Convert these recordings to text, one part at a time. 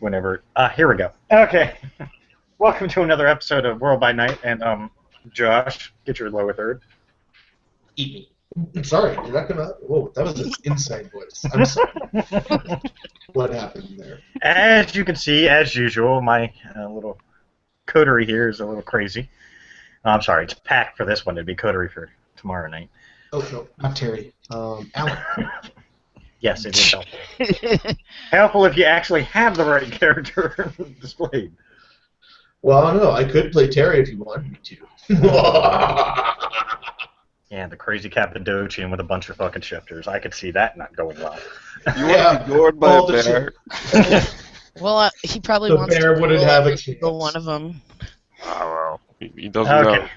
whenever. Here we go. Okay. Welcome to another episode of World by Night, and Josh, get your lower third. Eat me. I'm sorry, you're not gonna. Whoa, that was an inside voice. I'm sorry. What happened there? As you can see, as usual, my little coterie here is a little crazy. I'm sorry, it's packed for this one. It'd be coterie for tomorrow night. Oh no, not Terry. Alan. Yes, it is helpful. Helpful if you actually have the right character displayed. Well, I don't know. I could play Terry if you wanted me to. Yeah, the crazy Cappadocian with a bunch of fucking shifters. I could see that not going well. You want to be gored by a bear? Well, he probably The wants bear to wouldn't roll have a every single chance. one of them. Oh, well. He doesn't Okay. know.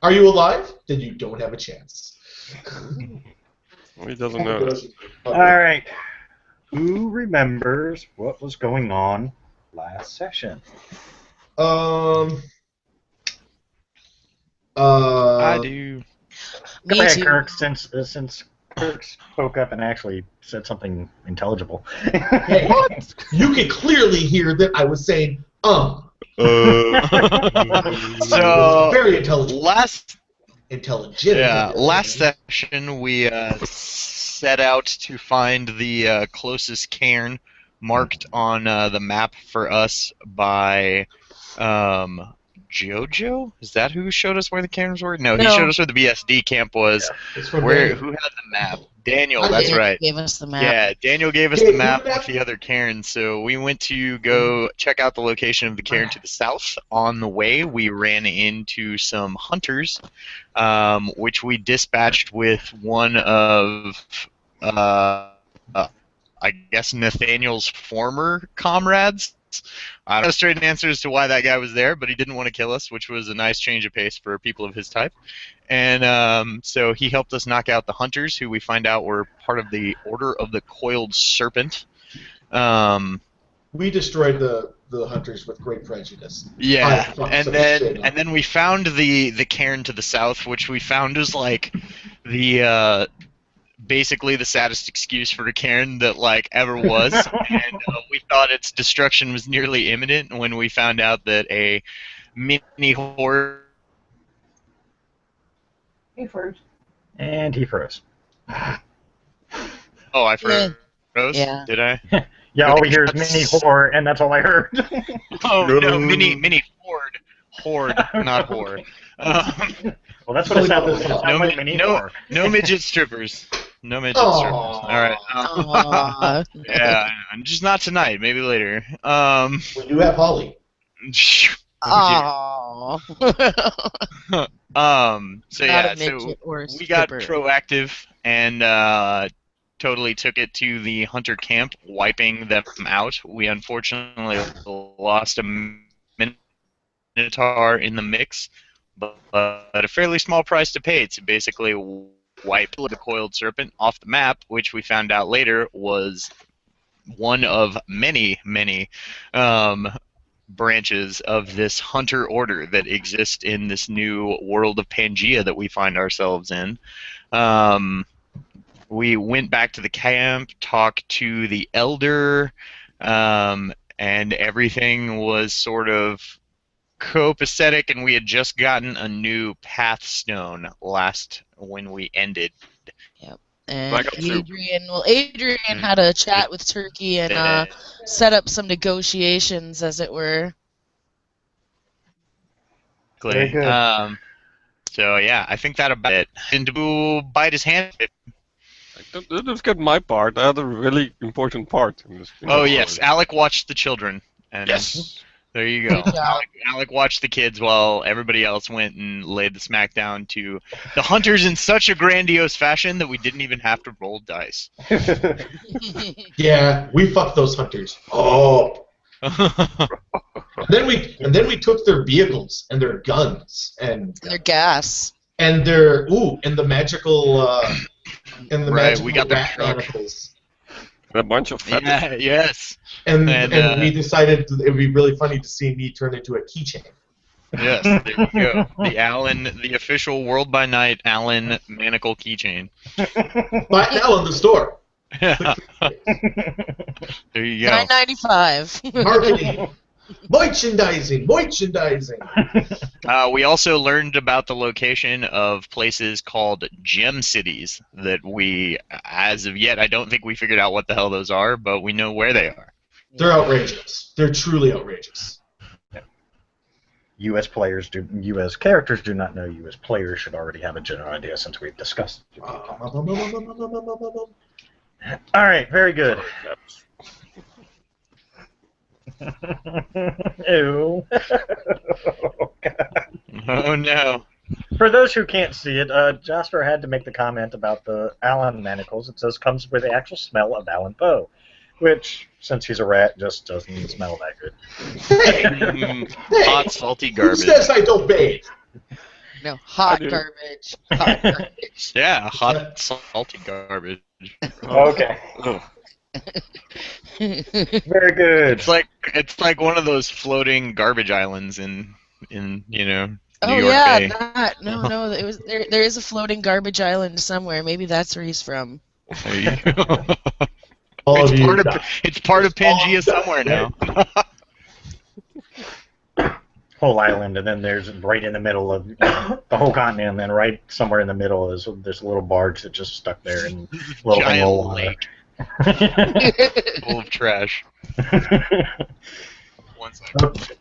Are you alive? Then you don't have a chance. Well, he doesn't know. All right. Who remembers what was going on last session? I do. Go Me ahead, too. Kirk, since Kirk spoke up and actually said something intelligible. Hey, you could clearly hear that I was saying, So very intelligent. last Last session we set out to find the closest cairn marked on the map for us by Jojo. Is that who showed us where the cairns were? No, he No. showed us where the BSD camp was. It's from Where? Daniel. Who had the map? Daniel. I That's did. right. Gave us the map. Yeah, Daniel gave us Hey, the who map map- with the other cairns, so we went to go check out the location of the cairn to the south. On the way, we ran into some hunters, which we dispatched with one of, I guess, Nathaniel's former comrades. I don't know straight answers to why that guy was there, but he didn't want to kill us, which was a nice change of pace for people of his type. And so he helped us knock out the hunters, who we find out were part of the Order of the Coiled Serpent. We destroyed the hunters with great prejudice. Yeah, I fucked and some shit then up. we found the cairn to the south, which we found is like the basically the saddest excuse for a cairn that like ever was, and we thought its destruction was nearly imminent when we found out that a mini horde. He froze. And he froze. Oh, I froze. Yeah. Did I? Yeah, all we hear is mini whore, and that's all I heard. Oh no, mini horde, not whore. Well, that's what it sounded like. It sounded No, like mini whore. no midget strippers. No midget strippers. All right. Aw. Yeah, just not tonight. Maybe later. We do have Holly. Aw. So Not yeah, a so midget or a we got stripper. proactive and totally took it to the hunter camp, wiping them out. We unfortunately lost a minotaur in the mix, but at a fairly small price to pay to basically wipe the coiled serpent off the map, which we found out later was one of many branches of this hunter order that exist in this new world of Pangea that we find ourselves in. We went back to the camp, talked to the elder, and everything was sort of copacetic, and we had just gotten a new path stone when we ended. And Like a soup. Adrian had a chat with Turkey and set up some negotiations, as it were. Very good. So yeah, I think that about it. And to bite his hand. Let's get my part. I had a really important part in this. Oh yes, Alec watched the children. And Yes. There you go. Good job. Alec watched the kids while everybody else went and laid the smack down to the hunters in such a grandiose fashion that we didn't even have to roll dice. Yeah, we fucked those hunters. Oh. Then we took their vehicles and their guns and Their gas. their and the magical Right, we got the rat truck. manacles. And a bunch of fat. Yeah, yes. And And, we decided it would be really funny to see me turn into a keychain. Yes, there you go. The official World by Night Allen manacle keychain. Buy it now in the store. There you go. $9.95. Marketing. Merchandising. We also learned about the location of places called gem cities that we, as of yet, I don't think we figured out what the hell those are, but we know where they are. They're outrageous. They're truly outrageous. U.S. characters do not know. U.S. players should already have a general idea since we've discussed it. All right, very good. Ew. Oh no. For those who can't see it, Jasper had to make the comment about the Allen manacles. It says comes with the actual smell of Allen Poe, which, since he's a rat, just doesn't smell that good. Hot, salty Who garbage. says I don't bathe? No, hot I do. garbage. Hot garbage. Yeah, hot, salty garbage. Okay, Ugh. very good. It's like one of those floating garbage islands in New York yeah, Bay. that. No, it was there is a floating garbage island somewhere. Maybe that's where he's from. There you go. All It's of you. part of Pangea somewhere now. Whole island, and then there's right in the middle of the whole continent, and then right somewhere in the middle is there's a little barge that just stuck there and a little thing Giant of water. lake full of trash. One second.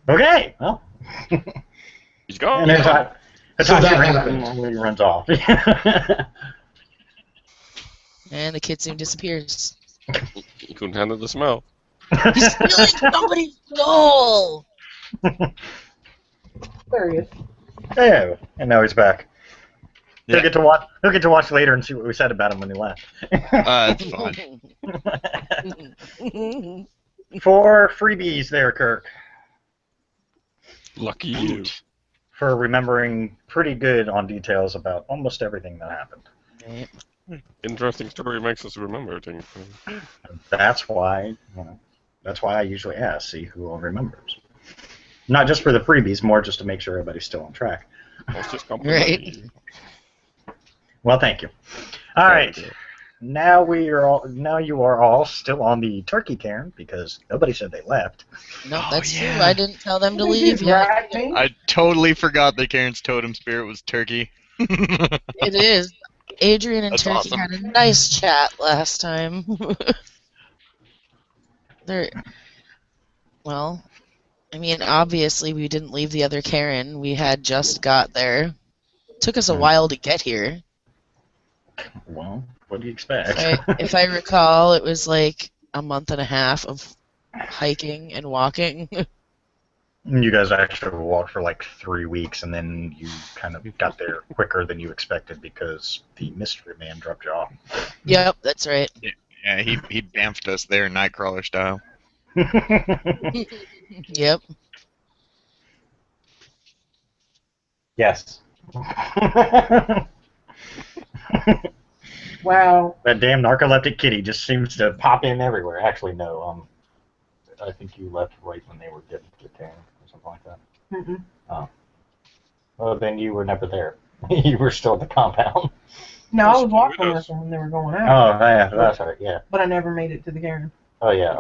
Okay, well, He's gone. and then So that Hitachi happened. runs off. And the kid soon disappears. He couldn't handle the smell. He's stealing somebody's soul! There he is. Yeah, and now he's back. Yeah. He'll get to watch later and see what we said about him when he left. It's fine. 4 freebies there, Kirk, Lucky you. for remembering pretty good on details about almost everything that happened. Interesting story makes us remember things. That's why, that's why I usually ask, see who all remembers. Not just for the freebies, more just to make sure everybody's still on track. Let's just compliment Right. you. Well, thank you. All right, now you are all still on the turkey cairn because nobody said they left. No, Oh, that's yeah. true. I didn't tell them to They leave did yet. drag me. I totally forgot that Karen's totem spirit was turkey. It is. Adrian and That's Turkey awesome. had a nice chat last time. Well, I mean, obviously we didn't leave the other Karen. We had just got there. Took us a while to get here. Well, what do you expect? If I recall, it was like a month and a half of hiking and walking. You guys actually walked for like 3 weeks, and then you kind of got there quicker than you expected because the mystery man dropped you off. Yep, that's right. Yeah, he bamfed us there, Nightcrawler style. Yep. Yes. Wow. That damn narcoleptic kitty just seems to pop in everywhere. Actually, no. I think you left right when they were getting to the cairn or something like that. Mm-mm. Oh. Well, then you were never there. You were still at the compound. No, I was Just walking with with us. them when they were going Oh, out, yeah, that's right. Yeah. but I never made it to the cairn. Oh, yeah.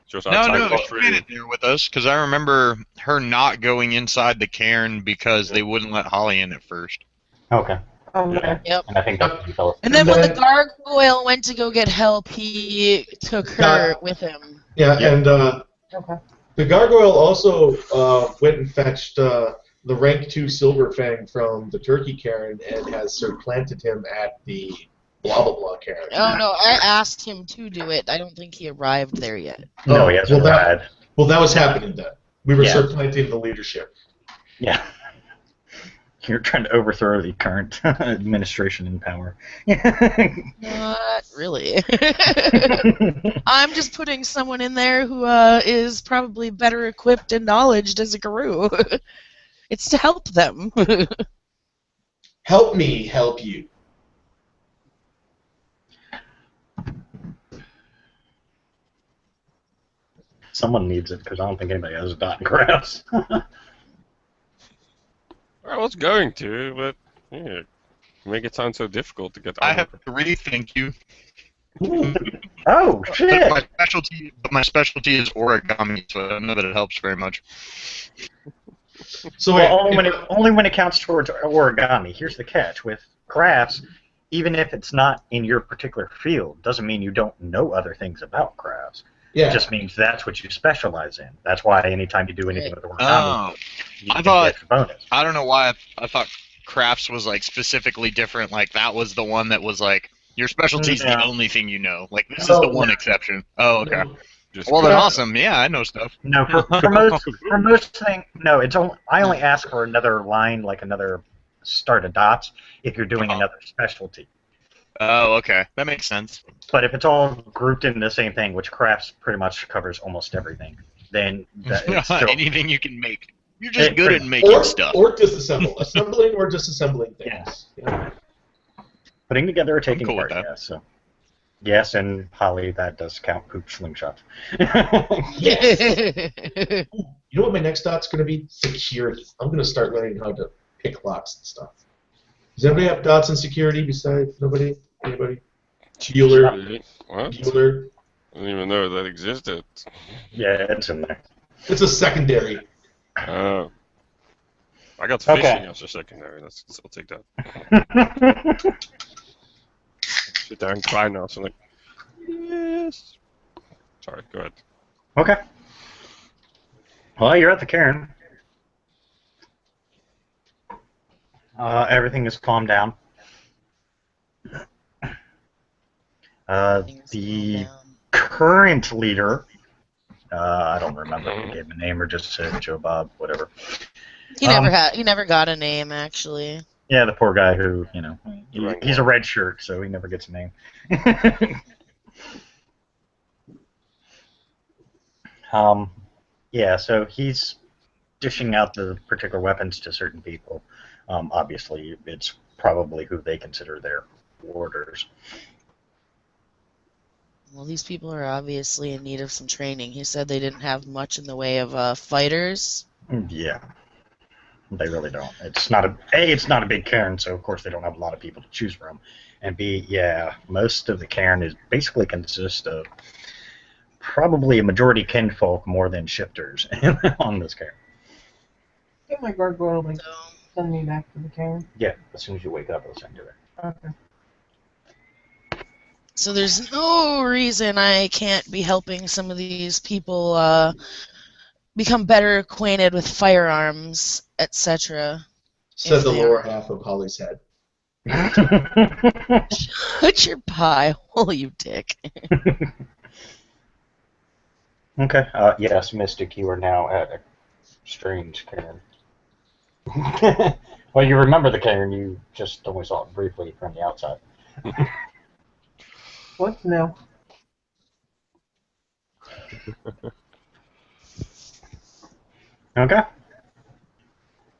Just No, outside no, the she tree. made it there with us because I remember her not going inside the cairn because they wouldn't let Holly in at first. Okay. Okay. Yep. And I think that's what you fell asleep. And then when the then- gargoyle went to go get help, he took her Yeah. with him. Yeah, Yeah. and Okay. the gargoyle also went and fetched the rank 2 silver fang from the turkey cairn and has supplanted him at the blah blah blah cairn. Oh no, I asked him to do it. I don't think he arrived there yet. No, he hasn't well, arrived. Well, that was happening then. We were Yeah. supplanting the leadership. Yeah. You're trying to overthrow the current administration in power. Not really. I'm just putting someone in there who is probably better equipped and knowledged as a guru. It's to help them. Help me help you. Someone needs it because I don't think anybody has a dot and grass. I was going to, but yeah. You make it sound so difficult to get I armor. have 3, thank you. Oh But shit! my specialty is origami, so I don't know that it helps very much. So Well, wait, only when it counts towards origami. Here's the catch: with crafts, even if it's not in your particular field, doesn't mean you don't know other things about crafts. yeah. It just means that's what you specialize in. That's why anytime you do anything with origami, Oh, you I get thought- the extra bonus. I don't know why I thought crafts was like specifically different. Like that was the one that was like your specialty is the No. only thing you know. Like this No, is the one no. exception. Oh, okay. Just Well then, Yeah. awesome. Yeah, I know stuff. No, for most things, no. It's only I only ask for another line, like another start of dots, if you're doing Uh-huh. another specialty. Oh, okay, that makes sense. But if it's all grouped into the same thing, which crafts pretty much covers almost everything, then it's still, Anything you can make. You're just Hey, good at pretty- making stuff. Or disassemble. Assembling or disassembling things. Yeah. putting together or taking cool with part. that. Yes, so yes, and Holly, that does count poop slingshots. Yes. You know what my next dot's going to be? Security. I'm going to start learning how to pick locks and stuff. Does anybody have dots in security besides nobody? Anybody? Bueller? Really? What? Bueller? I didn't even know that existed. Yeah, it's in there. It's a secondary. Oh. I got Okay. fishing as a secondary. I'll take that. Sit there and cry now. So I'm like, yes. Sorry, go ahead. Okay. Well, you're at the cairn. Everything is calmed down. The current leader, I don't remember if he gave him a name or just said Joe Bob, whatever. He never got a name actually. Yeah, the poor guy who, Right. he's a red shirt, so he never gets a name. Yeah, so he's dishing out the particular weapons to certain people. Obviously, it's probably who they consider their warders. Well, these people are obviously in need of some training. He said they didn't have much in the way of fighters. Yeah, they really don't. It's not it's not a big cairn, so of course they don't have a lot of people to choose from. And B, yeah, most of the cairn is basically consists of probably a majority kinfolk more than shifters on this cairn. Get my gargoyle and So, send me back to the cairn. Yeah, as soon as you wake up, I'll send you there. Okay. so there's no reason I can't be helping some of these people become better acquainted with firearms, etc. Said If the they lower are. half of Holly's head. Shut your pie hole, you dick. Okay. Yes, Mystic, you are now at a strange cairn. Well, you remember the cairn, you just only saw it briefly from the outside. What's new? Okay.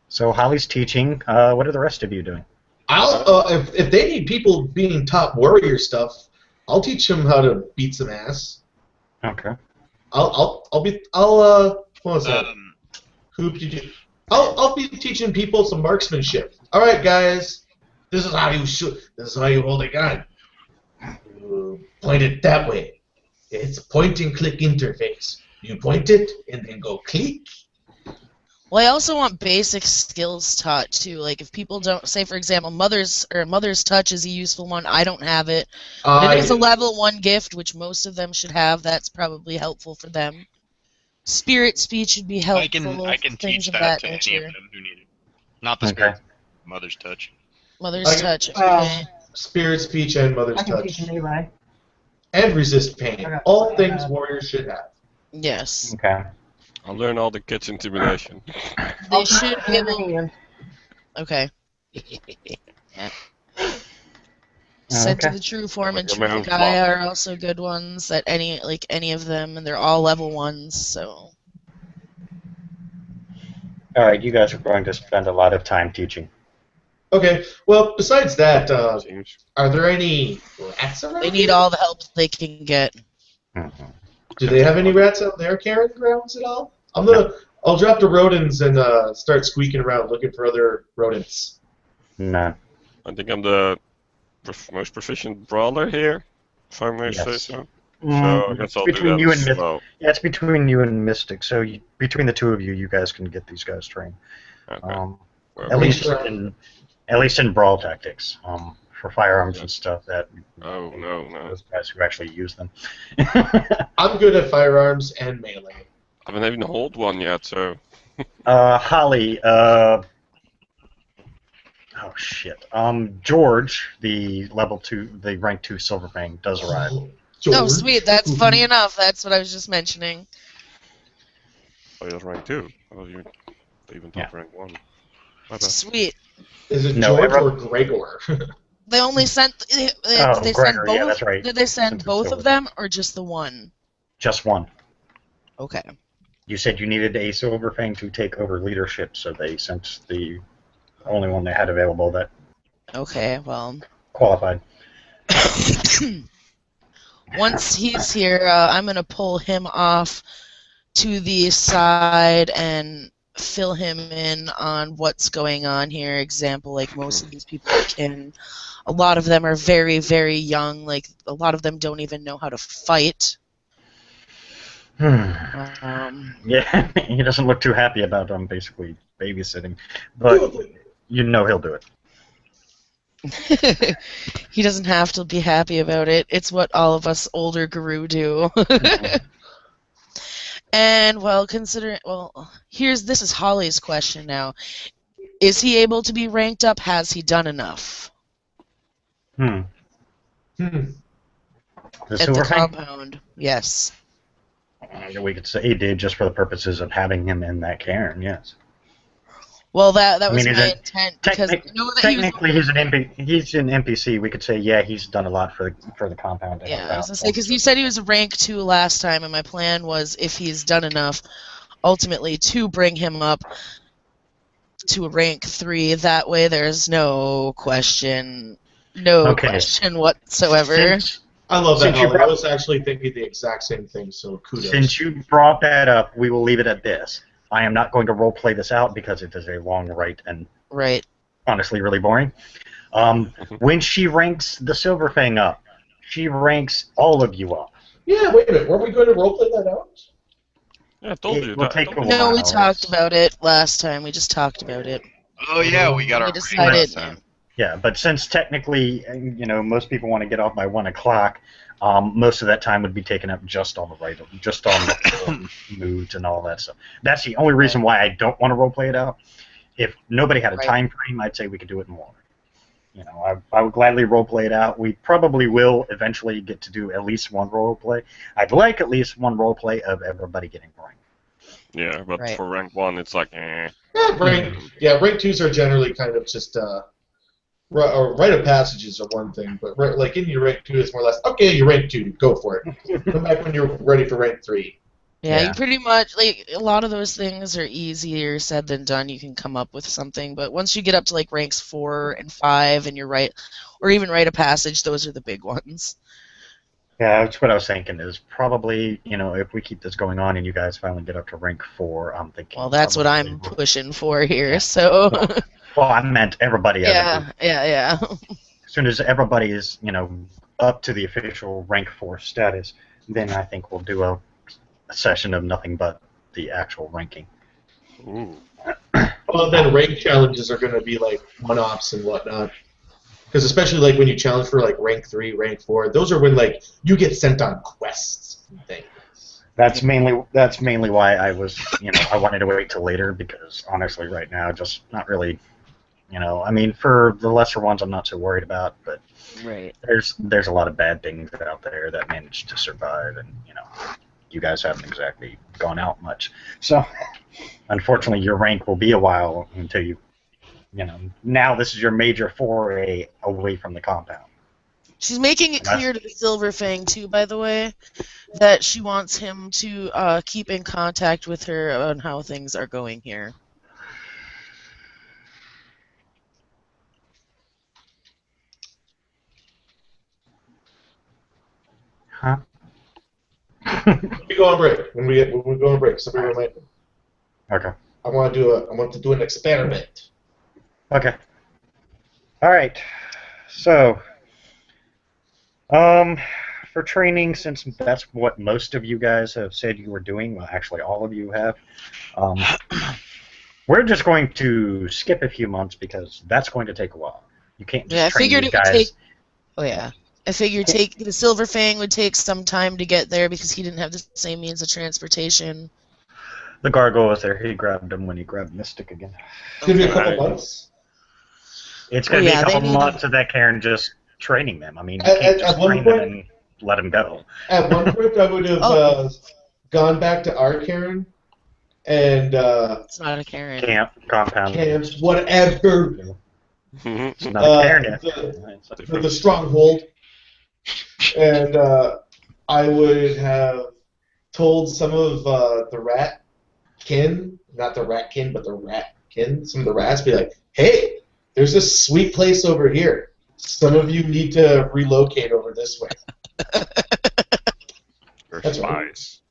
So Holly's teaching. What are the rest of you doing? If they need people being top warrior stuff, I'll teach them how to beat some ass. Okay. What was that? Who did you? I'll be teaching people some marksmanship. All right, guys, this is how you shoot. This is how you hold a gun. You point it that way. It's a point and click interface. You point it and then go click. Well, I also want basic skills taught too. Like if people don't, say for example, mother's touch is a useful one. I don't have it. But it is a level 1 gift, which most of them should have. That's probably helpful for them. Spirit speech would be helpful. I can things teach of that to nature. any of them who need it. Not the Okay. spirit. Mother's touch. Mother's I- touch. Okay. Spirit speech and mother's I can touch teach melee. and resist pain. All things warriors should have. Yes. Okay. I'll learn all the kids' intimidation. They should be able. Hand. Okay. Sent to Okay. the true form and Like your true man Gaia Flop. are also good ones. That any of them, and they're all level 1s. So All right, you guys are going to spend a lot of time teaching. Okay. Well, besides that, Seems. are there any rats around? they need here? all the help they can get. Mm-hmm. Do they have any rats out there carrying grounds at all? I'll drop the rodents and start squeaking around looking for other rodents. No. I think I'm the most proficient brawler here, if I may say Yes. so. So I guess It's I'll do between that you as and well. yeah, it's between you and Mystic. So between the two of you, you guys can get these guys trained. Okay. At Well, least sure. at least in brawl tactics. For firearms and stuff that Oh, no. those guys who actually use them. I'm good at firearms and melee. I haven't even hold one yet, so. Holly, oh shit. George, the rank 2 Silverfang, does arrive. George. Oh, sweet. That's funny enough. That's what I was just mentioning. Oh, he was rank 2. Oh, you even top Yeah. rank 1. Okay. Sweet. Is it No, George it- or Gregor? They only sent. Did they send Gregory, both? yeah, that's right. Did they send Sent both Silver. of them or just the one? Just one. Okay. You said you needed a Silverfang to take over leadership, so they sent the only one they had available that Okay. Well, qualified. once he's here, I'm gonna pull him off to the side and fill him in on what's going on here. Example, like most of these people can. A lot of them are very, very young. Like a lot of them don't even know how to fight. Yeah, he doesn't look too happy about basically babysitting, but you know he'll do it. He doesn't have to be happy about it. It's what all of us older guru do. And this is Holly's question now. Is he able to be ranked up? Has he done enough The at the Silverfang? compound? Yes. We could say he did just for the purposes of having him in that cairn, yes. Well, that was mean, my is it intent because I know that he was. Technically, he's an NPC. We could say, yeah, he's done a lot for the compound. To Yeah, help I was out. gonna say because you said he was a rank 2 last time, and my plan was if he's done enough, ultimately to bring him up to a rank 3. That way, there's no question whatsoever. I love that, Since you Holly. I brought- was actually thinking the exact same thing, so kudos. Since you brought that up, we will leave it at this. I am not going to role play this out because it is a long write and Right. honestly really boring. When she ranks the Silverfang up, she ranks all of you up. Yeah, wait a minute. Weren't we going to roleplay that out? Yeah, I told It you will that. take a No, we while. talked about it last time. We just talked about it. Oh yeah, we got We our decided. last time. Yeah, but since technically, most people want to get off by 1 o'clock, most of that time would be taken up just on the moods and all that stuff. That's the only reason why I don't want to roleplay it out. If nobody had a Right. time frame, I'd say we could do it more. I would gladly roleplay it out. We probably will eventually get to do at least one roleplay. I'd like at least one roleplay of everybody getting ranked. Yeah, but Right. for rank 1, it's like, eh. Rank 2s are generally kind of just rite of passages are one thing, but like in your rank 2 is more or less okay. You're rank 2, go for it. Come back when you're ready for rank 3. Yeah, Yeah. you pretty much like a lot of those things are easier said than done. You can come up with something, but once you get up to like ranks 4 and 5, and you're right, or even rite of passage, those are the big ones. Yeah, that's what I was thinking. Is probably if we keep this going on and you guys finally get up to rank 4, I'm thinking. Well, that's what probably- I'm pushing for here. So Well, I meant everybody. As a group. yeah. As soon as everybody is, up to the official rank 4 status, then I think we'll do a session of nothing but the actual ranking. Ooh. Well, then rank challenges are going to be like one-offs and whatnot. Because especially like when you challenge for like rank 3, rank 4, those are when like you get sent on quests and things. That's mainly why I was, I wanted to wait till later because honestly, right now, just not really, for the lesser ones, I'm not so worried about, but Right. there's a lot of bad things out there that managed to survive, and you guys haven't exactly gone out much. So, unfortunately, your rank will be a while until you, now this is your major foray away from the compound. She's making it clear to the Silverfang too, by the way, that she wants him to keep in contact with her on how things are going here. Huh? We go on break. When we go on break, somebody remind me. Okay. I want to do an experiment. Okay. All right. So, um, for training, since that's what most of you guys have said you were doing, well, actually all of you have, um, we're just going to skip a few months because that's going to take a while. You can't just Yeah, I train figured these it would take. guys. Oh yeah, I figured take the Silver Fang would take some time to get there because he didn't have the same means of transportation. The gargoyle was there. He grabbed him when he grabbed Mystic again. It's gonna be a Okay. couple Right. months. It's Well, going to be yeah, a they couple need months of that Karen just training them. I mean, you can't just At one train them point, and let them go. at one point, I would have Oh. gone back to our Karen and It's not a Karen. Camp, compound. camp, whatever. It's not a Karen yet. The stronghold, and I would have told some of the rat kin, not the rat kin, but the rat kin, some of the rats, be like, hey, there's this sweet place over here. Some of you need to relocate over this way. Or That's right. spies.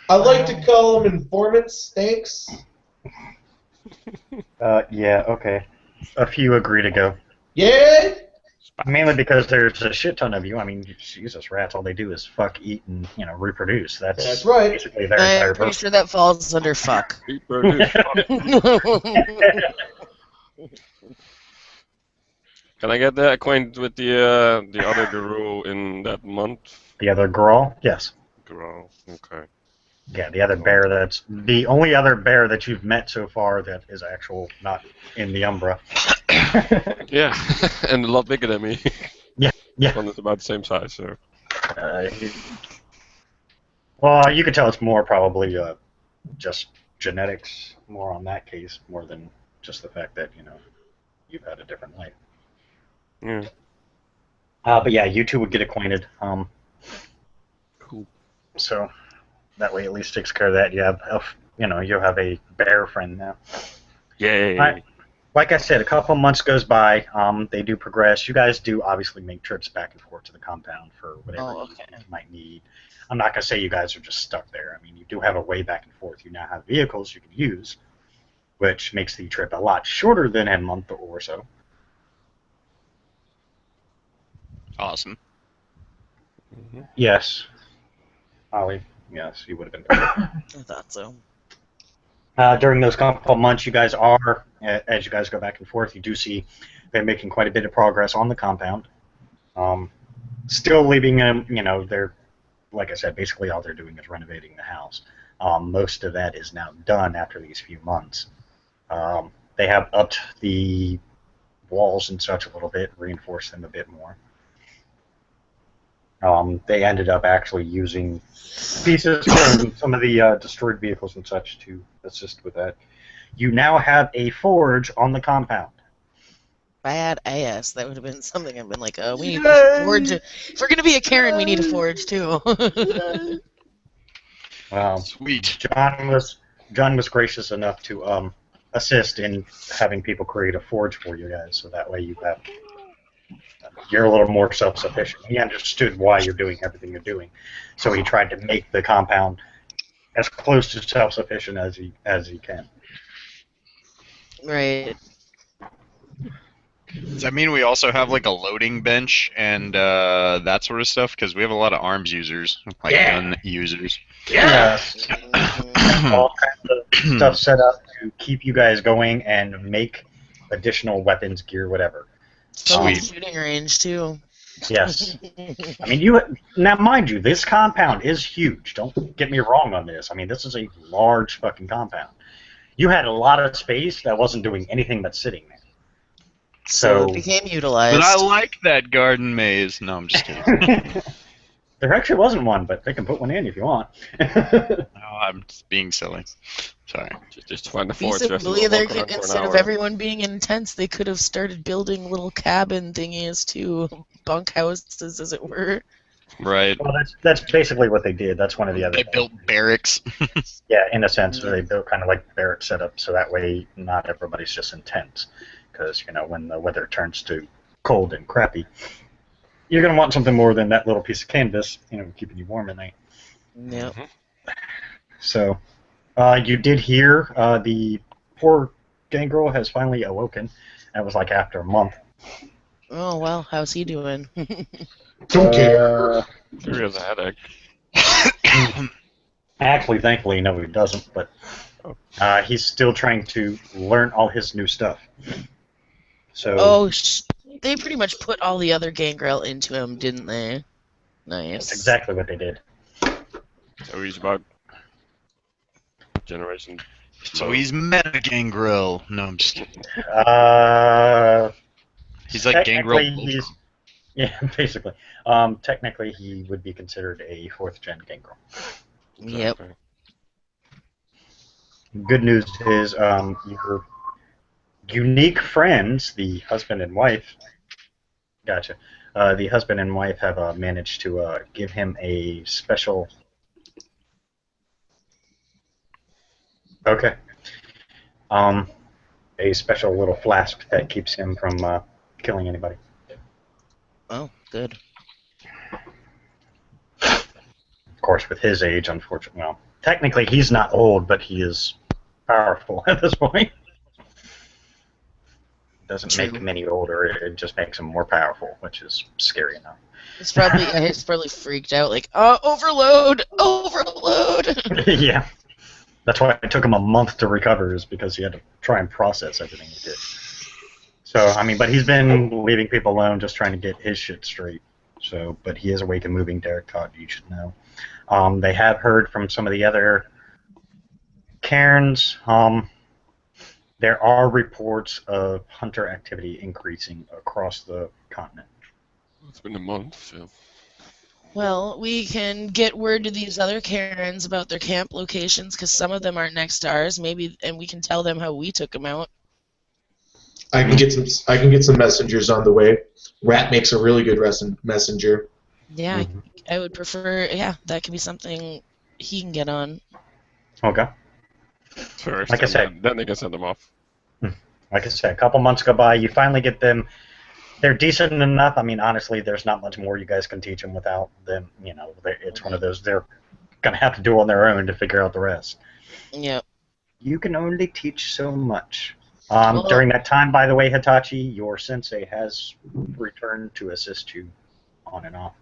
I like to call them informants, thanks. Yeah, okay. A few agree to go. Yeah? Mainly because there's a shit ton of you. I mean, Jesus, rats, all they do is fuck, eat, and, reproduce. That's right. Basically their entire I'm pretty purpose. sure that falls under fuck. Can I get acquainted with the other guru in that month? The other girl? Yes. Guru, okay. Yeah, the other bear that's... The only other bear that you've met so far that is actual, not in the Umbra. Yeah, and a lot bigger than me. Yeah. One is about the same size, so. Well, you could tell it's more probably just genetics, more on that case, more than just the fact that, you've had a different life. Yeah. But yeah, you two would get acquainted. Cool. So that way at least takes care of that. You have, you'll have a bear friend now. Yay. Alright. Like I said, a couple months goes by. They do progress. You guys do obviously make trips back and forth to the compound for whatever you might need. I'm not going to say you guys are just stuck there. I mean, you do have a way back and forth. You now have vehicles you can use, which makes the trip a lot shorter than a month or so. Awesome. Yes. Ollie, yes, you would have been. I thought so. During those couple of months, you guys are, as you guys go back and forth, you do see they're making quite a bit of progress on the compound. Still leaving them, they're, like I said, basically all they're doing is renovating the house. Most of that is now done after these few months. They have upped the walls and such a little bit, reinforced them a bit more. They ended up actually using pieces from some of the destroyed vehicles and such to assist with that. You now have a forge on the compound. Bad ass. That would have been something I've been like, oh, we need to forge. If we're going to be a Karen, we need a forge too. Sweet. John was gracious enough to assist in having people create a forge for you guys, so that way you're a little more self-sufficient. He understood why you're doing everything you're doing, so he tried to make the compound as close to self-sufficient as he can. Right. Does that mean we also have like a loading bench and that sort of stuff? Because we have a lot of arms users, like gun users. Yes. All kinds of stuff set up to keep you guys going and make additional weapons, gear, whatever. Sweet. Shooting range too. Yes. I mean, now mind you, this compound is huge. Don't get me wrong on this. I mean, this is a large fucking compound. You had a lot of space that wasn't doing anything but sitting there. So it became utilized. But I like that garden maze. No, I'm just kidding. There actually wasn't one, but they can put one in if you want. No, I'm just being silly. Sorry. Just find the forge. Feasibly, instead of everyone being in tents, they could have started building little cabin thingies too, bunkhouses, as it were. Right. Well, that's basically what they did. That's one of the other. They built barracks. Yeah, in a sense, they built kind of like barrack setup, so that way not everybody's just in tents. Because when the weather turns to cold and crappy, you're gonna want something more than that little piece of canvas, keeping you warm at night. Yep. So, you did hear the poor gangrel has finally awoken, That was like after a month. Oh well, how's he doing? Don't care. Sure he has a headache. Actually, thankfully, no, he doesn't. But he's still trying to learn all his new stuff. So Oh, they pretty much put all the other gangrel into him, didn't they? Nice. that's exactly what they did. So he's about generation. So he's meta gangrel. No, I'm just kidding. He's like gangrel. Technically, yeah, basically. Technically, he would be considered a 4th gen gangrel. Yep. Good news is your unique friends, the husband and wife. Gotcha. The husband and wife have managed to give him a special. Okay. A special little flask that keeps him from killing anybody. Oh, good. Of course, with his age, unfortunately, well, technically he's not old, but he is powerful at this point. Doesn't make him any older; it just makes him more powerful, which is scary enough. He's probably freaked out, like, overload, overload. Yeah, that's why it took him a month to recover, is because he had to try and process everything he did. So, I mean, but he's been leaving people alone, just trying to get his shit straight. So, but he is awake and moving. Derek Todd, you should know. They have heard from some of the other cairns. There are reports of hunter activity increasing across the continent. It's been a month, so. Well, we can get word to these other Karens about their camp locations, because some of them aren't next to ours. Maybe, and we can tell them how we took them out. I can get some messengers on the way. Rat makes a really good messenger. Yeah, I would prefer. Yeah, that could be something he can get on. Okay. First, Like I said. then they can send them off. Like I said, a couple months go by, you finally get them. They're decent enough. I mean, honestly, there's not much more you guys can teach them without them. You know, it's one of those they're going to have to do on their own to figure out the rest. Yep. You can only teach so much. Well, during that time, by the way, Hitachi, your sensei has returned to assist you on and off,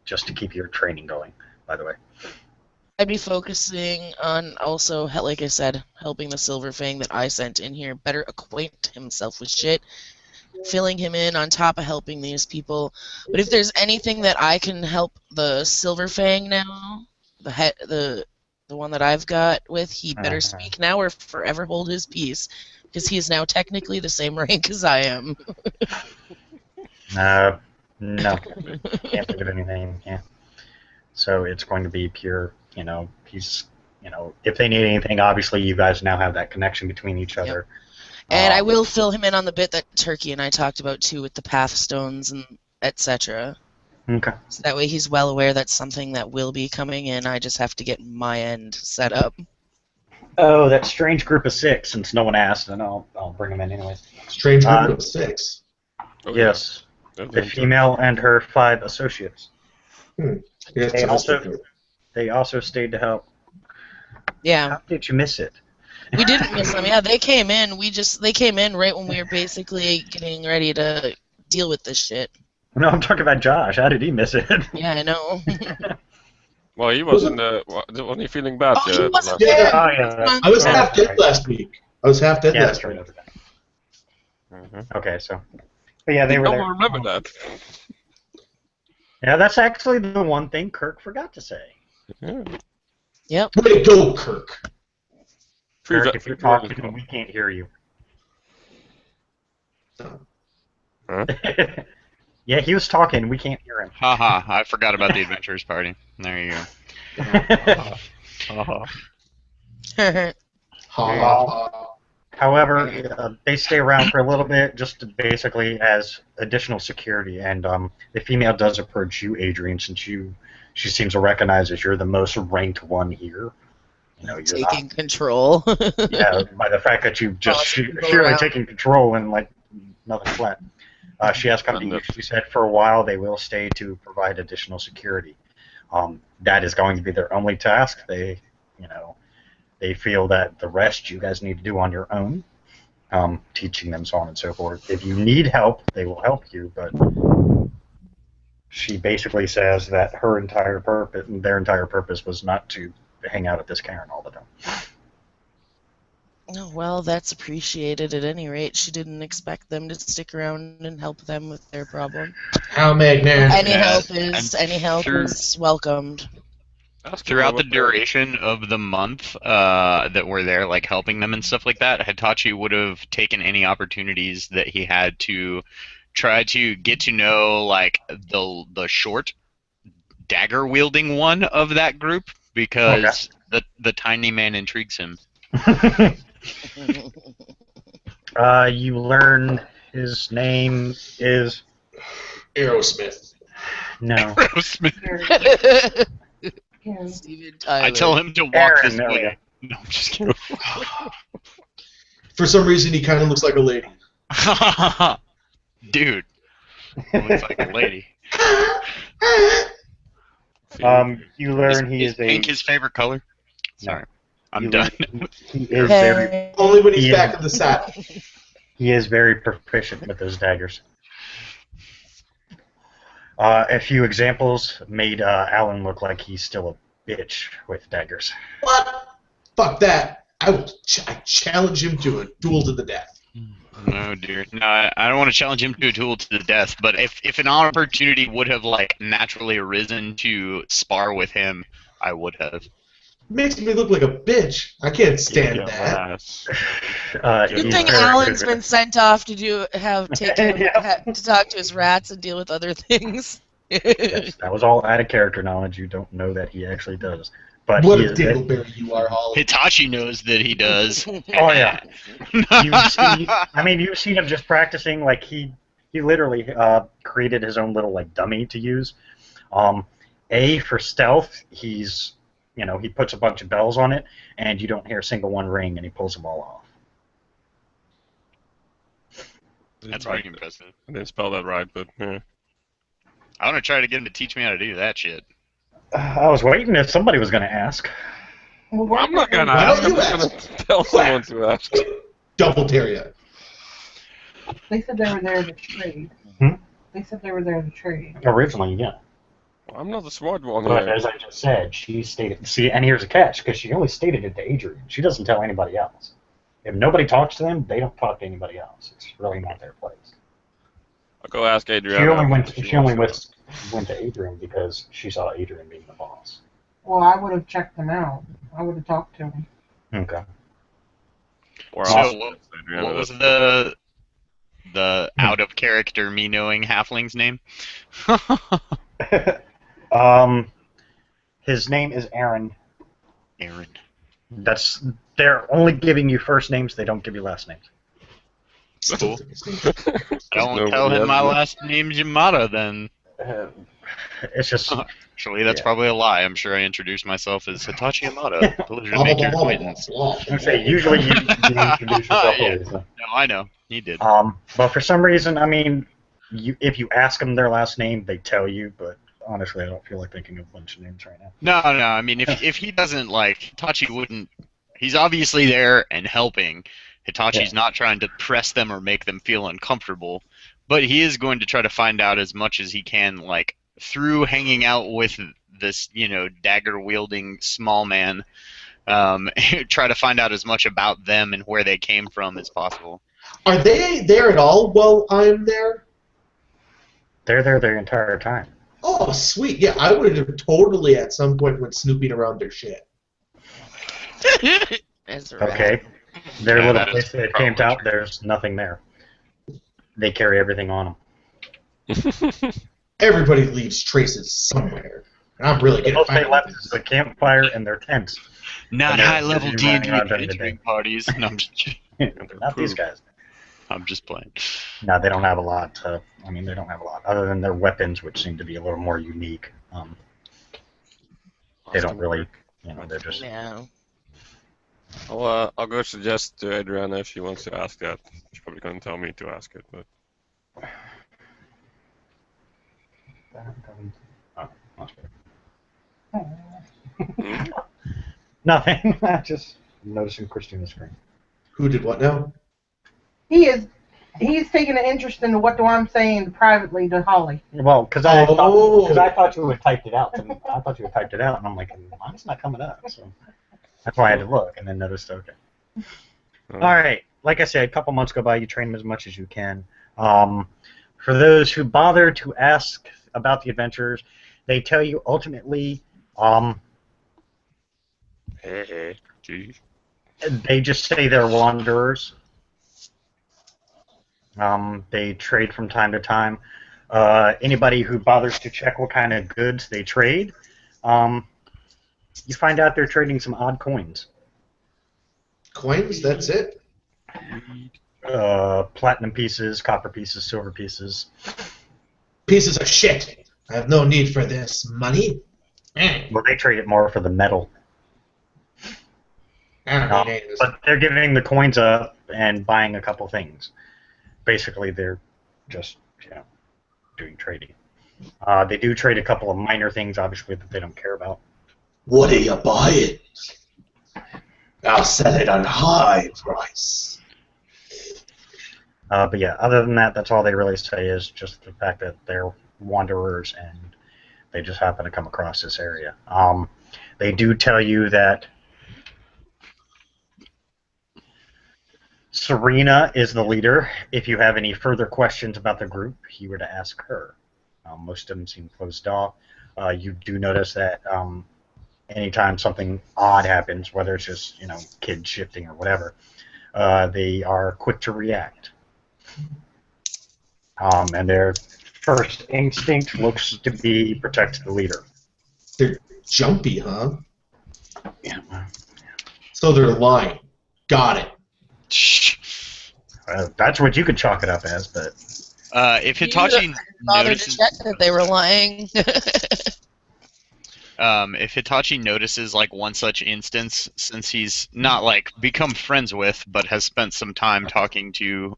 just to keep your training going, by the way. I'd be focusing on also, like I said, helping the Silver Fang that I sent in here better acquaint himself with shit, filling him in on top of helping these people. But if there's anything that I can help the Silver Fang now, the one that I've got with, he better speak now or forever hold his peace, because he is now technically the same rank as I am. No, can't think of anything. Yeah, so it's going to be pure. You know, if they need anything, obviously you guys now have that connection between each other. And I will fill him in on the bit that Turkey and I talked about too, with the path stones and etc. Okay. So that way he's well aware that's something that will be coming in. I just have to get my end set up. Oh, that strange group of 6. Since no one asked, and I'll bring them in anyways. Strange group of 6. Oh, Yes, yeah. the female and her 5 associates. They also stayed to help. Yeah. How did you miss it? We didn't miss them. Yeah, they came in. They came in right when we were basically getting ready to deal with this shit. No, I'm talking about Josh. How did he miss it? Yeah, I know. Well, he wasn't. Wasn't he feeling bad? Oh, he wasn't Yeah. there. Oh, yeah. I was half dead last week. Yeah, last that's week. right. Okay, so. But yeah, they were don't there. remember that. Yeah, that's actually the one thing Kirk forgot to say. Yeah. Yep. Way to go, Kirk. Kirk, if you're talking, we can't hear you. Huh? Yeah, he was talking. We can't hear him. Haha, I forgot about the adventurers party. There you go. Ha ha. However, they stay around for a little bit, just to basically as additional security. And the female does approach you, Adrian, since she seems to recognize that you're the most ranked one here. You know, you're Taking control. yeah, by the fact that you've just surely taken control and like nothing flat. She has come to you. She said for a while they will stay to provide additional security. That is going to be their only task. They feel that the rest you guys need to do on your own. teaching them so on and so forth. If you need help, they will help you, but she basically says that their entire purpose was not to hang out at this Karen all the time. Oh, well, that's appreciated at any rate. She didn't expect them to stick around and help them with their problem. How magnanimous. Any help is welcomed. Throughout the duration of the month that we're there, like helping them and stuff like that, Hitachi would have taken any opportunities that he had to try to get to know like the short dagger wielding one of that group because the tiny man intrigues him. You learn his name is Aerosmith. no. Aerosmith. Steven Tyler. I tell him to walk Aaron, this there we way. No, I'm just kidding. For some reason, he kind of looks like a lady. Dude, looks like a lady. You learn he is is a. pink his favorite color? Sorry, I'm You done. learn He is very. Only when he's He back is- in the saddle. He is very proficient with those daggers. A few examples made Alan look like he's still a bitch with daggers. What? Fuck that. I challenge him to a duel to the death. No, dear. No, I don't want to challenge him to a duel to the death, but if an opportunity would have, like, naturally arisen to spar with him, I would have. Makes me look like a bitch. I can't stand that. Good He's thing very Alan's good. been sent off to to talk to his rats and deal with other things. Yes, that was all out of character knowledge. You don't know that he actually does. But What he a is dingleberry you are, Holly. Hitachi knows that he does. Oh yeah. You've seen him just practicing. Like he literally created his own little like dummy to use. For stealth, he puts a bunch of bells on it, and you don't hear a single one ring, and he pulls them all off. That's pretty impressive. I didn't spell that right, but yeah. I want to try to get him to teach me how to do that shit. I was waiting if somebody was going to ask. Well, I'm not gonna Why ask. don't I'm you just ask? gonna tell someone to ask. Double Terrier. They said they were there to trade. Hmm? They said they were there to trade. Originally, yeah. I'm not the smart one But here. as I just said, she stated. See, and here's a catch, because she only stated it to Adrian. She doesn't tell anybody else. If nobody talks to them, they don't talk to anybody else. It's really not their place. I'll go ask Adriana. She only went. if She only wants went to Adrian because she saw Adrian being the boss. Well, I would have checked them out. I would have talked to them. Okay. to. Or So I'll what- ask Adriana. What was the out of character me knowing halfling's name? His name is Aaron. Aaron. They're only giving you first names. They don't give you last names. Still think his name. Don't nobody tell him has my one. last name's Yamada then. It's just Actually, that's Yeah. probably a lie. I'm sure I introduced myself as Hitachi Yamada. Pleasure to Blah, make blah, your blah, blah, acquaintance. blah, blah, I say usually you introduce yourself Yeah. always. So. No, I know. He did. But for some reason, I mean, if you ask them their last name, they tell you. But honestly, I don't feel like thinking of a bunch of names right now. No. I mean, if he doesn't, like, Hitachi wouldn't... He's obviously there and helping. Hitachi's not trying to press them or make them feel uncomfortable. But he is going to try to find out as much as he can, like, through hanging out with this, dagger-wielding small man. Try to find out as much about them and where they came from as possible. Are they there at all while I'm there? They're there their entire time. Oh, sweet. Yeah, I would have totally at some point went snooping around their shit. That's right. Okay. Their Yeah, little that is place they probably camped out, true. there's nothing there. They carry everything on them. Everybody leaves traces somewhere. And I'm really The good at most they finding left this. is the campfire and their tents. Not And they're high-level busy running D&D around during the entering day. parties. No, Not these guys. I'm just playing. No, they don't have a lot. They don't have a lot other than their weapons, which seem to be a little more unique. They don't really, they're just. Yeah. I'll go suggest to Adriana if she wants to ask that. She's probably gonna tell me to ask it, but Oh, that's good. Nothing. Just noticing Christina's screen. Who did what now? He's taking an interest in what I'm saying privately to Holly. Well, because I thought you had typed it out. And I thought you had typed it out, and I'm like, mine's not coming up. So that's why I had to look, and then noticed, okay. All right. Like I said, a couple months go by, you train them as much as you can. For those who bother to ask about the adventures, they tell you ultimately, Gee. they just say they're wanderers. They trade from time to time. Anybody who bothers to check what kind of goods they trade, you find out they're trading some odd coins. Coins? That's it? Platinum pieces, copper pieces, silver pieces. Pieces of shit. I have no need for this money. Well, they trade it more for the metal. But they're giving the coins up and buying a couple things. Basically, they're just, doing trading. They do trade a couple of minor things, obviously, that they don't care about. What are you buying? I'll sell it on high price. But yeah, other than that, that's all they really say is just the fact that they're wanderers and they just happen to come across this area. They do tell you that Serena is the leader. If you have any further questions about the group, you were to ask her. Most of them seem closed off. You do notice that anytime something odd happens, whether it's just kids shifting or whatever, they are quick to react. And their first instinct looks to be protect the leader. They're jumpy, huh? Yeah. So they're lying. Got it. That's what you could chalk it up as, but if Hitachi bothered to notices, check that they were lying. if Hitachi notices like one such instance, since he's not like become friends with, but has spent some time talking to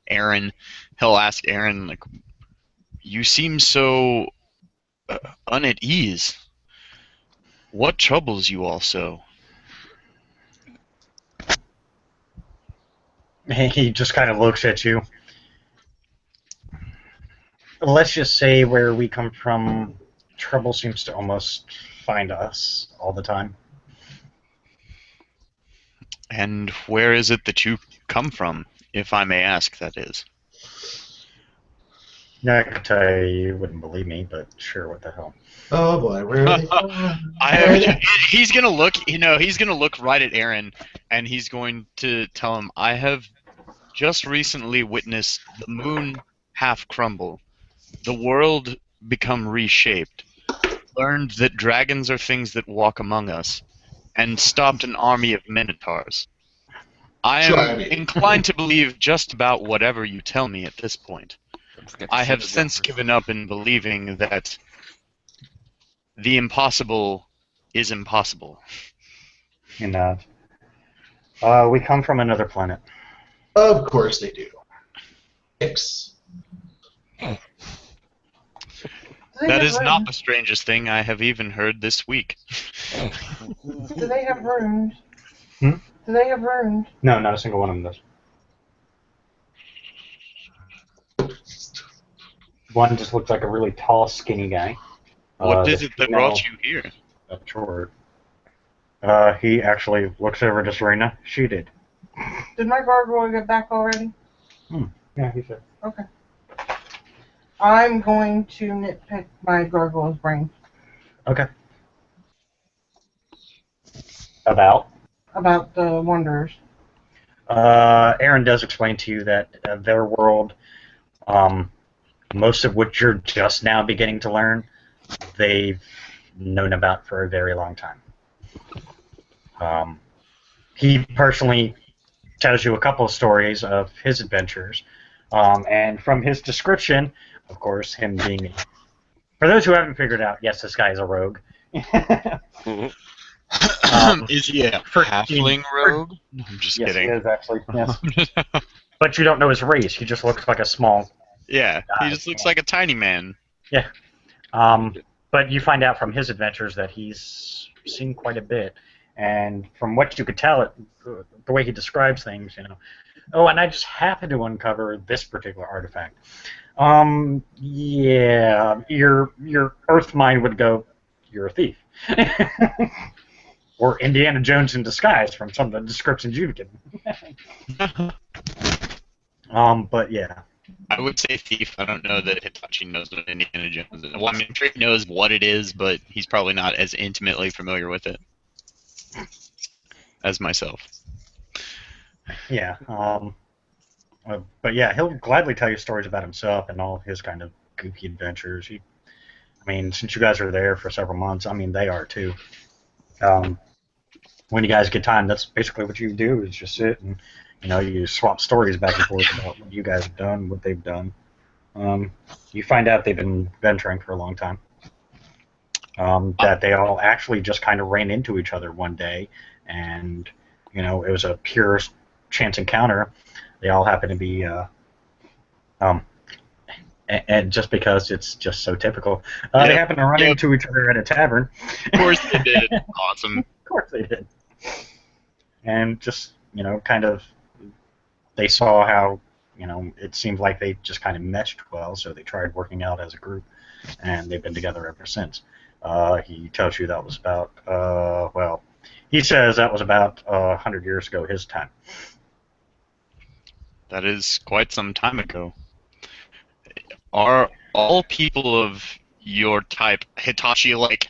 Aaron, he'll ask Aaron like, "You seem so uneat ease. What troubles you all so?" he just kind of looks at you. Let's just say where we come from, trouble seems to almost find us all the time. And where is it that you come from, if I may ask, that is? Yeah, I could tell you, you wouldn't believe me, but sure, what the hell. Oh boy, where are they? He's gonna look. He's gonna look right at Aaron, and he's going to tell him, "I have just recently witnessed the moon half crumble, the world become reshaped, learned that dragons are things that walk among us, and stopped an army of minotaurs. I am inclined to believe just about whatever you tell me at this point. I have since given up in believing that the impossible is impossible." He nods. We come from another planet. Of course they do. X. That is not the strangest thing I have even heard this week. Do they have rooms? Hmm? Do they have rooms? No, not a single one of them does. One just looks like a really tall, skinny guy. What is it that brought you here? Short. He actually looks over to Serena. She did. Did my gargoyle get back already? Yeah, he said. Okay. I'm going to nitpick my gargoyle's brain. Okay. About the Wanderers. Aaron does explain to you that their world, most of which you're just now beginning to learn, they've known about for a very long time. He personally tells you a couple of stories of his adventures, and from his description, of course, him being... For those who haven't figured out, yes, this guy is a rogue. Is he a halfling rogue? No, I'm just kidding. Yes, he is, actually. Yes. But you don't know his race. He just looks like a small... Yeah, he just looks like a tiny man. Yeah. But you find out from his adventures that he's seen quite a bit. And from what you could tell, the way he describes things, Oh, and I just happened to uncover this particular artifact. Yeah, your Earth mind would go, you're a thief. Or Indiana Jones in disguise from some of the descriptions you've given. But yeah. I would say thief. I don't know that Hitachi knows what Indiana Jones is. Well, I mean, I'm sure he knows what it is, but he's probably not as intimately familiar with it as myself. Yeah. But yeah, he'll gladly tell you stories about himself and all his kind of goofy adventures. I mean, since you guys are there for several months, I mean, they are too. When you guys get time, that's basically what you do is just sit and, you swap stories back and forth about what you guys have done, what they've done. You find out they've been venturing for a long time. That they all actually just kind of ran into each other one day, and it was a pure chance encounter. They all happen to be, and just because it's just so typical, they happen to run into each other at a tavern. Of course they did. Awesome. Of course they did. And just kind of, they saw how it seemed like they just kind of meshed well, so they tried working out as a group, and they've been together ever since. He tells you that was about, well, he says that was about 100 years ago, his time. That is quite some time ago. Are all people of your type, Hitachi, like,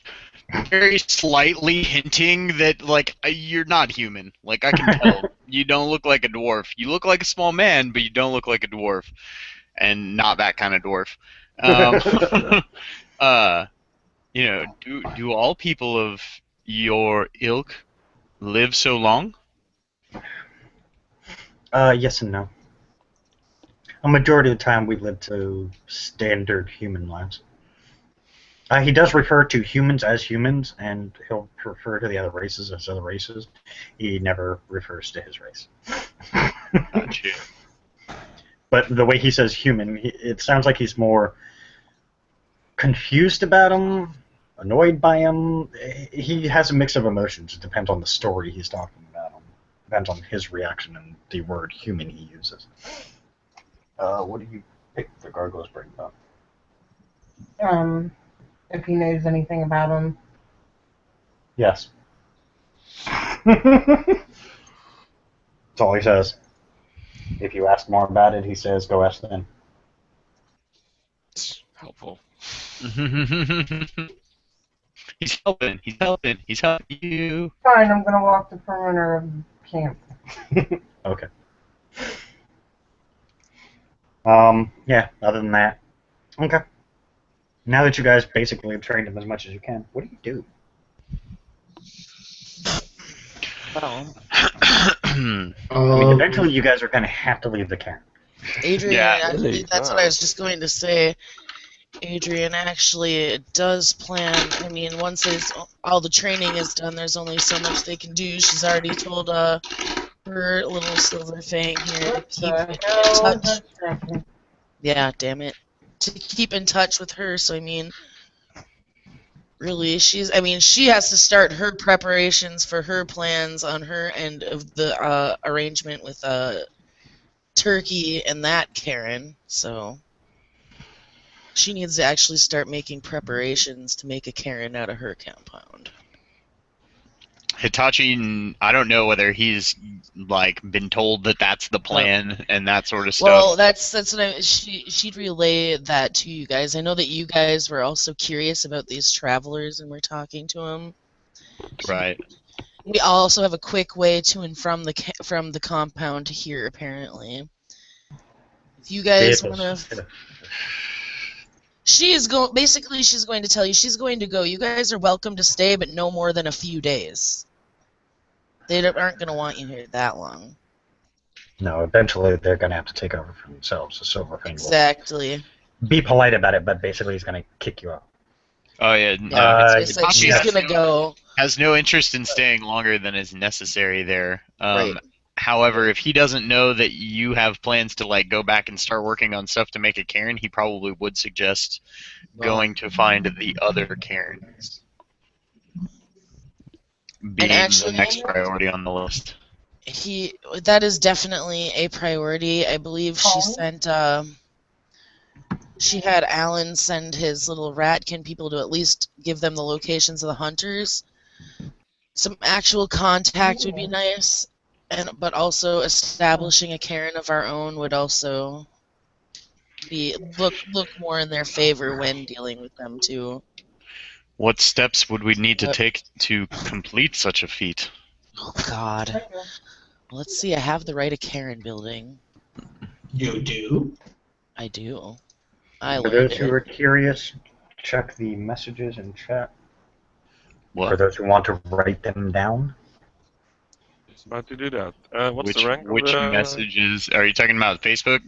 very slightly hinting that, like, you're not human? Like, I can tell. You don't look like a dwarf. You look like a small man, but you don't look like a dwarf. And not that kind of dwarf. Do all people of your ilk live so long? Yes and no. A majority of the time we live to standard human lives. He does refer to humans as humans, and he'll refer to the other races as other races. He never refers to his race. Gotcha. But the way he says human, it sounds like he's more confused about him, annoyed by him. He has a mix of emotions. It depends on the story he's talking about him. Depends on his reaction and the word human he uses. What do you pick the gargoyle's brain about? If he knows anything about him. Yes. That's all he says. If you ask more about it, he says, go ask them. It's helpful. He's helping. He's helping. He's helping you. Fine, I'm gonna walk the perimeter of the camp. Okay. Yeah, other than that. Okay. Now that you guys basically have trained him as much as you can, what do you do? Well, I mean, eventually you guys are going to have to leave the camp. Adrian, Yeah, actually, that's what I was just going to say. Adrian actually does plan. I mean, once all the training is done, there's only so much they can do. She's already told her little silver fang here to keep in touch. Yeah, damn it. To keep in touch with her, so I mean, really, she has to start her preparations for her plans on her end of the arrangement with Turkey and that Karen, so she needs to actually start making preparations to make a Karen out of her compound. Hitachi, I don't know whether he's like been told that that's the plan and that sort of stuff. Well, that's what she'd relay that to you guys. I know that you guys were also curious about these travelers and we're talking to them. Right. We also have a quick way to and from the compound here, apparently. If you guys want to, she's going to tell you she's going to go. You guys are welcome to stay, but no more than a few days. They aren't going to want you here that long. No, eventually they're going to have to take over for themselves. The silver fang Exactly. will be polite about it, but basically he's going to kick you out. Oh yeah. No, it's like she's going to go. Has no interest in staying longer than is necessary there. Right. However, if he doesn't know that you have plans to like go back and start working on stuff to make a Karen, he probably would suggest going to find the other Karens. Being actually, the next priority on the list. That is definitely a priority. I believe she sent she had Alan send his little ratkin people to at least give them the locations of the hunters. Some actual contact would be nice, but also establishing a Karen of our own would also look more in their favor when dealing with them too. What steps would we need to take to complete such a feat? Oh God. Let's see. I have the right of Karen building. You do? I do. I For learned those who it. are curious, check the messages in chat. For What? those who want to write them down. It's about to do that. What's Which the rank which of the... messages are you talking about? Facebook?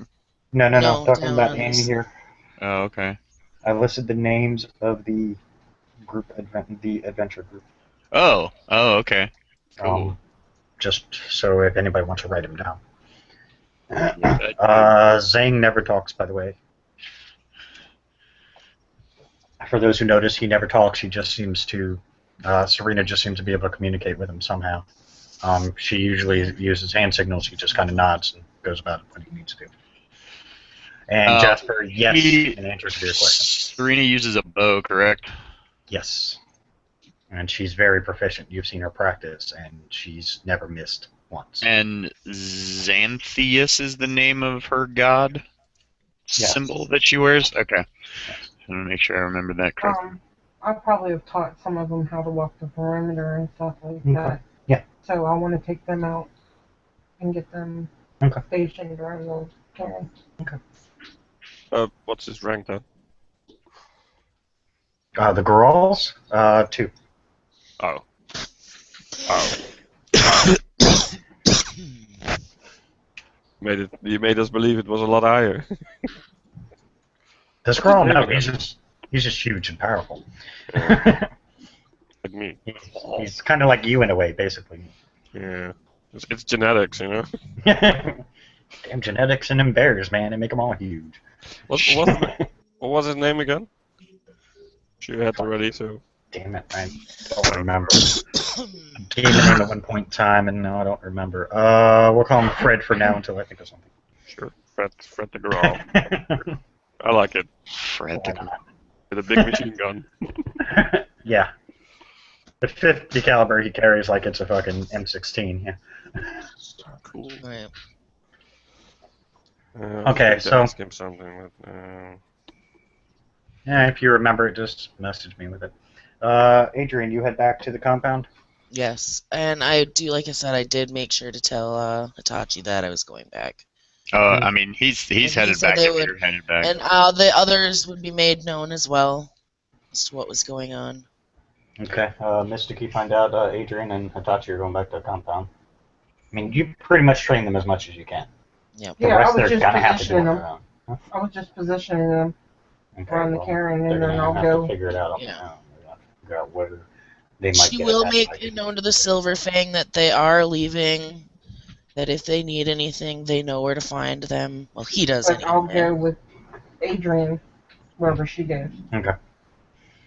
No. No, Talking down about on Amy this. here. Oh, okay. I listed the names of the the adventure group. Oh, okay. Cool. Just so if anybody wants to write them down. That- Zhang never talks, by the way. For those who notice, he never talks. He just seems to. Serena just seems to be able to communicate with him somehow. She usually uses hand signals. He just kind of nods and goes about what he needs to do. And Jasper, yes, in answer to your question. Serena uses a bow, correct? Yes. And she's very proficient. You've seen her practice, and she's never missed once. And Xanthias is the name of her god symbol that she wears? Okay. I want to make sure I remember that correctly. I probably have taught some of them how to walk the perimeter and stuff like Okay. that. Yeah. So I want to take them out and get them stationed around the Karen. Okay. What's his rank then? The girls, 2. Oh. You made us believe it was a lot higher. This girl, no, he's just huge and powerful. Like me. He's kind of like you in a way, basically. Yeah. It's genetics, you know? Damn genetics and them bears, man. They make them all huge. What was his name again? You had already, so... Damn it, I don't remember. Gave the name at one point in time, and no, I don't remember. We'll call him Fred for now until I think of something. Sure. Fred the Graal. I like it. Fred the Graal. With a big machine gun. Yeah. The 50 caliber he carries like it's a fucking M16, yeah. Cool. Right. Okay, so... ask him something, but, Yeah, if you remember it, just message me with it. Adrian, you head back to the compound? Yes, and like I said, I did make sure to tell Hitachi that I was going back. I mean, he's headed back. You're headed back. And the others would be made known as well as to what was going on. Okay, Mystic, you find out Adrian and Hitachi are going back to the compound. I mean, you pretty much train them as much as you can. Yep. The rest they're gonna have to do on their own. Huh? I was just positioning them around the Karen, and then I'll have go. to figure it out on their own. They're gonna have to figure out where they might She get will attacked make by it people. known to the Silver Fang that they are leaving. That if they need anything, they know where to find them. Well, he does But anyway. I'll go with Adrian wherever she goes. Okay.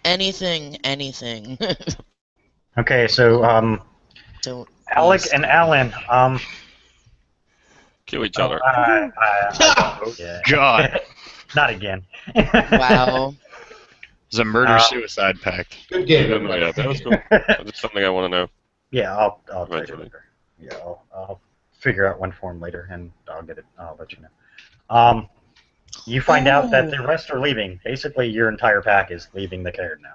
Anything. Okay, so Don't. Alec and Alan, kill each other. yeah. God. Not again. Wow. It's a murder-suicide pact. Good game, Yeah, everybody. that was cool. That's something I want to know. Yeah, I'll tell you Eventually. later. Yeah, I'll figure out one form later, and I'll get it. I'll let you know. You find out that the rest are leaving. Basically, your entire pack is leaving the Cairn now.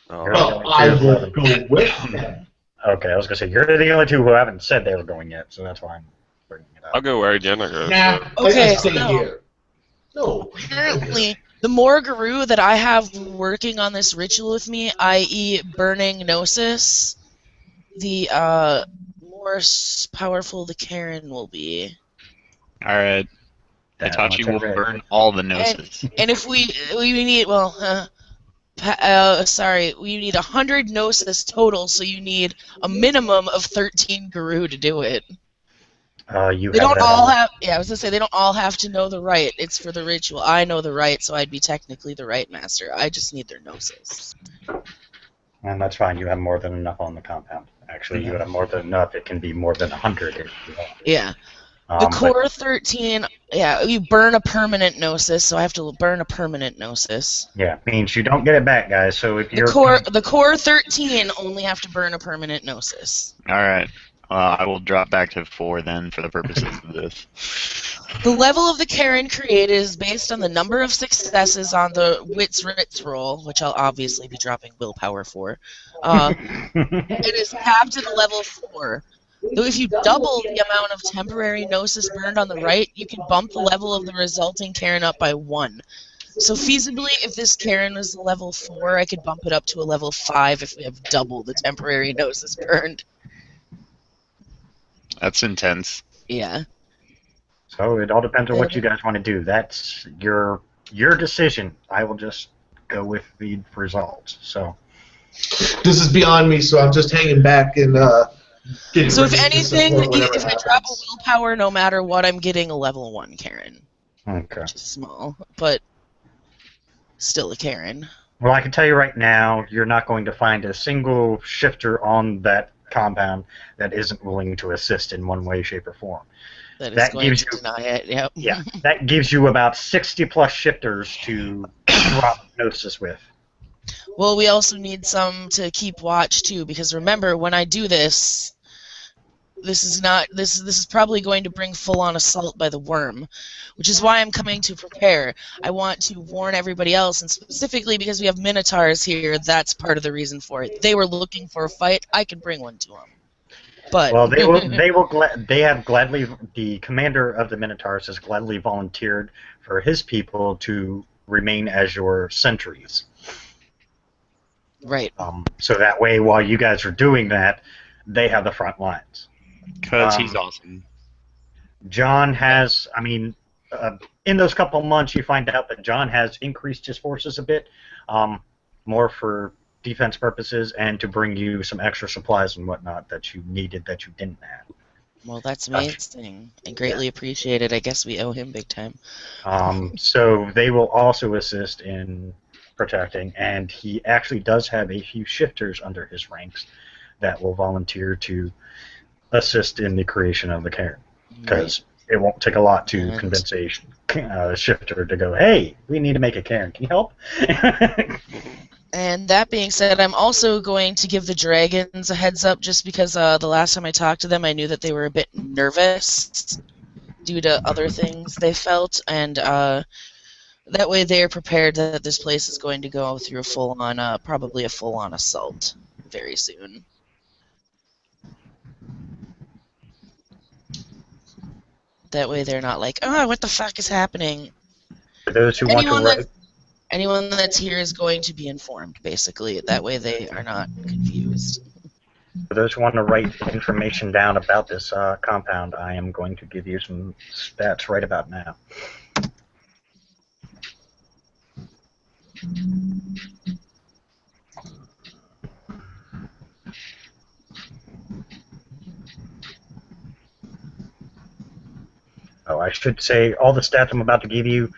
Oh, You're Well, I will go with them. Okay, I was gonna say you're the only two who haven't said they were going yet, so that's why I'm bringing it I'll up. go where Jenna goes. Nah, Okay, I stay no. here. No. Apparently, the more Guru that I have working on this ritual with me, i.e. burning Gnosis, the more powerful the Karen will be. All right. Hitachi will burn all the Gnosis. And if we need, we need 100 Gnosis total, so you need a minimum of 13 Guru to do it. You They have don't that all on- have. Yeah, I was gonna say they don't all have to know the rite. It's for the ritual. I know the rite, so I'd be technically the rite master. I just need their Gnosis. And that's fine. You have more than enough on the compound, actually. Actually, you have more than enough. It can be more than 100 if you want. Yeah. The But core 13, yeah, you burn a permanent gnosis, so I have to burn a permanent gnosis. yeah, means you don't get it back, guys. So if The you're core 13 only have to burn a permanent gnosis. All right. I will drop back to 4 then for the purposes of this. The level of the Karen created is based on the number of successes on the Wits Ritz roll, which I'll obviously be dropping willpower for. It is capped at level 4. Though if you double the amount of temporary gnosis burned on the right, you can bump the level of the resulting Karen up by 1. So feasibly, if this Karen was level 4, I could bump it up to a level 5 if we have double the temporary gnosis burned. That's intense. Yeah. So it all depends on what you guys want to do. That's your decision. I will just go with the results. So This is beyond me, so I'm just hanging back and getting So if ready to anything, support whatever if I drop a happens. willpower, no matter what, I'm getting a level 1 Karen. okay. Which is small, but still a Karen. Well, I can tell you right now, you're not going to find a single shifter on that compound that isn't willing to assist in one way, shape, or form. That is That going gives to you- deny it, yep. Yeah, that gives you about 60 plus shifters to drop Gnosis with. Well, we also need some to keep watch too, because remember, when I do this, this is probably going to bring full-on assault by the worm, which is why I'm coming to prepare. I want to warn everybody else, and specifically because we have Minotaurs here, that's part of the reason for it. They were looking for a fight. I could bring one to them. But Well, they have gladly, the commander of the Minotaurs has gladly volunteered for his people to remain as your sentries. right. So that way, while you guys are doing that, they have the front lines. Because he's awesome. John has, in those couple months, you find out that John has increased his forces a bit, more for defense purposes and to bring you some extra supplies and whatnot that you needed that you didn't have. Well, that's amazing. I greatly appreciate it. I guess we owe him big time. So they will also assist in protecting, and he actually does have a few shifters under his ranks that will volunteer to assist in the creation of the cairn, because it won't take a lot to convince a shifter to go, hey, we need to make a cairn. Can you help? And that being said, I'm also going to give the dragons a heads up, just because the last time I talked to them, I knew that they were a bit nervous due to other things they felt, and that way they're prepared that this place is going to go through a full-on, probably a full-on assault very soon. That way they're not like, oh, what the fuck is happening? For those who want to Anyone that's here is going to be informed, basically. That way they are not confused. For those who want to write information down about this compound, I am going to give you some stats right about now. Oh, I should say all the stats I'm about to give you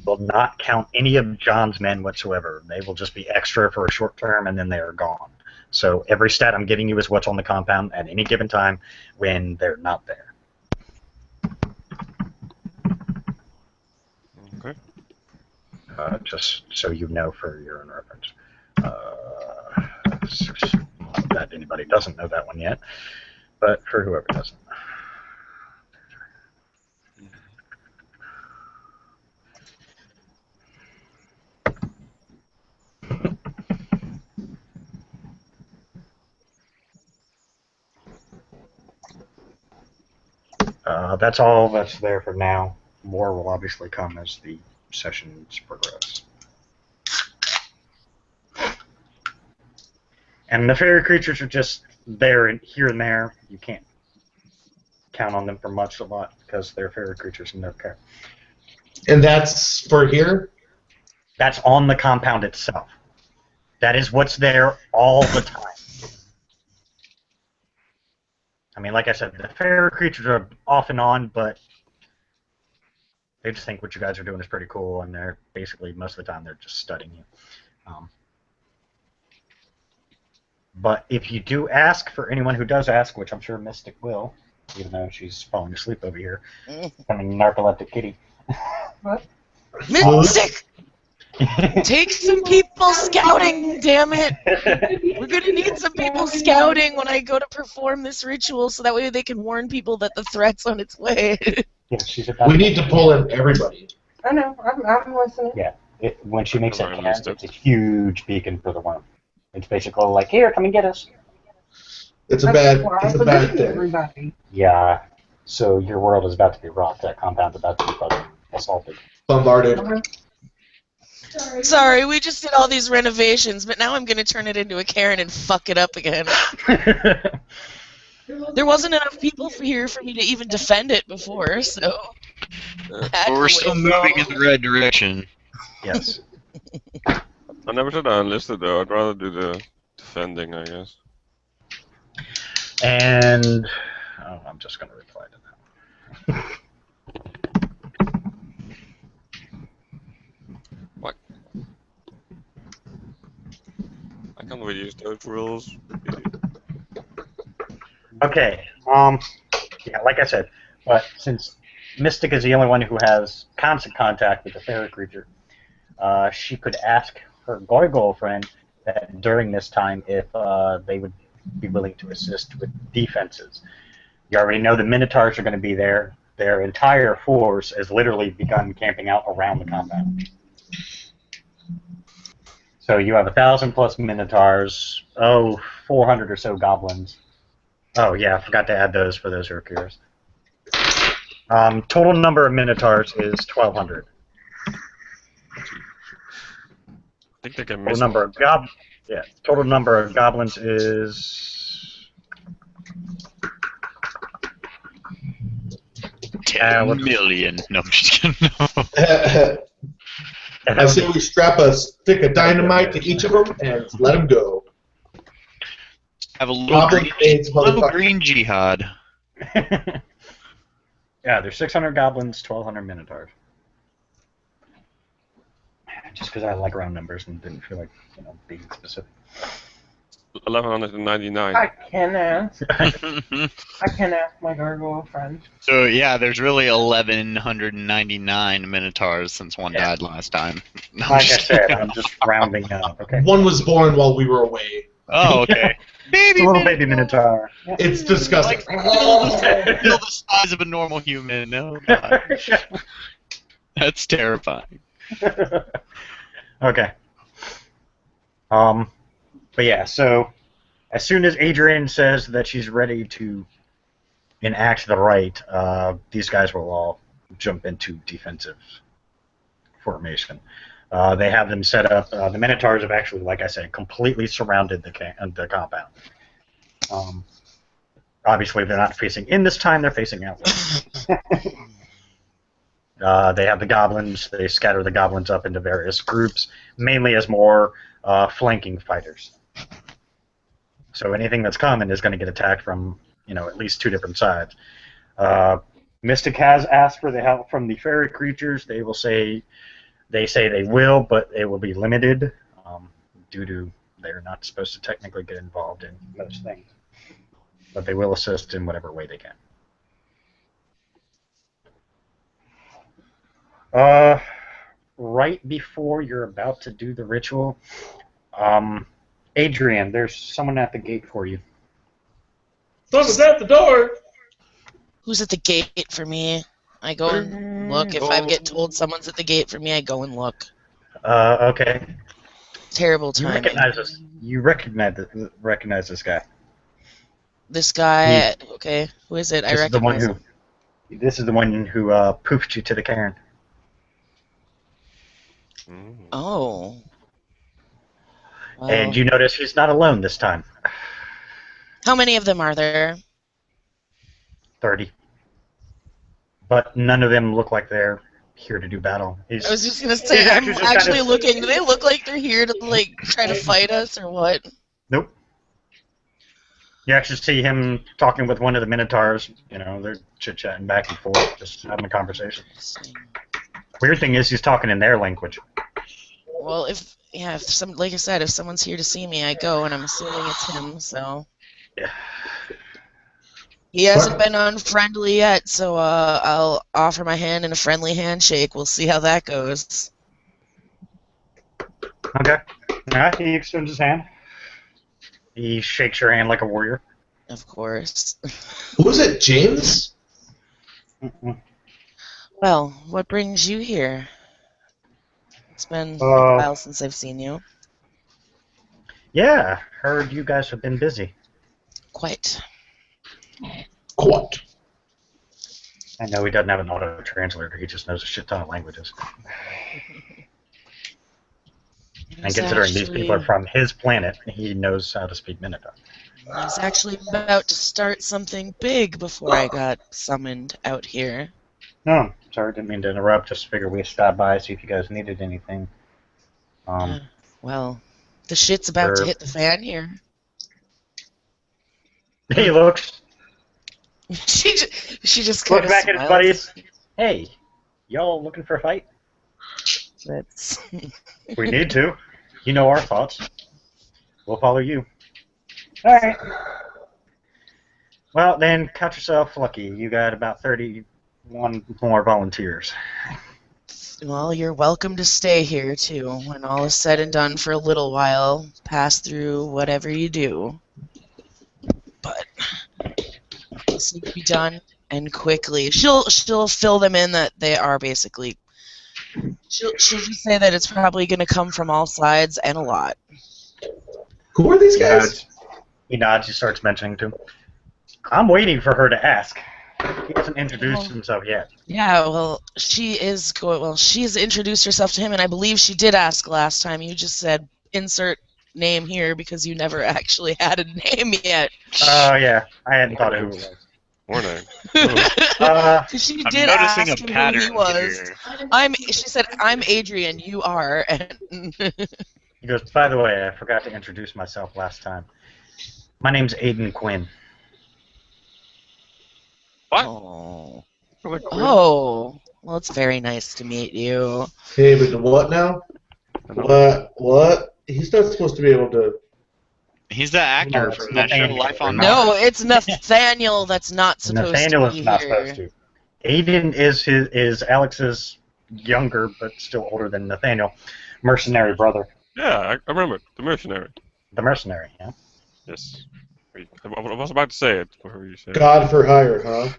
will not count any of John's men whatsoever. They will just be extra for a short term, and then they are gone. So every stat I'm giving you is what's on the compound at any given time when they're not there. Okay. Just so you know for your own reference. That anybody doesn't know that one yet, but for whoever doesn't. That's all that's there for now. More will obviously come as the sessions progress. And the fairy creatures are just there and here and there. You can't count on them for much a lot because they're fairy creatures and they're care. And that's for here? That's on the compound itself. That is what's there all the time. I mean, like I said, the fairy creatures are off and on, but they just think what you guys are doing is pretty cool, and they're basically, most of the time, they're just studying you. But if you do ask, for anyone who does ask, which I'm sure Mystic will, even though she's falling asleep over here, becoming narcoleptic kitty. What? Mystic! Take some people scouting, damn it! We're gonna need some people scouting when I go to perform this ritual, so that way they can warn people that the threat's on its way. Yeah, she's about We need to pull in everybody. I know. I'm listening. Yeah, when she makes that Alright, cairn, Mystic. it's a huge beacon for the worm. It's basically like, here, come and get us. It's a That's bad. why It's I a bad believe thing. everybody. Yeah, so your world is about to be rocked. That compound's about to be assaulted. Bombarded. Sorry, we just did all these renovations, but now I'm gonna turn it into a cairn and fuck it up again. There wasn't enough people here for me to even defend it before, so... But we're still moving in the right direction. Yes. I never said I enlisted though. I'd rather do the defending, I guess. And I'm just going to reply to that. What? I can't really use those rules. Okay. Yeah, like I said, but since Mystic is the only one who has constant contact with the fairy creature, she could ask her gargoyle friend that during this time if they would be willing to assist with defenses. You already know the Minotaurs are going to be there. Their entire force has literally begun camping out around the compound. So you have 1,000+ Minotaurs, 400 or so goblins. Oh yeah, I forgot to add those for those who are curious. Total number of Minotaurs is 1,200. I think they can Total miss number of total number of goblins is 10 million. No, I'm just kidding. I say we strap a stick of dynamite to each of them and let them go. Have a little Goblin green, AIDS, little motherfucker. green jihad. Yeah, there's 600 goblins, 1,200 Minotaurs. Just because I like round numbers and didn't feel like being specific. 1,199. I can ask. I can ask my gargoyle friend. So yeah, there's really 1,199 Minotaurs since one Yeah. died last time. No, I'm Like I just said, kidding. I'm just rounding up. Okay. One was born while we were away. Oh, okay. It's a little baby Minotaur. It's disgusting. Still the size of a normal human. No, God. That's terrifying. Okay. But yeah, so as soon as Adrienne says that she's ready to enact the rite, these guys will all jump into defensive formation. They have them set up. The Minotaurs have actually, like I said, completely surrounded the compound. Obviously, they're not facing in this time; they're facing out. They have the goblins. They scatter the goblins up into various groups, mainly as more flanking fighters. So anything that's coming is going to get attacked from, at least two different sides. Mystic has asked for the help from the fairy creatures. They say they will, but it will be limited due to they're not supposed to technically get involved in most things. But they will assist in whatever way they can. Right before you're about to do the ritual, Adrian, there's someone at the gate for you. Someone's at the door. Who's at the gate for me? I go and look. If I get told someone's at the gate for me, I go and look. Okay. Terrible You timing. recognize this. You recognize this guy. This guy. Okay, who is it? I recognize him. This is the one who poofed you to the cairn. Oh. Well, And you notice he's not alone this time. how many of them are there? 30. But none of them look like they're here to do battle. I was just gonna say, He's I'm actually just actually kind of- looking. Do they look like they're here to try to fight us or what? Nope. You actually see him talking with one of the Minotaurs. They're chit-chatting back and forth, just having a conversation. Weird thing is he's talking in their language. Well, yeah, like I said, if someone's here to see me, I go, and I'm assuming it's him. So Yeah. he hasn't been unfriendly yet, so I'll offer my hand in a friendly handshake. We'll see how that goes. Okay. Alright, he extends his hand. He shakes your hand like a warrior. Of course. Who is it, James? Well, what brings you here? It's been a while since I've seen you. Yeah, heard you guys have been busy. Quite. What? I know he doesn't have an auto-translator, he just knows a shit ton of languages. And considering these people are from his planet, he knows how to speak Minotaur. I was actually about to start something big before I got summoned out here. No, sorry, didn't mean to interrupt. Just figured we'd stop by, see if you guys needed anything. Well, the shit's about to hit the fan here. He looks. She just Look kind of back at his buddies. Hey, y'all looking for a fight? That's... We need to. You know our thoughts. We'll follow you. All right. Well, then, count yourself lucky. You got about 31 more volunteers. Well, you're welcome to stay here, too. When all is said and done for a little while, pass through whatever you do. But this needs to be done, and quickly. She'll fill them in that they are basically... She'll just say that it's probably going to come from all sides and a lot. Who are these guys? He nods, he starts mentioning to him. I'm waiting for her to ask. He hasn't introduced himself yet. Yeah, well, she's introduced herself to him, and I believe she did ask last time. You just said, insert name here, because you never actually had a name yet. Oh, yeah. I hadn't thought of who it was. Or name. She I'm did noticing ask a him pattern who he was. here. She said, I'm Adrian, you are. And He goes, by the way, I forgot to introduce myself last time. My name's Aiden Quinn. What? Oh. Well, it's very nice to meet you. Hey, but what now? What? He's not supposed to be able to... He's the actor from that show, Life on Mars. No, it's Nathaniel that's not supposed to be Nathaniel is not here. supposed to. Aiden is Alex's younger, but still older than Nathaniel, mercenary brother. Yeah, I remember. The mercenary. The mercenary, yeah. Yes. I was about to say it. Whatever you said. God for hire, huh?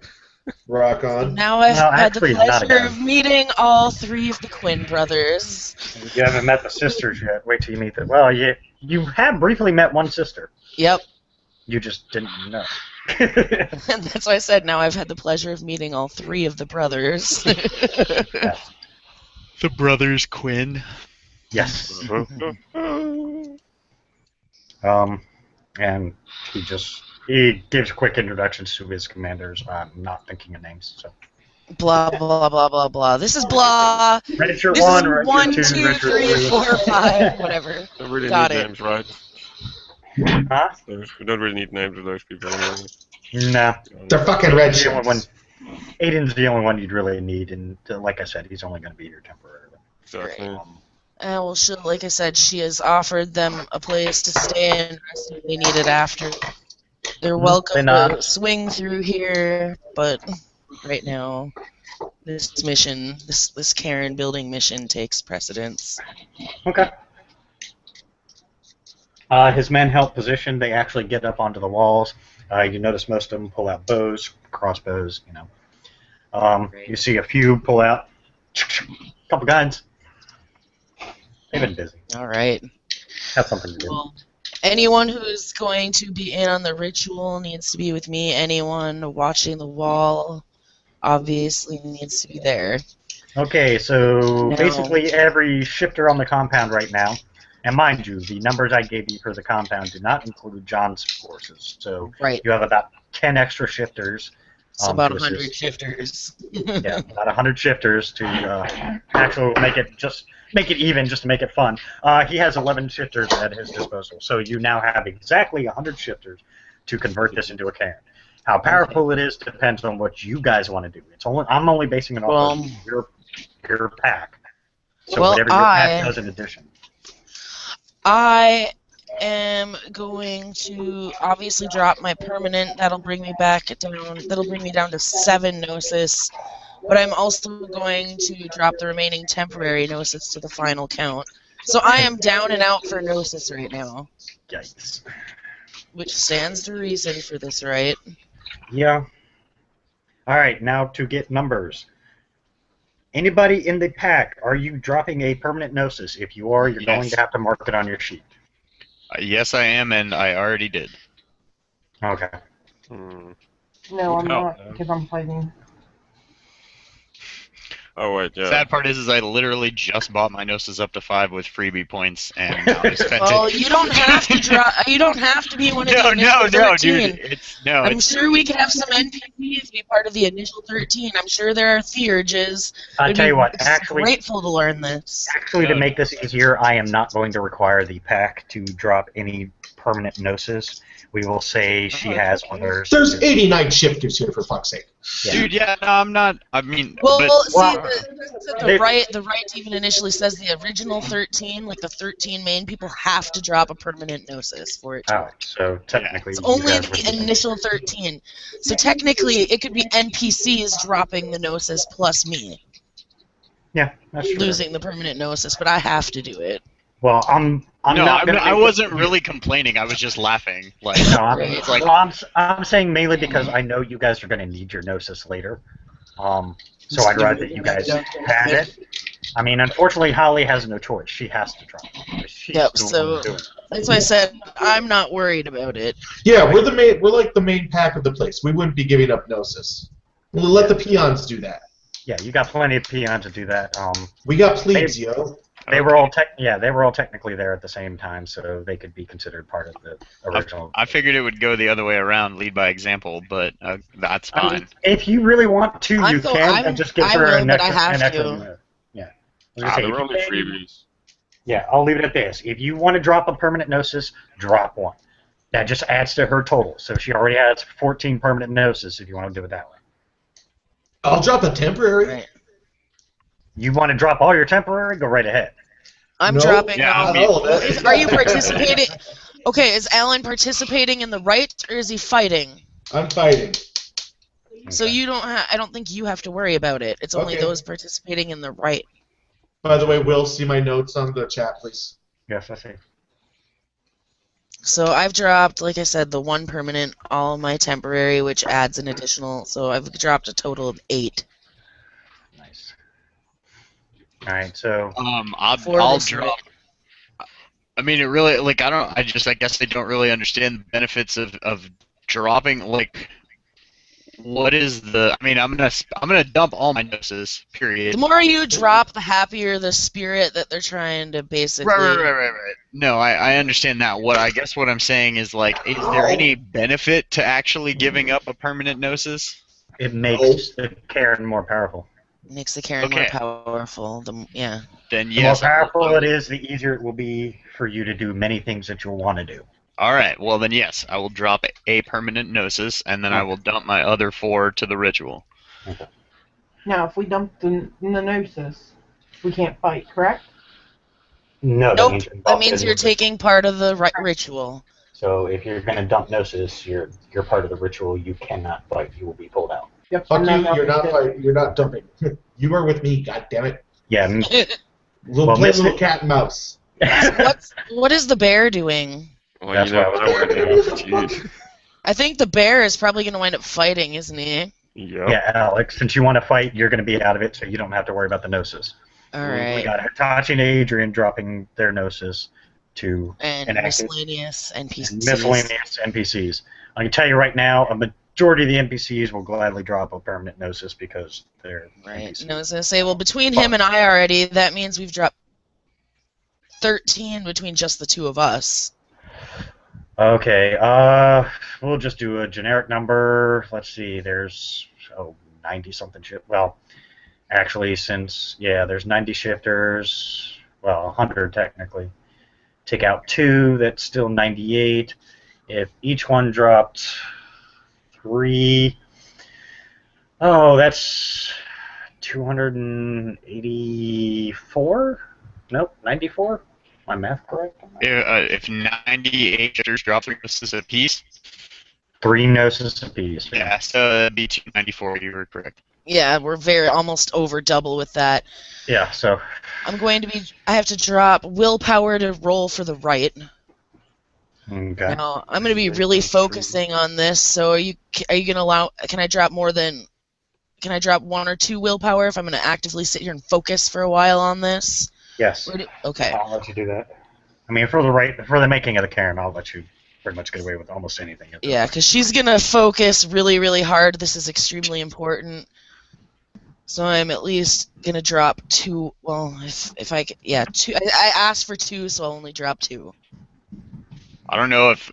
Rock on. Now I've had the actually, not pleasure again. of meeting all three of the Quinn brothers. You haven't met the sisters yet. Wait till you meet them. Well, you have briefly met one sister. Yep. You just didn't know. And that's why I said now I've had the pleasure of meeting all three of the brothers. Yeah. The brothers Quinn. Yes. And he gives quick introductions to his commanders. I'm not thinking of names, so. Blah, blah, blah, blah, blah. This is blah. Red shirt This 1, is red 1, shirt 2, 2, red shirt 3, 3. 4, 5, whatever. Don't really Got need it. names, right? Huh? We don't really need names of those people anyway. Nah. They're fucking red The only one- shirts. Aiden's the only one you'd really need, and like I said, he's only going to be here temporarily. Exactly. Well, like I said, she has offered them a place to stay and rest if they need it after. They're welcome to swing through here, but right now, this mission, this Karen building mission takes precedence. Okay. His men help position. They actually get up onto the walls. You notice most of them pull out bows, crossbows, you know. You see a few pull out a couple guns. They've been busy. All right. Have something to do. Well, anyone who's going to be in on the ritual needs to be with me. Anyone watching the wall obviously needs to be there. Okay, so basically every shifter on the compound right now, and mind you, the numbers I gave you for the compound do not include John's forces. So you have about 10 extra shifters. So about 100 shifters. Yeah, about 100 shifters to actually make it even, just to make it fun. He has 11 shifters at his disposal, so you now have exactly 100 shifters to convert this into a Cairn. How powerful it is depends on what you guys want to do. I'm only basing it off of your pack. So whatever your pack does in addition. I am going to obviously drop my permanent. That'll bring me back down. That'll bring me down to 7 gnosis. But I'm also going to drop the remaining temporary gnosis to the final count. So I am down and out for gnosis right now, Yikes. which stands to reason for this, right? Yeah. All right, now to get numbers. Anybody in the pack, are you dropping a permanent gnosis? If you are, you're going Yes. to have to mark it on your sheet. Yes, I am, and I already did. Okay. Hmm. No, I'm Oh, not, no. because I'm fighting. Oh wait, yeah. Sad part is I literally just bought my Gnosis up to 5 with freebie points, and now I spent Well, it. you don't have to drop. You don't have to be one of No, the initial no, 13. dude. It's no. I'm It's sure we could have some NPCs be part of the initial 13. I'm sure there are theurges. I'll tell you what, actually, Grateful to learn this. to make this easier, I am not going to require the pack to drop any permanent gnosis. We will say she has others. There's 89 shifters here, for fuck's sake. Yeah. Dude, yeah, no, I'm not. I mean, Well, but see, they- the right even initially says the original 13, like the 13 main people, have to drop a permanent gnosis for it to Oh, work. so technically, It's you only guys would the be- initial 13. So technically, it could be NPCs dropping the gnosis plus me Yeah, that's true. losing the permanent gnosis, but I have to do it. Well, I'm no, not gonna I make wasn't really complaining. I was just laughing. Like, No, I'm, Right. like- well, I'm saying mainly because I know you guys are going to need your gnosis later. So I'd rather that you guys had it. I mean, unfortunately, Holly has no choice. She has to drop it. She's Yep, the one so- doing it. That's why I said I'm not worried about it. Yeah, we're like the main pack of the place. We wouldn't be giving up Gnosis. We'll let the peons do that. Yeah, you got plenty of peons to do that. We got plebes, yo. They were all technically there at the same time, so they could be considered part of the original. I figured it would go the other way around, lead by example, but that's I fine. mean, if you really want to, I'm you go- can, I'm- and just give I her will, an but I extra, have an extra to. move. Yeah. I was gonna say, They if were you only pay- freebies. Yeah, I'll leave it at this. If you want to drop a permanent gnosis, drop one. That just adds to her total. So she already has 14 permanent gnosis if you want to do it that way. I'll drop a temporary. Right. You want to drop all your temporary? Go right ahead. I'm No. dropping Yeah, all. I mean- Oh, that- Are you participating? Okay, is Alan participating in the right, or is he fighting? I'm fighting. So you don't. I don't think you have to worry about it. It's only Okay. those participating in the right. By the way, Will, see my notes on the chat, please. Yes, I see. So I've dropped, like I said, the 1 permanent, all my temporary, which adds an additional. So I've dropped a total of 8. Nice. All right, so For I'll this drop. I mean, it really like I guess I don't really understand the benefits of dropping. Like, what is the? I mean, I'm gonna dump all my gnosis. Period. The more you drop, the happier the spirit that they're trying to basically. Right. No, I understand that. What I'm saying is like, is there any benefit to actually giving up a permanent gnosis? it makes the Karen more powerful. Makes the Karen more Okay. powerful. Yeah. Then The yes. more powerful it is, the easier it will be for you to do many things that you'll want to do. All right. Well, then yes, I will drop a permanent gnosis, and then I will dump my other 4 to the ritual. Now, if we dump the Gnosis, we can't fight, correct? No, Nope. means That means you're taking part of the ritual. So if you're going to dump gnosis, you're part of the ritual. You cannot fight. You will be pulled out. Yep. Fuck I'm you, you're dropping not shit. fighting. You're not dumping. You are with me, god damn it. Yeah. We'll Well, play Miss- little cat and mouse. What is the bear doing? Well, That's you know, what I I was went gonna in. Jeez. I think the bear is probably going to wind up fighting, isn't he? Yep. Yeah, Alex, since you want to fight, you're going to be out of it, so you don't have to worry about the gnosis. All We right. got Hitachi and Adrian dropping their gnosis to And enacted- miscellaneous NPCs. miscellaneous NPCs. I can tell you right now, a majority of the NPCs will gladly drop a permanent gnosis because they're Right. NPCs. No, I was going to say, well, between him and I already, that means we've dropped 13 between just the two of us. Okay, we'll just do a generic number. Let's see, there's 90-something shift. Well, actually, there's 90 shifters. Well, 100 technically. Take out 2, that's still 98. If each one dropped 3, that's 284. Nope, 94. My math correct? If 98 shifters drop 3 notices apiece, 3 notices apiece. yeah, so it'd be 294. You were correct. Yeah, we're almost over double with that. Yeah, so. I have to drop willpower to roll for the right. Okay. Now, I'm going to be really focusing on this, so are you going to allow, can I drop 1 or 2 willpower if I'm going to actively sit here and focus for a while on this? Yes. Okay. I'll let you do that. I mean, for the making of the Karen, I'll let you pretty much get away with almost anything. Yeah, because she's going to focus really, really hard. This is extremely important. So I'm at least going to drop 2. Well, if I could, yeah, 2. I asked for 2, so I'll only drop 2. I don't know if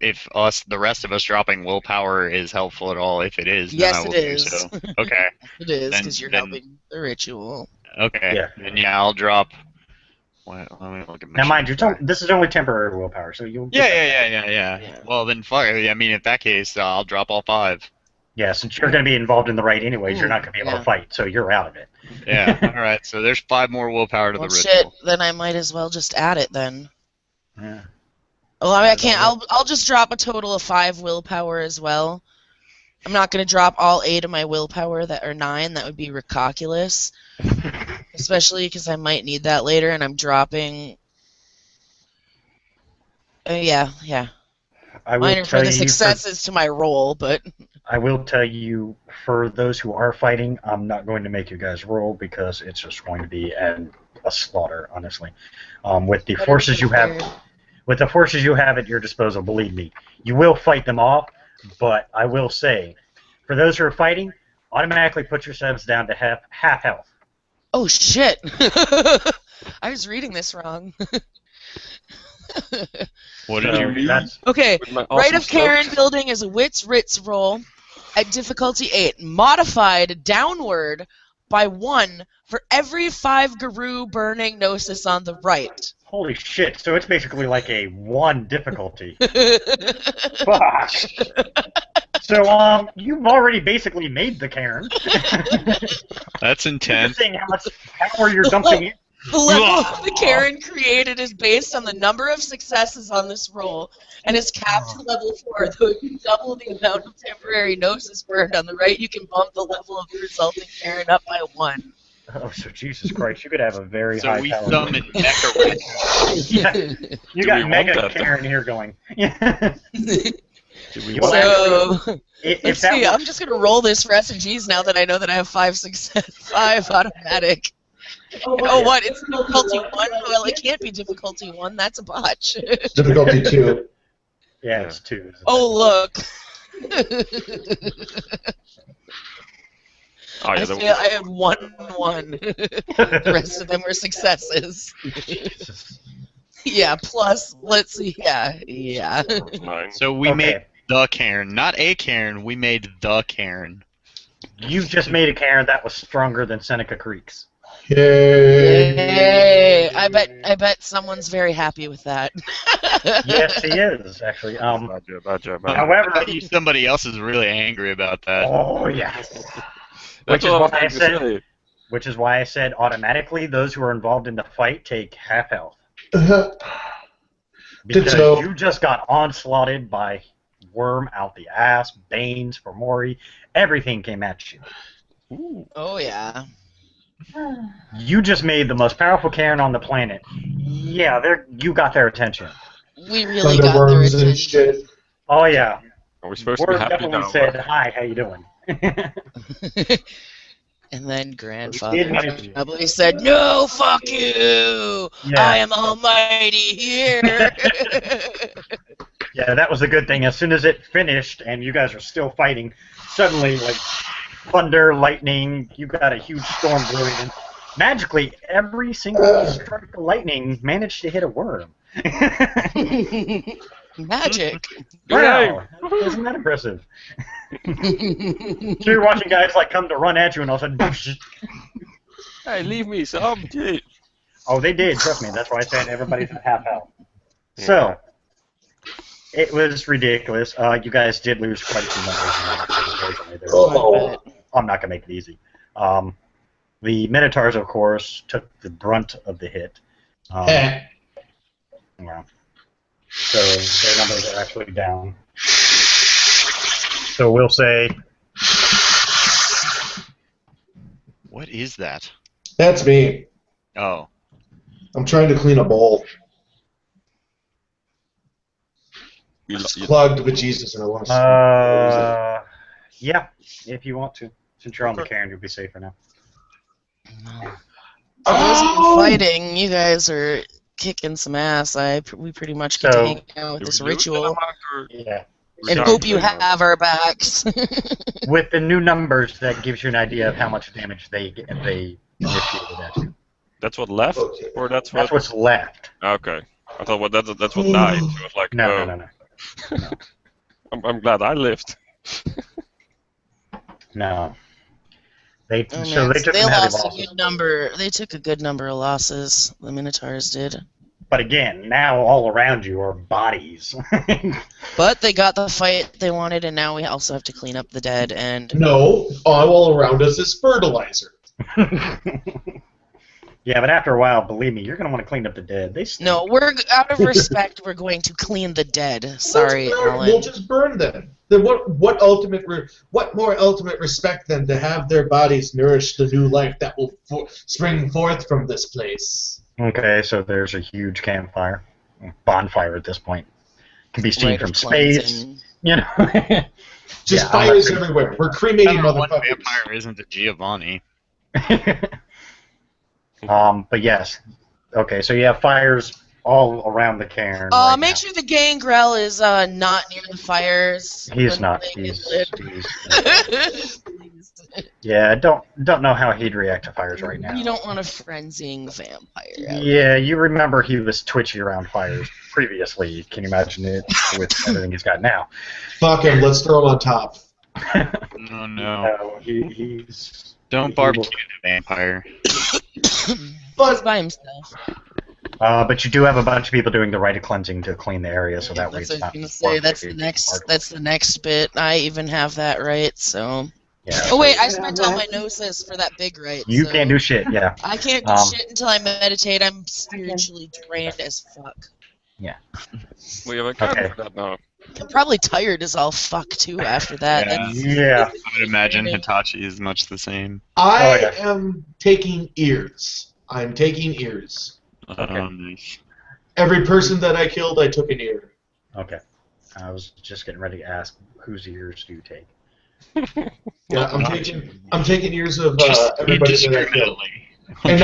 the rest of us dropping willpower is helpful at all. If it is, then I will do so. Okay. It is, because you're helping the ritual. Okay. Yeah. Then yeah, I'll drop. Let me look at my. Now, mind you, this is only temporary willpower, so you'll. Yeah. Well, then fuck. I mean, in that case, I'll drop all 5. Yeah, since you're going to be involved in the right anyways, you're not going to be able to fight, so you're out of it. Yeah. All right. So there's 5 more willpower to the ritual. Shit. Then I might as well just add it then. Yeah. Oh, I mean, I can't. I'll just drop a total of 5 willpower as well. I'm not going to drop all 8 of my willpower or 9. That would be recalculous. Especially because I might need that later, and I'm dropping. Yeah. Minor for the successes to my roll, but. I will tell you, for those who are fighting, I'm not going to make you guys roll because it's just going to be a slaughter, honestly. With the forces you have at your disposal, believe me, you will fight them off. But I will say, for those who are fighting, automatically put yourselves down to half health. Oh shit! I was reading this wrong. What did you read? Okay, Rite of Karen building is a Wits Ritz roll at difficulty 8, modified downward by 1 for every 5 Guru burning gnosis on the right. Holy shit, so it's basically like a 1 difficulty. Fuck. So, you've already basically made the Karen. That's intense. You're seeing how much power you're dumping in. The level the Karen created is based on the number of successes on this roll and is capped to level 4. Though if you double the amount of temporary gnosis burned on the right, you can bump the level of the resulting Karen up by 1. Oh, so Jesus Christ, you could have a very high power. So we summoned Mecha. Yeah, you got Mega Karen here going. Let's see. I'm just gonna roll this for S&Gs now that I know that I have 5 automatic. Oh, what? It's difficulty 1? Well, it can't be difficulty 1. That's a botch. Difficulty 2. Yeah, it's 2. Oh, look. Oh, yeah, I had 1. The rest of them were successes. Yeah, plus, let's see. Yeah. So we made the Karen. Not a Karen, we made the Karen. You've just made a Karen that was stronger than Seneca Creek's. Yay! I bet someone's very happy with that. Yes, he is, actually. Bad job. However, somebody else is really angry about that. Oh, yes. Which is why I said automatically those who are involved in the fight take half health. Because you just got onslaughted by Worm out the ass, Banes, Fomori, everything came at you. Ooh. Oh, yeah. You just made the most powerful Karen on the planet. Yeah, you got their attention. We really got their attention. And shit. Oh, yeah. Are we supposed to be happy now? Definitely said, hi, how you doing? And then grandfather probably said, no, fuck you! Yeah. I am almighty here! Yeah, that was a good thing. As soon as it finished and you guys are still fighting, suddenly, like, thunder, lightning, you got a huge storm brewing, and magically, every single strike of lightning managed to hit a worm. Magic. Wow, isn't that impressive? So you're watching guys like come to run at you, and all of a sudden, hey, leave me some, dude. Oh, they did. Trust me. That's why I said everybody's at half health. Yeah. So it was ridiculous. You guys did lose quite a few numbers. I'm not gonna make it easy. The Minotaurs, of course, took the brunt of the hit. Wow. So their numbers are actually down. So we'll say What is that? That's me. Oh. I'm trying to clean a bowl. It's clogged with Jesus, and I want to. yeah, if you want to. Since you're on the Okay. cairn, you'll be safer now. For those of you fighting, you guys are kicking some ass. We pretty much get to So- hang out with Do this we lose ritual that or Yeah. we and die hope you anyway? have our backs. With the new numbers, that gives you an idea of how much damage they initiated at you. That's what left, Okay. or that's That's what? what's left. Okay, I thought that's what died. So I was like, No, oh, no. I'm glad I lived. No. They Oh, so man, they took they some heavy lost a losses. good number. They took a good number of losses. The Minotaurs did. But again, now all around you are bodies. But they got the fight they wanted, and now we also have to clean up the dead. And No, all around us is fertilizer. Yeah, but after a while, believe me, you're gonna want to clean up the dead. They stink. no, we're out of respect. We're going to clean the dead. Sorry, Let's burn. Alan. We'll just burn them. Then what more ultimate respect than to have their bodies nourish the new life that will spring forth from this place? Okay, so there's a huge campfire, bonfire at this point. Can be seen Rite from of space. cleansing. You know. Just Yeah, fires I'm not everywhere. We're cremating One motherfuckers. vampire isn't a Giovanni. But yes. Okay, so you have fires all around the cairn. Right Make now. sure the gangrel is not near the fires. He's when not. they get He's lit. Please. yeah. Don't know how he'd react to fires right now. You don't want a frenzying vampire. Out. Yeah, you remember he was twitchy around fires previously. Can you imagine it with everything he's got now? Fuck him. Let's throw him on top. No, no. No, he's. Don't barbecue the vampire. He's But by himself. But you do have a bunch of people doing the rite of cleansing to clean the area, so that way That's it's what I not. was gonna say. That's the barbecued next. hardcore. That's the next bit. I even have that right. So. Yeah, Oh wait, so I spent all my gnosis for that big rite. you so can't do shit. Yeah. I can't do shit until I meditate. I'm spiritually drained as fuck. We have a card Okay. for that now. I'm probably tired as all fuck too after that. Yeah. That's- Yeah. I would imagine Hitachi is much the same. I yeah. am taking ears. I'm taking ears. Okay. Nice. Every person that I killed, I took an ear. Okay. I was just getting ready to ask whose ears do you take. Yeah, I'm taking ears of Just everybody that I killed. indiscriminately. And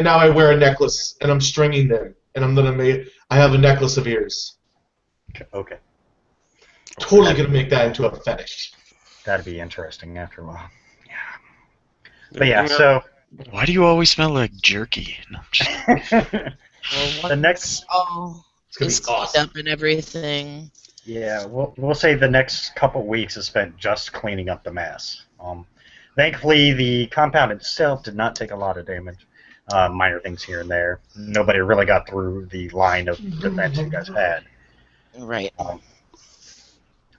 now I wear a necklace and I'm stringing them and I have a necklace of ears. Okay. Totally gonna make that into a fetish. That'd be interesting after a while. Yeah. But yeah, so Why do you always smell like jerky? No, just- Well, the next, oh, It's gonna it's be cleaned awesome. up and everything. yeah, we'll say the next couple weeks is spent just cleaning up the mess. Thankfully, the compound itself did not take a lot of damage. Minor things here and there. Nobody really got through the line of defense you guys had. Right.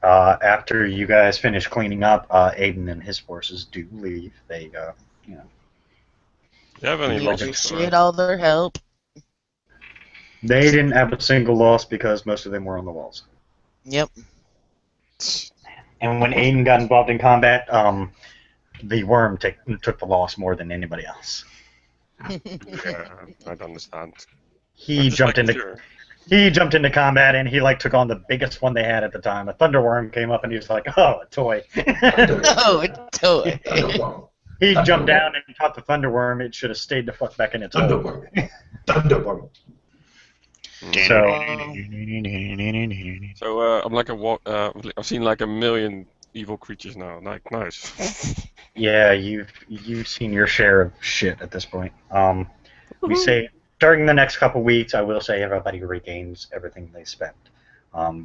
After you guys finish cleaning up, Aiden and his forces do leave. They, You have any We losses? appreciate all their help. they didn't have a single loss because most of them were on the walls. Yep. And when Aiden got involved in combat, the worm took the loss more than anybody else. Yeah, I don't understand. He Just jumped like, into sure. he jumped into combat and he took on the biggest one they had at the time. A thunderworm came up and he was like, "Oh, a toy." Oh, a toy. Thunderworm. He jumped down and caught the thunderworm. It should have stayed the fuck back in its hole. Thunderworm. Thunderworm. So I'm like I've seen like a million evil creatures now. Like nice. Yeah, you've seen your share of shit at this point. We say during the next couple weeks, I will say everybody regains everything they spent.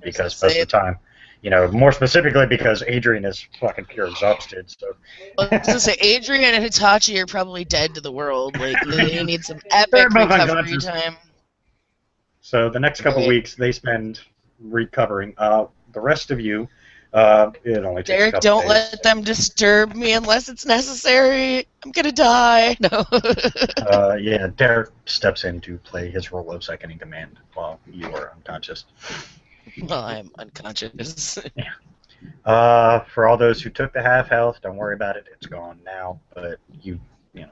Because most of the time, more specifically because Adrian is fucking pure exhausted. So I was gonna say Adrian and Hitachi are probably dead to the world. Like they need some epic They're both recovery unconscious. time. So the next couple Right. weeks they spend recovering. The rest of you, It only takes a Derek, couple don't days. let them disturb me unless it's necessary. I'm gonna die. No. Yeah, Derek steps in to play his role of second in command while you are unconscious. Well, I'm unconscious. For all those who took the half health, don't worry about it. It's gone now. But you know,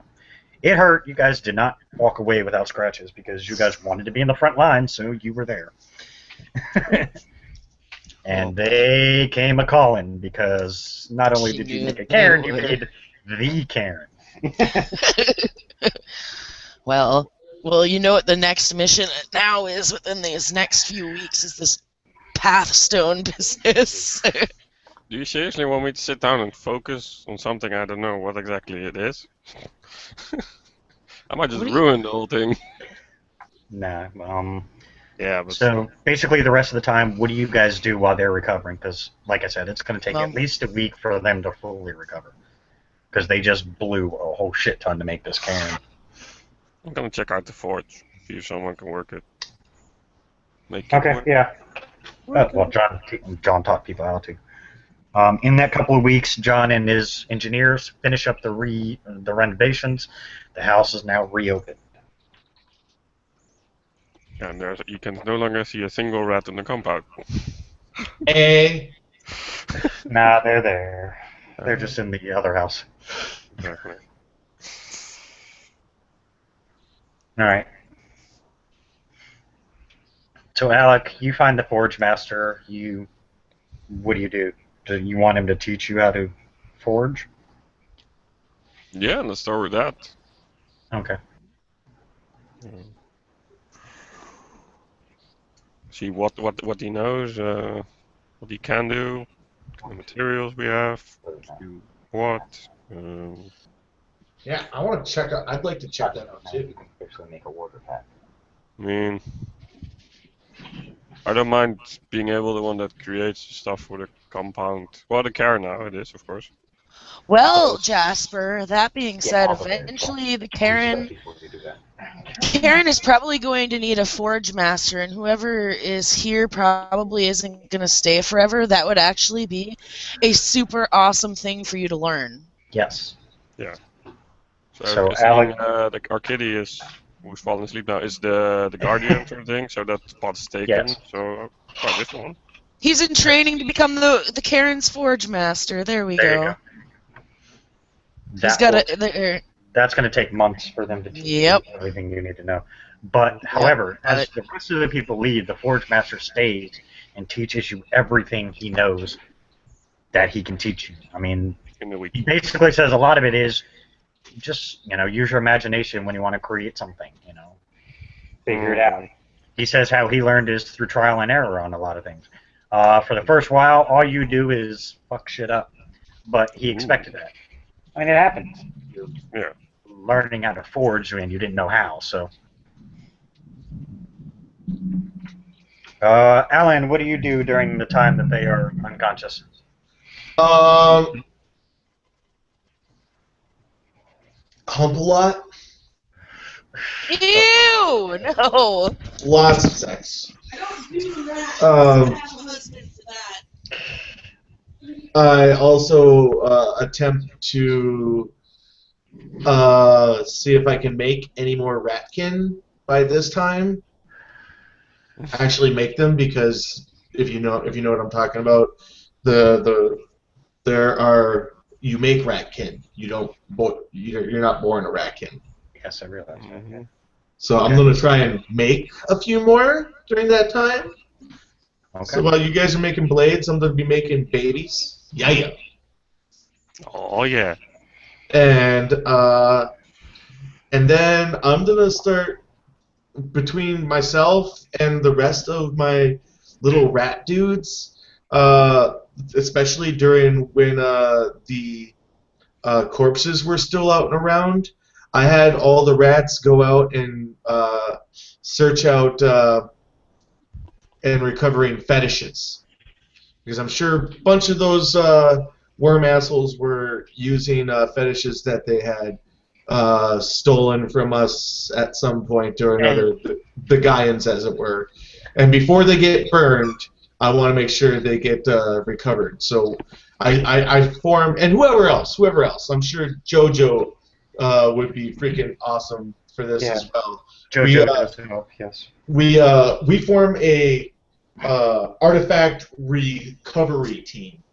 it hurt. You guys did not walk away without scratches because you guys wanted to be in the front line, so you were there. And they came a calling because not only did you make a Karen, you made the Karen. Well, you know what the next mission now is within these next few weeks is this Pathstone business. Do you seriously want me to sit down and focus on something I don't know what exactly it is? I might just ruin the whole thing. Nah. Yeah, but So basically, the rest of the time, what do you guys do while they're recovering? Because, like I said, it's going to take Well- at least a week for them to fully recover. Because they just blew a whole shit ton to make this Karen. I'm gonna check out the forge, see if someone can work it. Make it Okay, work. yeah. Well, John taught people how to. In that couple of weeks, John and his engineers finish up the renovations. The house is now reopened. And you can no longer see a single rat in the compound. Nah, they're there. They're just in the other house. Exactly. All right. So, Alec, you find the Forge Master. What do you do? Do you want him to teach you how to forge? Yeah, let's start with that. Okay. See what he knows, what he can do, the materials we have, do what. Yeah, I want to check out. I'd like to check that out too. Actually, make a warder pack. I mean, I don't mind being able the one that creates the stuff for the compound. Well, the Karen now it is, of course. Well, Jasper, that being said, eventually the Karen is probably going to need a forge master, and whoever is here probably isn't going to stay forever. That would actually be a super awesome thing for you to learn. Yes. Yeah. So, just Alec- our kitty who's fallen asleep now is the guardian sort of thing, so that spot's taken. Yes. So try this one. He's in training to become the Karen's forge master. There we There you go. go. He's got a. That's going to take months for them to teach Yep. you everything you need to know. But, however, as the rest of the people leave, the Forge Master stays and teaches you everything he knows that he can teach you. I mean, In the week. he basically says a lot of it is just, use your imagination when you want to create something, Figure it out. He says how he learned is through trial and error on a lot of things. For the first while, all you do is fuck shit up. But he expected that. I mean, it happens. You're learning how to forge and you didn't know how, so. Alan, what do you do during the time that they are unconscious? Hump a lot. Ew! No! Lots of sex. I also attempt to see if I can make any more ratkin by this time. Actually, make them, because if you know what I'm talking about, you make ratkin. You're not born a ratkin. Yes, I realize that. Yeah. So I'm gonna try and make a few more during that time. Okay. So while you guys are making blades, I'm gonna be making babies. Yeah. Oh yeah. And then I'm gonna start, between myself and the rest of my little rat dudes, especially during when the corpses were still out and around, I had all the rats go out and search out and recovering fetishes, because I'm sure a bunch of those worm assholes were using fetishes that they had stolen from us at some point or another, the Gaians, as it were. And before they get burned, I want to make sure they get recovered. So I form, and whoever else, I'm sure JoJo would be freaking awesome for this as well. JoJo does help, yes. We form a artifact recovery team,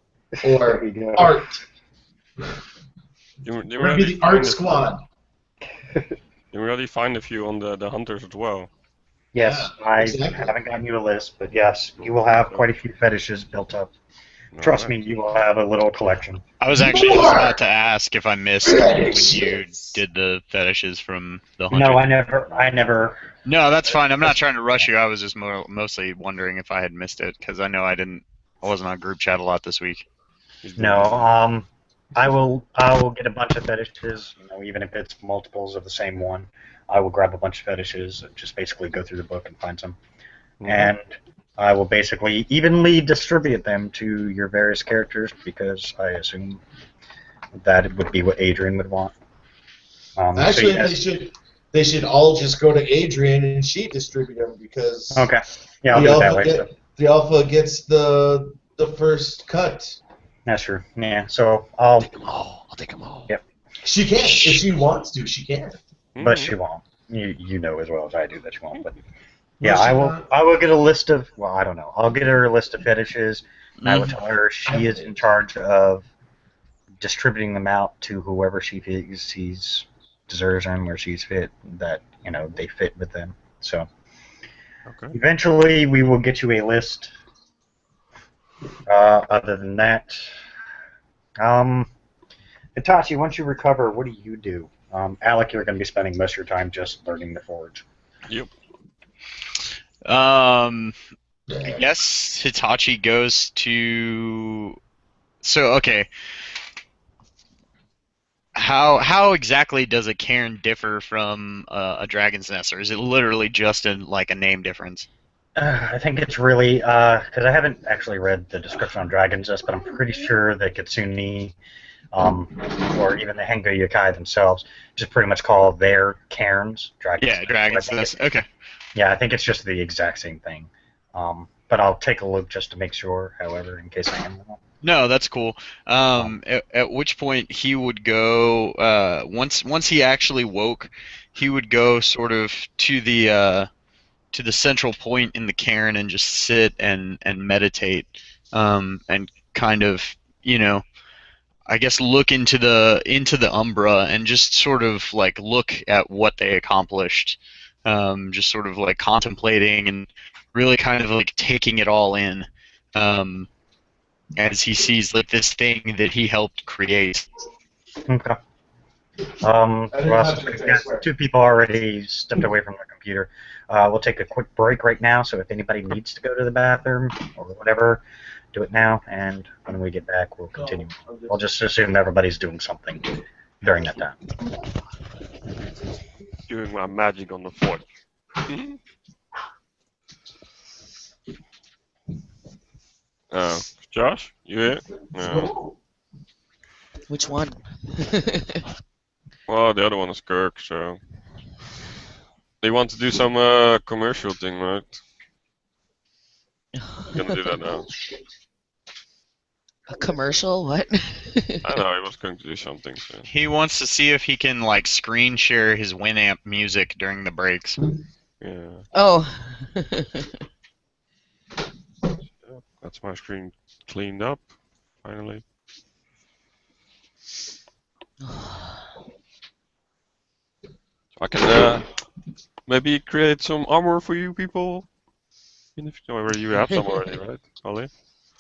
or art. You We're gonna be the art squad. You already find a few on the hunters as well. Yes, Yeah, I exactly. haven't gotten you a list, but yes, you will have quite a few fetishes built up. Trust me, you will have a little collection. I was actually just about to ask if I missed when you did the fetishes from the hunter. No, I never. No, that's fine. I'm not trying to rush you. I was just mostly wondering if I had missed it, because I know I wasn't on group chat a lot this week. No, I will get a bunch of fetishes, even if it's multiples of the same one. I will grab a bunch of fetishes and just basically go through the book and find some. And I will basically evenly distribute them to your various characters, because I assume that it would be what Adrian would want. Actually, they should all just go to Adrian and she distribute them, because okay, yeah, I'll do it that way. The alpha gets the first cut. That's true. Yeah, so I'll take them all. Yep. She can if she wants to. She can. But she won't. You know as well as I do that she won't. But yeah, I will get a list of. Well, I don't know. I'll get her a list of fetishes. And I will tell her she is in charge of distributing them out to whoever she sees deserves them, or she's fit that they fit with them. So eventually we will get you a list. Other than that, Hitachi, once you recover, what do you do? Alec, you're going to be spending most of your time just learning the forge. Yep. I guess Hitachi goes to. So okay. How exactly does a cairn differ from a dragon's nest, or is it literally just a name difference? I think it's really because I haven't actually read the description on Dragon's Nest, but I'm pretty sure the Kitsune, or even the Hengo Yokai themselves, just pretty much call their cairns Dragon's Nest. Dragon's Nest. Okay. Yeah, I think it's just the exact same thing. But I'll take a look just to make sure, however, in case I am wrong. No, that's cool. At which point he would go once he actually woke, he would go sort of to the central point in the cairn and just sit and meditate, and kind of I guess look into the Umbra and just sort of look at what they accomplished, just sort of contemplating and really kind of taking it all in, as he sees this thing that he helped create. Okay. Well, two people already stepped away from their computer. We'll take a quick break right now, so if anybody needs to go to the bathroom or whatever, do it now, and when we get back, we'll continue. I'll just assume everybody's doing something during that time. Doing my magic on the fort. Josh, you here? No. Which one? Well, the other one is Kirk, so... They want to do some commercial thing, right? Gonna do that now. A commercial? What? I know, he was going to do something. So. He wants to see if he can screen share his Winamp music during the breaks. Yeah. Oh. That's my screen cleaned up, finally. I can maybe create some armor for you people. Even if you have some already, right, Ollie?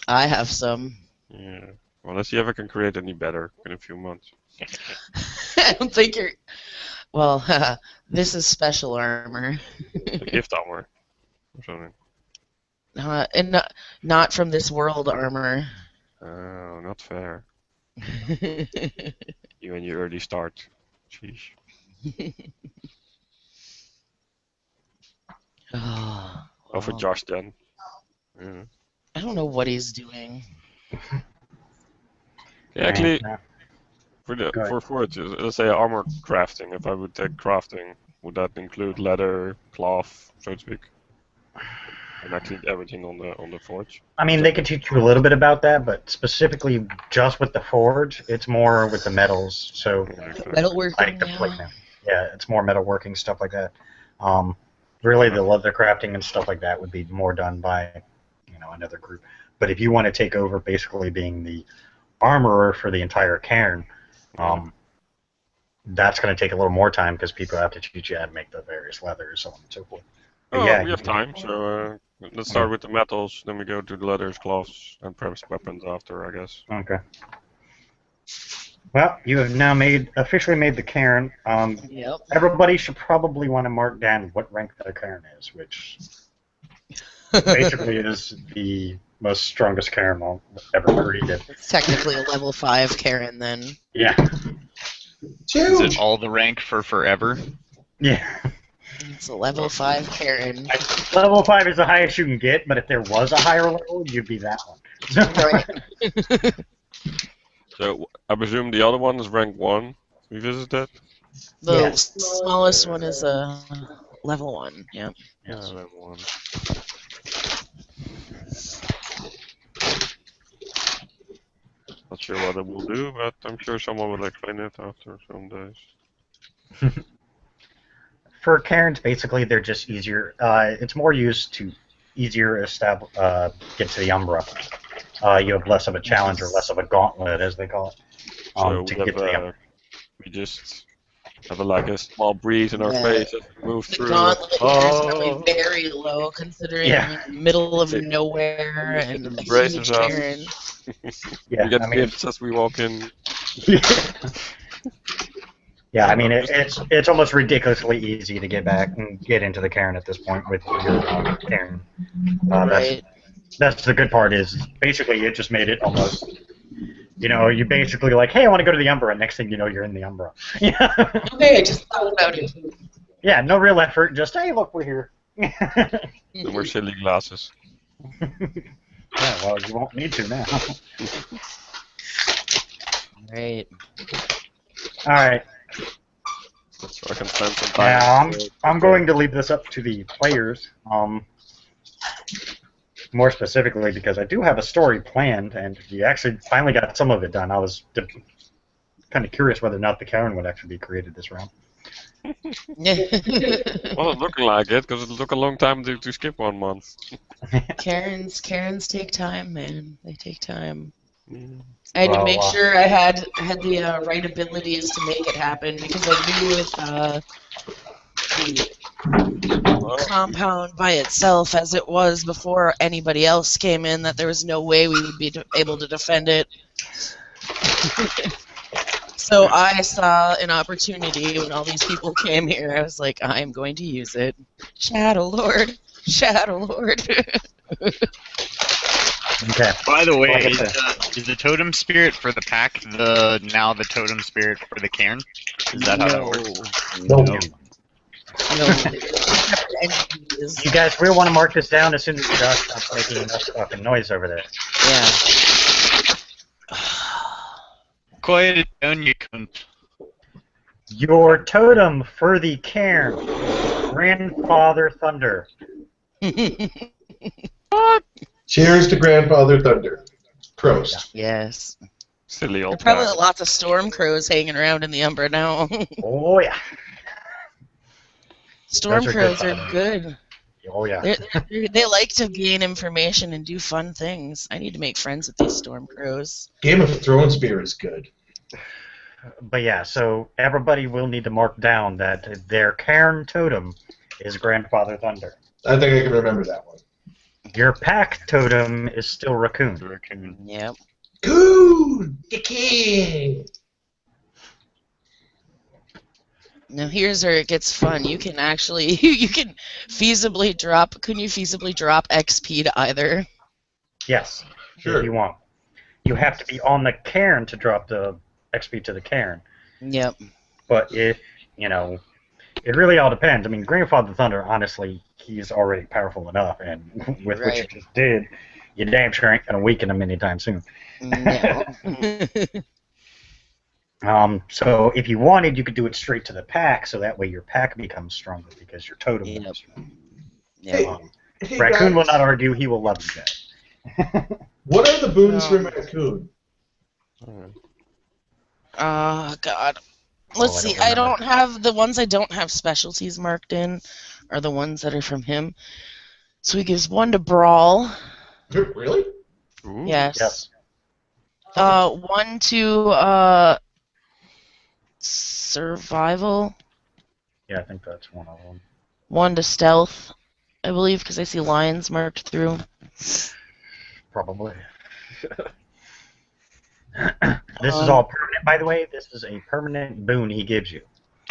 I have some. Yeah. Well, let's see if I can create any better in a few months. I don't think you're... Well, this is special armor. A gift armor or something. And not from this world armor. Oh, not fair. You and your early start. Sheesh. Oh, for Josh then. Yeah. I don't know what he's doing. Yeah, actually, for let's say armor crafting. If I would take crafting, would that include leather, cloth, so to speak? And I cleaned everything on the forge. I mean, they can teach you a little bit about that, but specifically just with the forge, it's more with the metals. So, Metalworking, like the yeah. plate, yeah, it's more metalworking stuff like that. Really, the leather crafting and stuff like that would be more done by, another group. But if you want to take over, basically being the armorer for the entire cairn, that's going to take a little more time because people have to teach you how to make the various leathers, so on and so forth. But Oh, yeah, we have time, so let's start with the metals, then we go to the leathers, cloths, and perhaps weapons after, I guess. Okay. Well, you have now officially made the cairn. Yep. Everybody should probably want to mark down what rank the cairn is, which basically is the most strongest cairn ever created. It's technically a level 5 Karen then. Yeah. Is it all the rank for forever? Yeah. It's a level 5 Karen. Level 5 is the highest you can get, but if there was a higher level, you'd be that one. Right. So I presume the other one is rank 1. We visited that? The Yes. smallest one is a level 1, yep. Yes. Level 1. Not sure what it will do, but I'm sure someone will explain it after some days. For cairns, basically, they're just easier. It's more used to easier get to the Umbra. You have less of a challenge or less of a gauntlet, as they call it, So to get to the Umbra. we just have a small breeze in our Yeah. face as we move The through. gauntlet here is probably very low, considering Yeah. we're in the middle of nowhere and a Braces huge us. Karen. Yeah, We get I mean, gifts as we walk in. yeah, I mean, it's almost ridiculously easy to get back and get into the cairn at this point with your cairn. Right. That's the good part is basically it just made it almost. You basically like, hey, I want to go to the Umbra, and next thing you know, you're in the Umbra. Yeah. Okay, I just thought about it. Yeah, no real effort. Just hey, look, we're here. And we're silly glasses. Yeah, well, you won't need to now. Right. All right. So I can spend some time. Now I'm going to leave this up to the players. More specifically because I do have a story planned, and you actually finally got some of it done. I was kind of curious whether or not the Karen would actually be created this round. Well, it's looking like it, because it took a long time to skip 1 month. Karens take time, man. They take time. Yeah. I had to Well, make sure I had the right abilities to make it happen because I knew with the compound by itself, as it was before anybody else came in, that there was no way we would be able to defend it. So I saw an opportunity when all these people came here. I was like, I am going to use it. Shadow Lord. Shadow Lord. Okay. By the way, Like I is the totem spirit for the pack now the totem spirit for the cairn? Is that how that works? No. No. You guys really want to mark this down as soon as Josh stops making enough fucking noise over there. Yeah. Quiet it down, you cunt. Your totem for the cairn, Grandfather Thunder. Cheers to Grandfather Thunder. Prost. Yes. Silly There are old probably guy. lots of storm crows hanging around in the Umbra now. Oh yeah. Storm Those are crows good are fun. good. Oh yeah. They like to gain information and do fun things. I need to make friends with these storm crows. Game of Thrones beer is good. But yeah, so everybody will need to mark down that their cairn totem is Grandfather Thunder. I think I can remember that one. Your pack totem is still Raccoon. Yep. Coon! The king! Now here's where it gets fun. You can actually you can feasibly drop. Couldn't you feasibly drop XP to either? Yes, Sure. if you want. You have to be on the cairn to drop the XP to the cairn. Yep. But it really all depends. I mean, Grandfather Thunder, honestly, he's already powerful enough, and with what you Right. just did, you damn sure ain't gonna weaken him anytime soon. No. So if you wanted, you could do it straight to the pack, so that way your pack becomes stronger because your totem Yep. is strong. Yep. Hey, Raccoon will guys, not argue. He will love you guys. what are the boons for Raccoon? Alright. God. Oh, Let's I see. don't I remember. don't have the ones I don't have specialties marked in are the ones that are from him. So he gives one to Brawl. Really? Ooh. Yes. Yes. One to Survival. Yeah, I think that's one of them. One to Stealth, I believe, because I see lions marked through. Probably. This is all permanent, by the way. This is a permanent boon he gives you.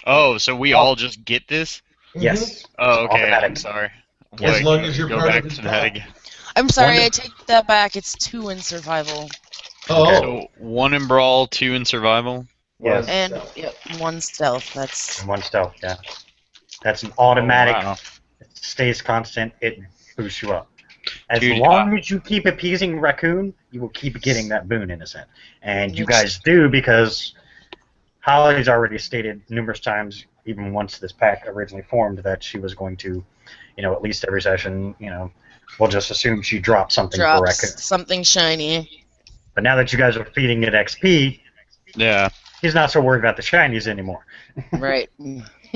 Oh, so we all just get this? Yes. Oh, It's okay. I'm automatic. sorry. Yes. As long as you're Go part back of his to that pack. again. I'm sorry, One- I take that back. It's 2 in Survival. Oh, So 1 in Brawl, 2 in Survival. Yes. And Stealth. yep, 1 Stealth. That's And one stealth, yeah. That's an automatic. Oh, wow. It stays constant. It boosts you up. As Dude, long as you keep appeasing Raccoon, you will keep getting that boon in a sense. And you Which- guys do because Holly's already stated numerous times, even once this pack originally formed, that she was going to, at least every session, we'll just assume she dropped something for Raccoon. drops something shiny. But now that you guys are feeding it XP, Yeah. he's not so worried about the shinies anymore. Right.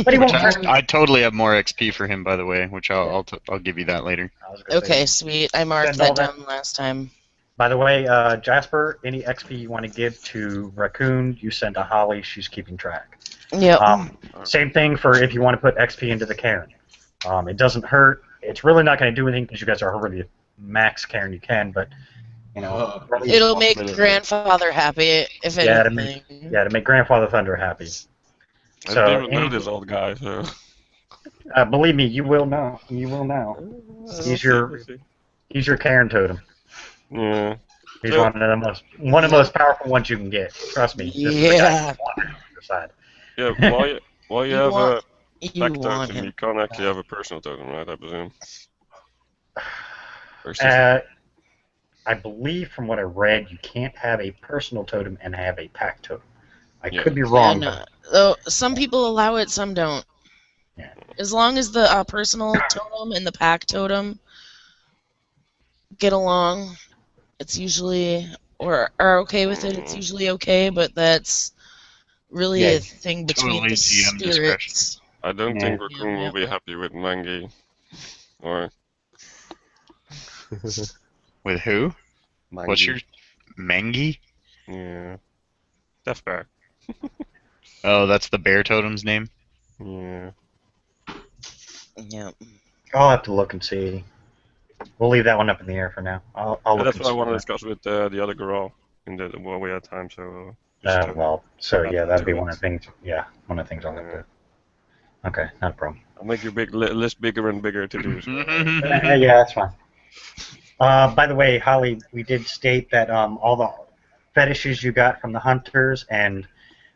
But he won't. I totally have more XP for him, by the way, which I'll give you that later. I was gonna say, Okay, sweet. I marked Send all that that- down last time. By the way, Jasper, any XP you want to give to Raccoon, you send to Holly. She's keeping track. Yep. Same thing for if you want to put XP into the Karen. It doesn't hurt. It's really not going to do anything because you guys are already max Karen you can, but really, It'll make grandfather happy, if Yeah, to anything. to make Grandfather Thunder happy. I So, didn't know any- this old guy, so. believe me, you will know. You will know. He's your Karen totem. Yeah. He's So- one of the most powerful ones you can get. Trust me. This is the guy Yeah. you want on your side. Yeah, while you You have want- a You pack want totem, him. you can't actually have a personal totem, right, I presume? Or is this- I believe from what I read, you can't have a personal totem and have a pack totem. I Yeah. could be wrong, Yeah, but though some people allow it, some don't. Yeah. As long as the personal totem and the pack totem get along, it's usually or are okay with it. It's usually okay, but that's really Yeah, a thing between totally the GM discretion. spirits. I don't think Yeah. Raccoon will be happy with Mangi. Or. With who? Mangi. What's your Mangi? Yeah. Death Bear. Oh, that's the bear totem's name. Yeah. Yeah. I'll have to look and see. We'll leave that one up in the air for now. I'll Yeah, look that's and what I see. want to discuss with the other girl in the while we had time. So. That'd be one of the things. Yeah, one of the things I'll have Yeah. to. Okay, not a problem. I'll make your big list bigger and bigger to do. So. Yeah, that's fine. By the way, Holly, we did state that all the fetishes you got from the hunters and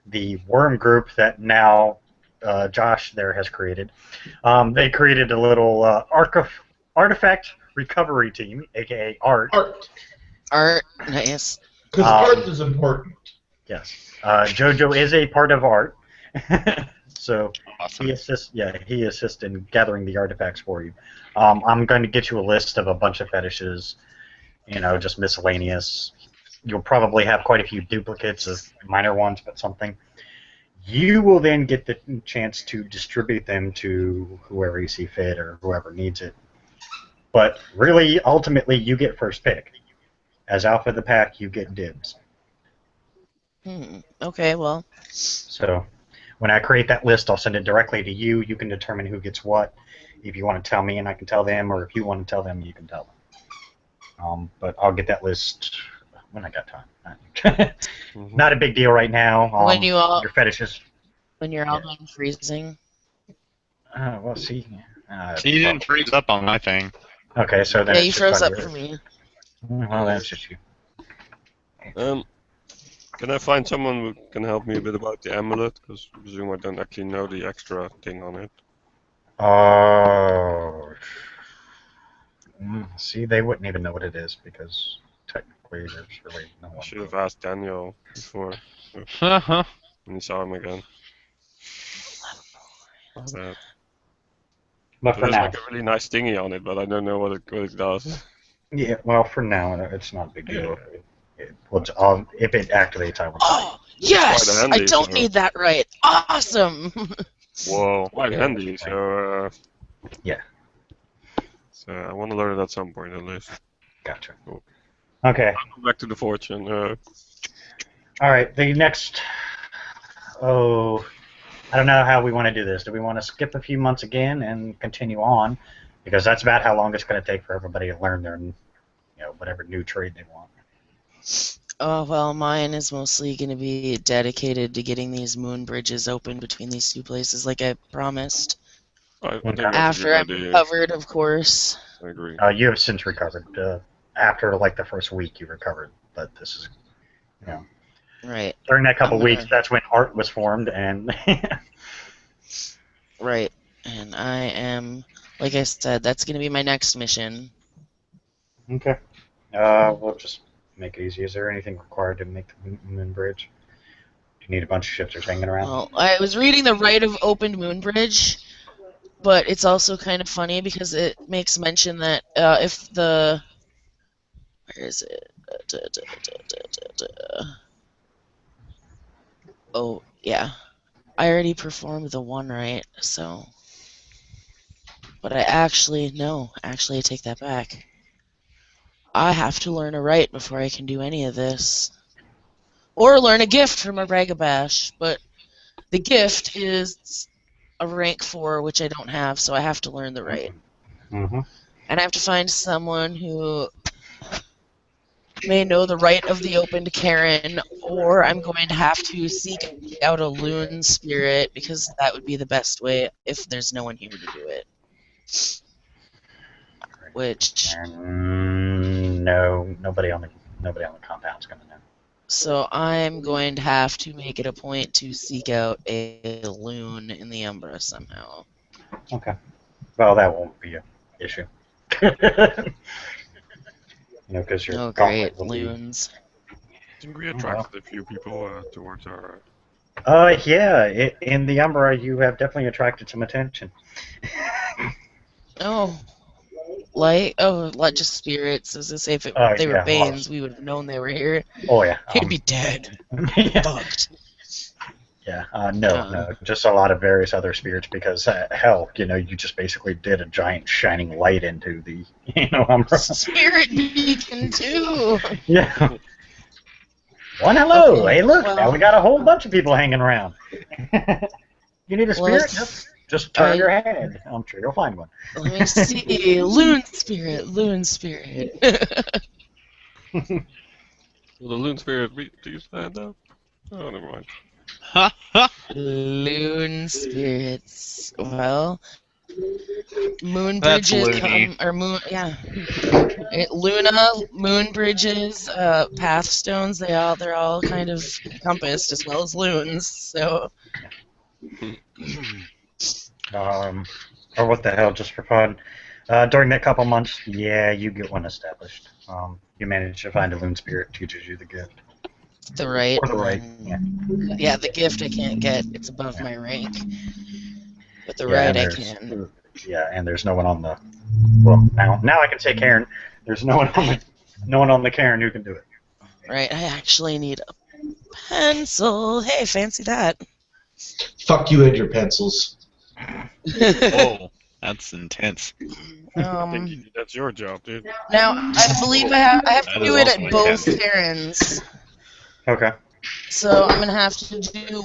the worm group that now Josh there has created, they created a little artifact recovery team, aka ART. Art. Art, nice. Because art is important. Yes, JoJo is a part of ART, so Awesome. he assists in gathering the artifacts for you. I'm going to get you a list of a bunch of fetishes, just miscellaneous. You'll probably have quite a few duplicates of minor ones, but something. You will then get the chance to distribute them to whoever you see fit or whoever needs it. But really, ultimately, you get first pick. As alpha of the pack, you get dibs. Okay, well. So when I create that list, I'll send it directly to you. You can determine who gets what. If you want to tell me and I can tell them, or if you want to tell them, you can tell them. But I'll get that list when I got time. Not a big deal right now. When you all- your fetishes. When you're all done freezing. Well, see. See, you didn't freeze up on my thing. Okay, so then Yeah, it's you just froze on up yours. for me. Well, that's just you. Can I find someone who can help me a bit about the amulet? Because I presume I don't actually know the extra thing on it. Oh. See, they wouldn't even know what it is because technically there's really no I one. should have asked Daniel before Uh-huh. when you saw him again. My bad. But for There's now, like a really nice thingy on it, but I don't know what it does. yeah. Well, for now, it's not a big deal. Yeah. If it activates, I will. Oh, It's quite yes! I handy, don't so- need that right. Awesome! Whoa, quite Yeah, handy. that's So Yeah. So I want to learn it at some point at least. Gotcha. Cool. Okay. I'll go back to the fortune. All right. The next. Oh, I don't know how we want to do this. Do we want to skip a few months again and continue on? Because that's about how long it's going to take for everybody to learn their, whatever new trade they want. Oh, well, mine is mostly going to be dedicated to getting these moon bridges open between these two places, like I promised. I think Okay. that's a After good I'm idea. recovered, of course. I agree. You have since recovered. After like the first week, you recovered. But this is, Right, during that couple I'm weeks, gonna- that's when art was formed, and right. And I am, like I said, that's going to be my next mission. okay. We'll just make it easy. Is there anything required to make the moon bridge? Do you need a bunch of shifters hanging around? Well, I was reading the Rite of Opened Moon Bridge, but it's also kind of funny because it makes mention that if the... Where is it? Oh, yeah. I already performed the one rite, so... But no, I take that back. I have to learn a rite before I can do any of this. Or learn a gift from a Ragabash, but the gift is a rank 4, which I don't have, so I have to learn the rite. Mm-hmm. And I have to find someone who may know the rite of the opened Karen, or I'm going to have to seek out a loon spirit, because that would be the best way if there's no one here to do it. Which... No, nobody on the compound's gonna know. So I'm going to have to make it a point to seek out a loon in the Umbra somehow. Okay. Well, that won't be an issue. Because your Oh, gauntlet great, will be. loons. I think we attracted a few people towards our. Yeah. In the Umbra, you have definitely attracted some attention. Oh, just spirits. As I say, if they were yeah, Banes, we would have known they were here. Oh yeah. He'd be dead. yeah. Fucked. Yeah. No. Just a lot of various other spirits because hell, you just basically did a giant shining light into the Umbra. Spirit beacon too. Yeah. One hello. Okay, Hey, look. well- Now we got a whole bunch of people hanging around. You need a Well, spirit? Just turn your head. I'm sure you'll find one. Let me see. Loon spirit. Will the loon spirit please stand up? Oh, never mind. Loon spirits. Well, moon That's bridges loony. Luna, moon bridges, path stones. They're all kind of encompassed as well as loons. So Or what the hell, just for fun. During that couple months, yeah, you get one established. You manage to find a loon spirit, teaches you the gift. the right. Or the right, yeah. The gift I can't get. It's above my rank. But the Yeah, right and I there's- can. Yeah, and there's no one on the. Well, now I can say Karen. There's no one on the Karen who can do it. Right. I actually need a pencil. Hey, fancy that. Fuck you and your pencils. Whoa, that's intense. I think that's your job, dude. Now I believe I have to That do is it at also both intense. Karens. Okay. So I'm gonna have to do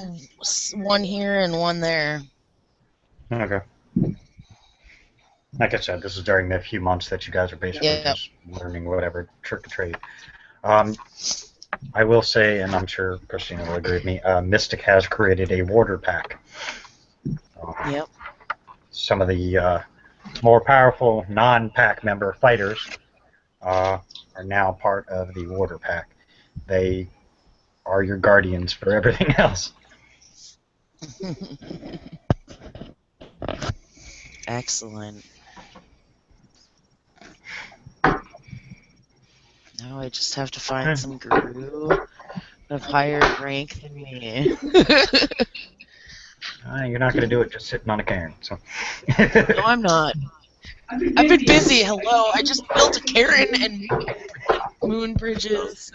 one here and one there. Okay. Like I said, this is during the few months that you guys are basically Yep. just learning whatever trick or trade. I will say, and I'm sure Christina will agree with me, Mystic has created a warder pack. Yep. Some of the more powerful non-pack member fighters are now part of the warder pack. They are your guardians for everything else. Excellent. Now I just have to find some guru of higher rank than me. You're not going to do it just sitting on a cairn. So. No, I'm not. I've been busy. Hello, I just built a cairn and moon bridges.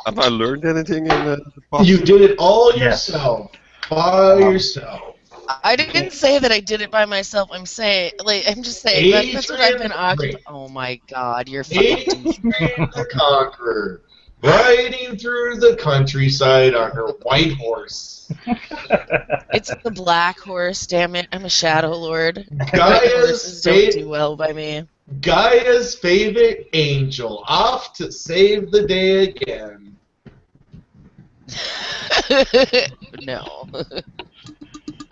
Have I learned anything in the past? You did it all Yes. yourself. By yourself. I didn't say that I did it by myself. I'm saying, I'm just saying that's what I've been occupied. Oh my God, you're fucking. Adrian the Conqueror, riding through the countryside on her white horse. It's the black horse. Damn it, I'm a shadow lord. Gaia's Horses don't do well by me. Gaia's favorite angel, off to save the day again. No.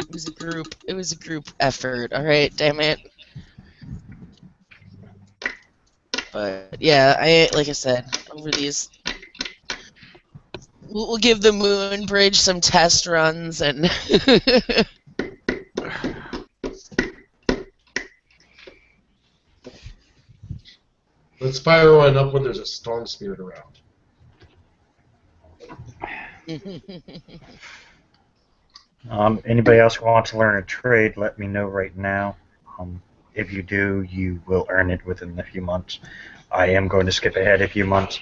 It was a group effort, alright, damn it. But yeah, like I said, over these we'll give the moon bridge some test runs and Let's fire one up when there's a storm spirit around. Anybody else who wants to learn a trade, let me know right now. If you do, you will earn it within a few months. I am going to skip ahead a few months.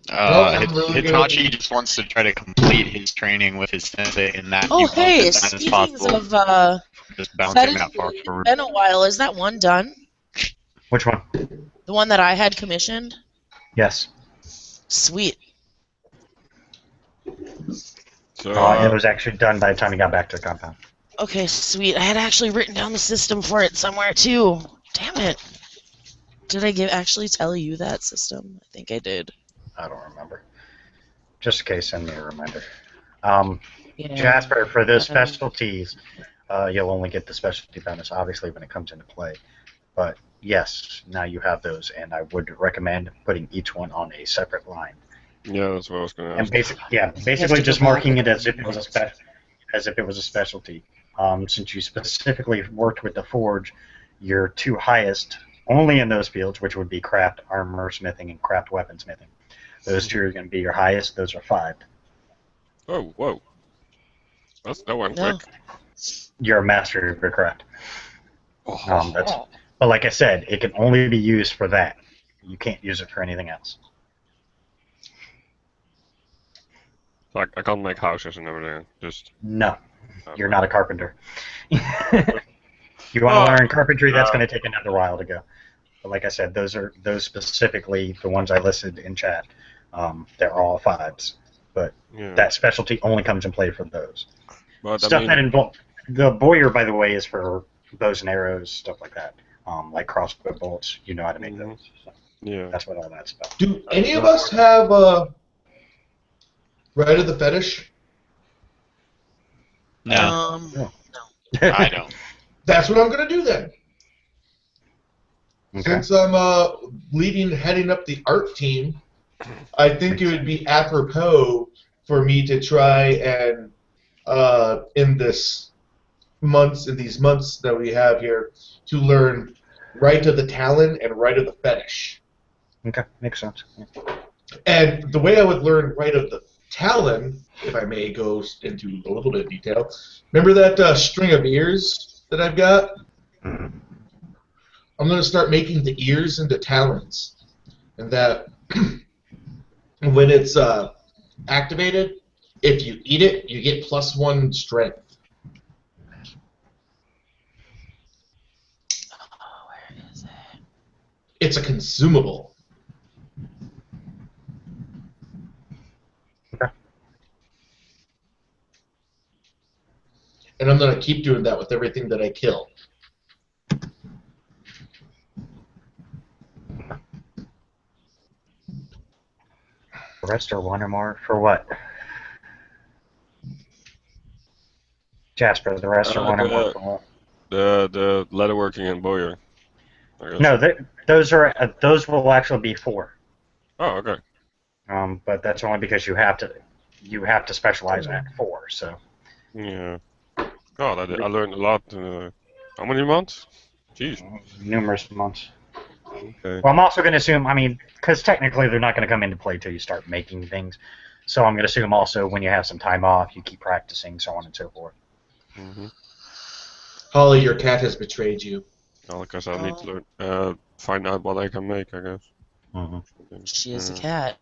Hitachi just wants to try to complete his training with his sensei in that. Oh hey, speaking of just bouncing that far it's forward. been a while. Is that one done? Which one? The one that I had commissioned? Yes. Sweet. So, It was actually done by the time you got back to the compound. Okay, sweet. I had actually written down the system for it somewhere too. Damn it. Did I actually tell you that system? I think I did. I don't remember. Just in case, send me a reminder. Yeah. Jasper, for those specialties, you'll only get the specialty bonus, obviously, when it comes into play. But yes, now you have those, and I would recommend putting each one on a separate line. yeah, that's what I was going to ask. And basically just marking it as if it was a specialty. Since you specifically worked with the forge, your two highest only in those fields, which would be craft armor smithing and craft weapon smithing. Those two are going to be your highest. Those are 5. Oh, whoa. That went No. quick. You're a master of your craft. Oh, But like I said, it can only be used for that. You can't use it for anything else. I can't make houses and everything. Just No, you're not a carpenter. You want to learn carpentry, that's going to take another while to go. But like I said, those specifically, the ones I listed in chat, they're all 5s. But yeah. that specialty only comes in play for those. But Stuff that involves... The boyer, by the way, is for bows and arrows, stuff like that. Like crossbow bolts, you know how to make those. So yeah. that's what all that's about. Do any of us have Rite of the Fetish? No, No. I don't. That's what I'm going to do then. Okay. Since I'm heading up the art team, I think it would be apropos for me to try and in these months that we have here to learn Rite of the Talon and Rite of the Fetish. Okay, makes sense. And the way I would learn Rite of the Talon, if I may go into a little bit of detail, remember that string of ears that I've got? Mhm. I'm going to start making the ears into talons. And that when it's activated, if you eat it, you get +1 strength. Oh, where is it? It's a consumable. Okay. And I'm going to keep doing that with everything that I kill. The rest are 1 or more for what? Jasper, the rest are 1 or more for what? The leatherworking and boyer. I guess. No, those will actually be 4. Oh, okay. But that's only because you have to specialize at 4. So Yeah. God, I learned a lot. How many months? Jeez. numerous months. Okay. Well, I'm also going to assume, because technically they're not going to come into play till you start making things. So I'm going to assume also when you have some time off, you keep practicing, so on and so forth. Mm-hmm. Holly, your cat has betrayed you. Well, because I need to learn, find out what I can make, I guess. Hmm. She is a cat.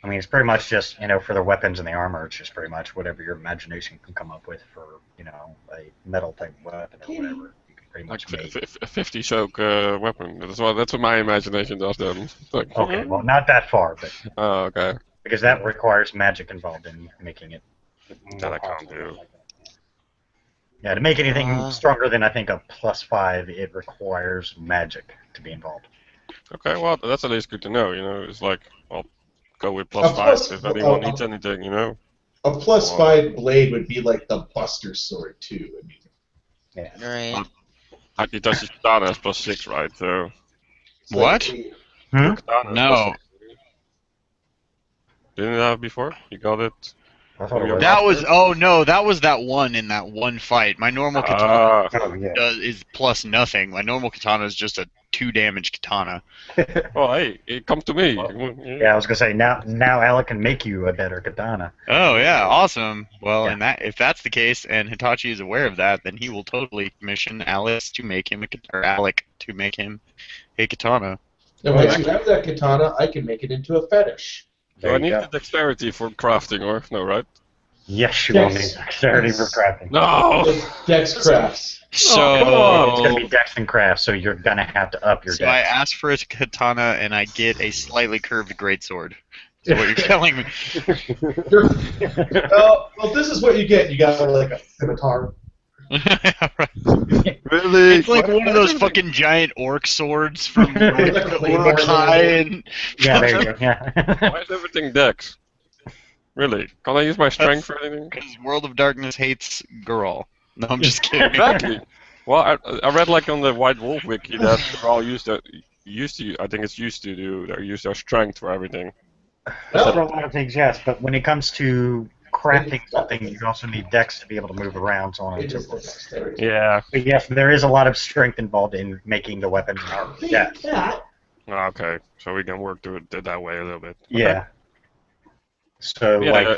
I mean, it's pretty much just, for the weapons and the armor, it's just pretty much whatever your imagination can come up with for, a metal type weapon or whatever. You can pretty Like much make. a 50 soak weapon. That's what my imagination does then. Like, Okay, well, not that far, but oh, okay. because that requires magic involved in making it. That I can't do. Yeah, to make anything stronger than I think a +5, it requires magic to be involved. Okay, well, that's at least good to know, It's like, I'll go with A +5 plus- if anyone needs anything, A +5 blade would be like the Buster Sword too. I mean, Yeah. Right. Itachi's katana is +6, right? So, it's What? like- your katana is No. +6. Didn't you have it before? You got it? I thought it was. That was that was that one in that one fight. My normal katana Oh, yeah. is plus nothing. My normal katana is just a 2 damage katana. Oh, hey, it comes to me. Yeah, I was gonna say now Alec can make you a better katana. Oh yeah, awesome. Well, Yeah. and if that's the case, and Hitachi is aware of that, then he will totally commission Alec to make him a katana. And once you have that katana, I can make it into a fetish. Do There I you need go. the dexterity for crafting, or no, right? Yes, you will Yes. need dexterity for crafting. No! Dex crafts. So come on. It's gonna be dex and craft, so you're gonna have to up your So I dex. ask for a katana, and I get a slightly curved greatsword. Is what you're telling me. Well, this is what you get. You got like a scimitar. Really? It's like one of those fucking giant orc swords from like Like a the claymore Urukai and Yeah, there you go. Yeah. Why is everything dex? Really? Can't I use my strength for anything? because World of Darkness hates Girl. No, I'm just kidding. Exactly. Well, I read like on the White Wolf wiki that they're all used to do. They use their strength for everything. For a lot of things, yes, but when it comes to crafting something, you also need dex to be able to move around, so on It and so just forth. dexterity. Yeah. But yes, there is a lot of strength involved in making the weapon. Yes. Okay. So we can work through it that way a little bit. Okay. Yeah. So, Yeah.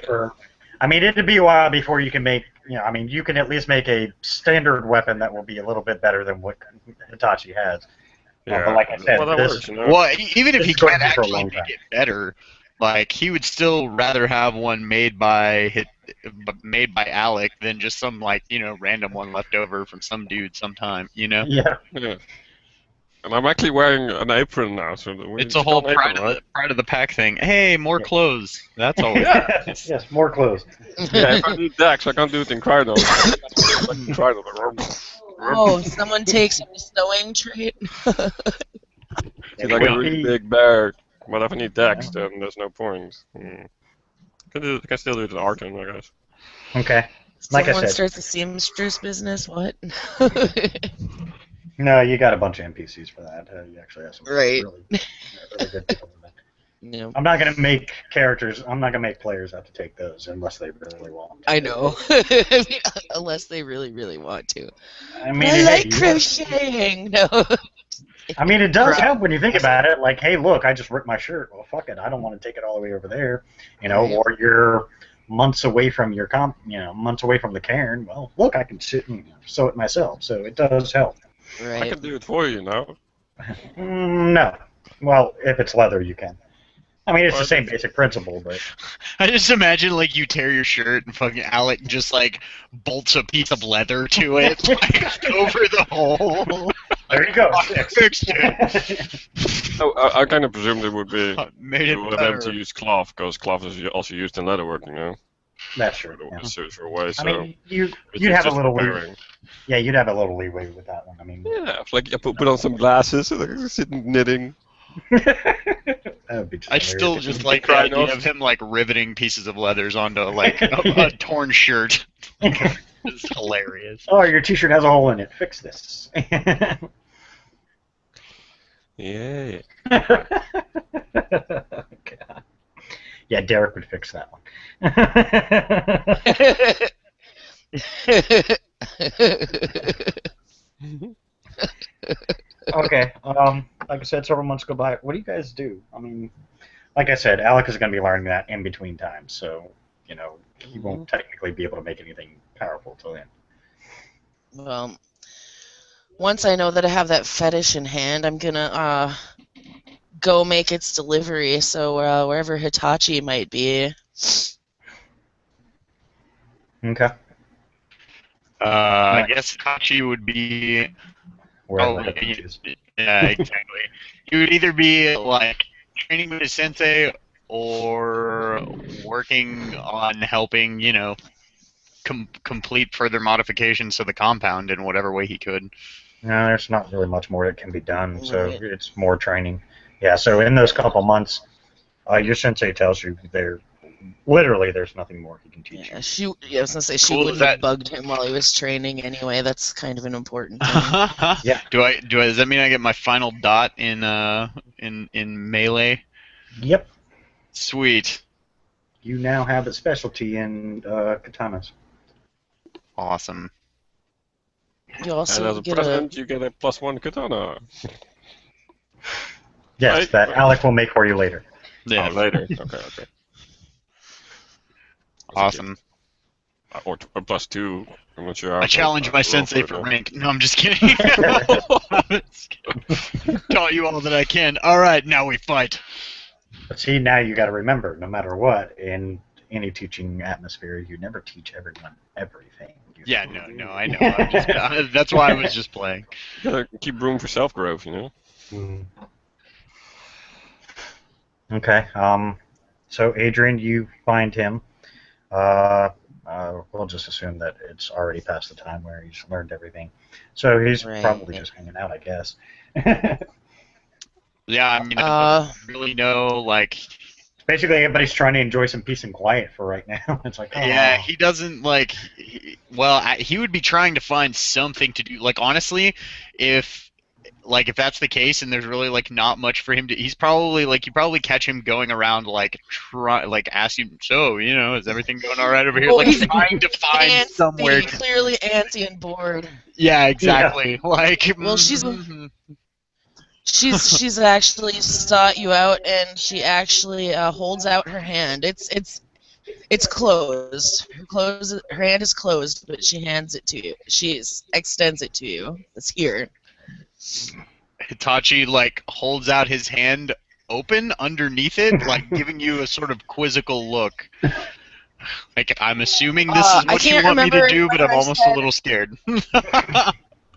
it'd be a while before you can make, you can at least make a standard weapon that will be a little bit better than what Hitachi has. Yeah. But like I said, well, that this- works, you know? Well, even if This he is going can't to be for a actually long make time. it better, like he would still rather have one made by Alec than just some random one left over from some dude sometime. Yeah. Yeah. And I'm actually wearing an apron now, so It's a whole pride of the pack thing. Hey, more clothes. That's always Yes, more clothes. Yeah, if I need dex, I can't do it in Krynos. Oh, someone takes my sewing trait. It's like a really big bear. But if I need dex, then there's no point. Can still do it in Arton, I guess. Okay. Like I Someone said, starts a seamstress business. What? no, you got a bunch of NPCs for that. You actually have some Right. really good people in that. No. I'm not gonna make characters. I'm not gonna make players have to take those unless they really want. I know. Unless they really, really want to. I mean, I like hey, crocheting. No. I mean, it does help when you think about it. Like, hey, look, I just ripped my shirt. Well, fuck it. I don't want to take it all the way over there. Right. Or you're months away from your months away from the cairn. Well, look, I can sit and sew it myself. So it does help. I Right. can do it for you now. No. Well, if it's leather, you can. I mean, it's the same basic principle, but I just imagine like you tear your shirt and fucking Alec just like bolts a piece of leather to it like over the hole. there you go. Fixed it. Oh, I kind of presumed it would be Made it to them better. to use cloth, because cloth is also used in leatherworking, That's true. The Yeah. surgical way, so I mean, you'd it's have a just little repairing. Yeah, you'd have a little leeway with that one. I mean, Yeah, it's like you put on some glasses and like, sit knitting. that would be just I hilarious. still just like the Cry idea nose. of him like riveting pieces of leathers onto like a torn shirt. It's hilarious. Oh, your T-shirt has a hole in it. Fix this. Yeah. God. Yeah, Derek would fix that one. Okay. Like I said, several months go by. What do you guys do? I mean, like I said, Alec is going to be learning that in between times, so he won't technically be able to make anything powerful till then. Well, once I know that I have that fetish in hand, I'm gonna go make its delivery. So wherever Hitachi might be. Okay. I guess Kachi would be. Wherever Oh, Hitachi is. yeah, exactly. He would either be like training with his sensei or working on helping, complete further modifications to the compound in whatever way he could. No, there's not really much more that can be done, so Right. it's more training. Yeah, so in those couple months, your sensei tells you there's nothing more he can teach Yeah, you. I was gonna say she Cool, wouldn't is have that- bugged him while he was training anyway. That's kind of an important thing. Yeah. Does that mean I get my final dot in melee? Yep. Sweet. You now have a specialty in katanas. Awesome. You And also as a get president, you get a +1 katana. Yes, Right. that Alec will make for you later. Yeah. Oh, later. Okay. Awesome. Or +2. I'm not sure. I challenge my sensei for rank. No, I'm just kidding. Taught you all that I can. All right, now we fight. But see, now you got to remember, no matter what, in any teaching atmosphere, you never teach everyone everything. Yeah, no, I know. I'm just, that's why I was just playing. You gotta keep room for self-growth, you know? Mhm. Okay. So Adrian, you find him. We'll just assume that it's already past the time where he's learned everything. So he's Right. probably just hanging out, I guess. Yeah, I mean, I don't really know, like... Basically, everybody's trying to enjoy some peace and quiet for right now. It's like, oh. Yeah, he doesn't, like... he would be trying to find something to do. Like, honestly, if that's the case and there's really, like, not much for him to... He's probably, like, you probably catch him going around, like, asking, so, is everything going all right over here? Well, Like, he's trying to find antsy, somewhere to... clearly antsy and bored. Yeah, exactly. Yeah. Like... Well, She's actually sought you out, and she actually holds out her hand. It's closed. Her hand is closed, but she hands it to you. She extends it to you. It's here. Hitachi, like, holds out his hand open underneath it, like, giving you a sort of quizzical look. Like, I'm assuming this is what you want me to do, but I'm almost a little scared.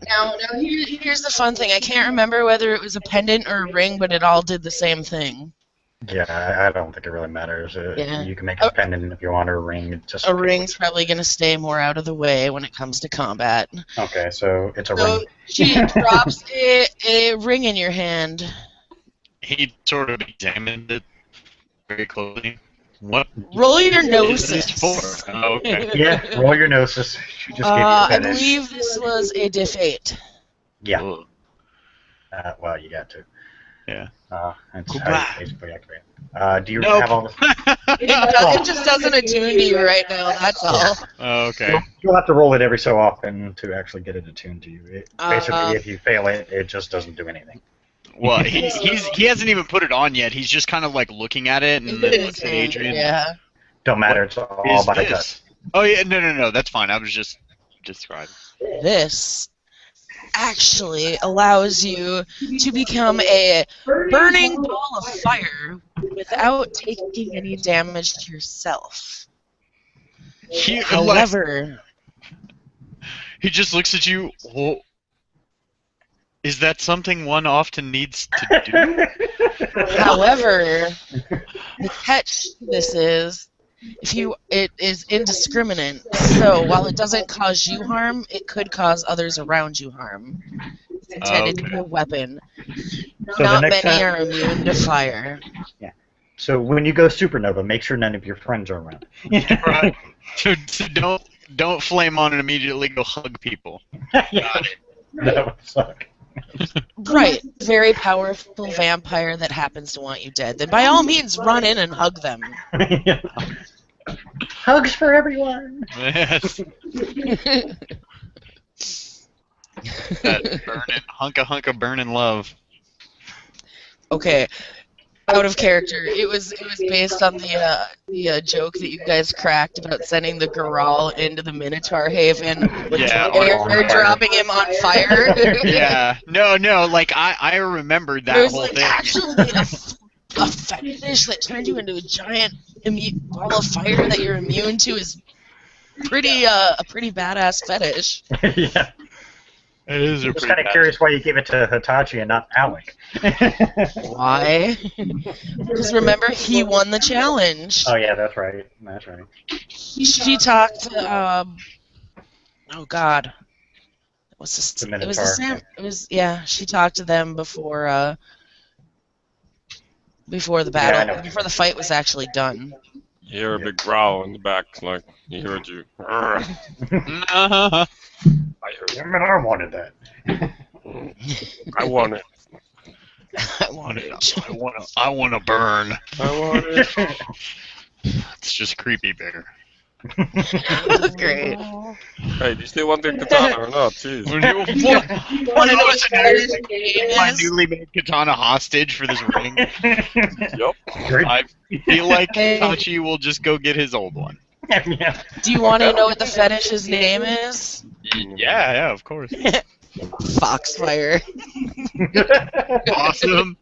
Now here's the fun thing. I can't remember whether it was a pendant or a ring, but it all did the same thing. Yeah, I don't think it really matters. Yeah. You can make a pendant if you want, or a ring. It's just A ring's probably going to stay more out of the way when it comes to combat. Okay, so it's a So ring. she drops a ring in your hand. He sort of examined it very closely. What Roll your is gnosis. this for? Oh, okay. Yeah, roll your gnosis. She just gave you a I fetish. believe this was a diff 8. Yeah. Ugh. Well, you got to. Yeah. That's Goodbye. how you basically activate. Do you Nope. have all this? It just doesn't attune to you right now, that's all. Oh, okay. You'll have to roll it every so often to actually get it attuned to you. Basically, if you fail it, it just doesn't do anything. Well, he hasn't even put it on yet. He's just kind of like looking at it and then looks at Adrian. Yeah. Don't matter. It's all by the Is gut. this? Oh yeah, no. That's fine. I was just describing. This actually allows you to become a burning ball of fire without taking any damage to yourself. However, he just looks at you. Whoa. Is that something one often needs to do? However, the catch to this is, it is indiscriminate. So while it doesn't cause you harm, it could cause others around you harm. It's intended to be a weapon. So Not the next many time- are immune to fire. Yeah. So when you go supernova, make sure none of your friends are around. Right. So don't flame on and immediately go hug people. Got it. That would suck. Right. Very powerful vampire that happens to want you dead. Then by all means, run in and hug them. Hugs for everyone. Yes. That burning hunk of burning love. Okay. out of character. It was based on the joke that you guys cracked about sending the Goral into the Minotaur Haven, Yeah, airdropping him on fire. Yeah. No. Like I remembered that It was whole like thing. actually a fetish that turned you into a giant ball of fire that you're immune to is pretty a pretty badass fetish. Yeah. It is a I'm just pretty kind of bad- curious why you gave it to Hitachi and not Alec. Why? Because remember, he won the challenge. Oh yeah, that's right. That's right. She talked. Oh God. It was The it was Minotaur. the Sam. It was yeah. She talked to them before the battle, I know. before the fight was actually done. You hear a big growl in the back, like he heard you. I heard. Damn it, I wanted that. I want it. I wanted it. I want to burn. I want it. It's just creepy, Bear. Great. Hey, do you still want the katana or not? Jeez. Want to know what the My is? newly made katana hostage for this ring. Yup. Great. I feel like Hey. Tachi will just go get his old one. Yeah. Do you want to know what the fetish's name is? Yeah, of course. Foxfire. Awesome.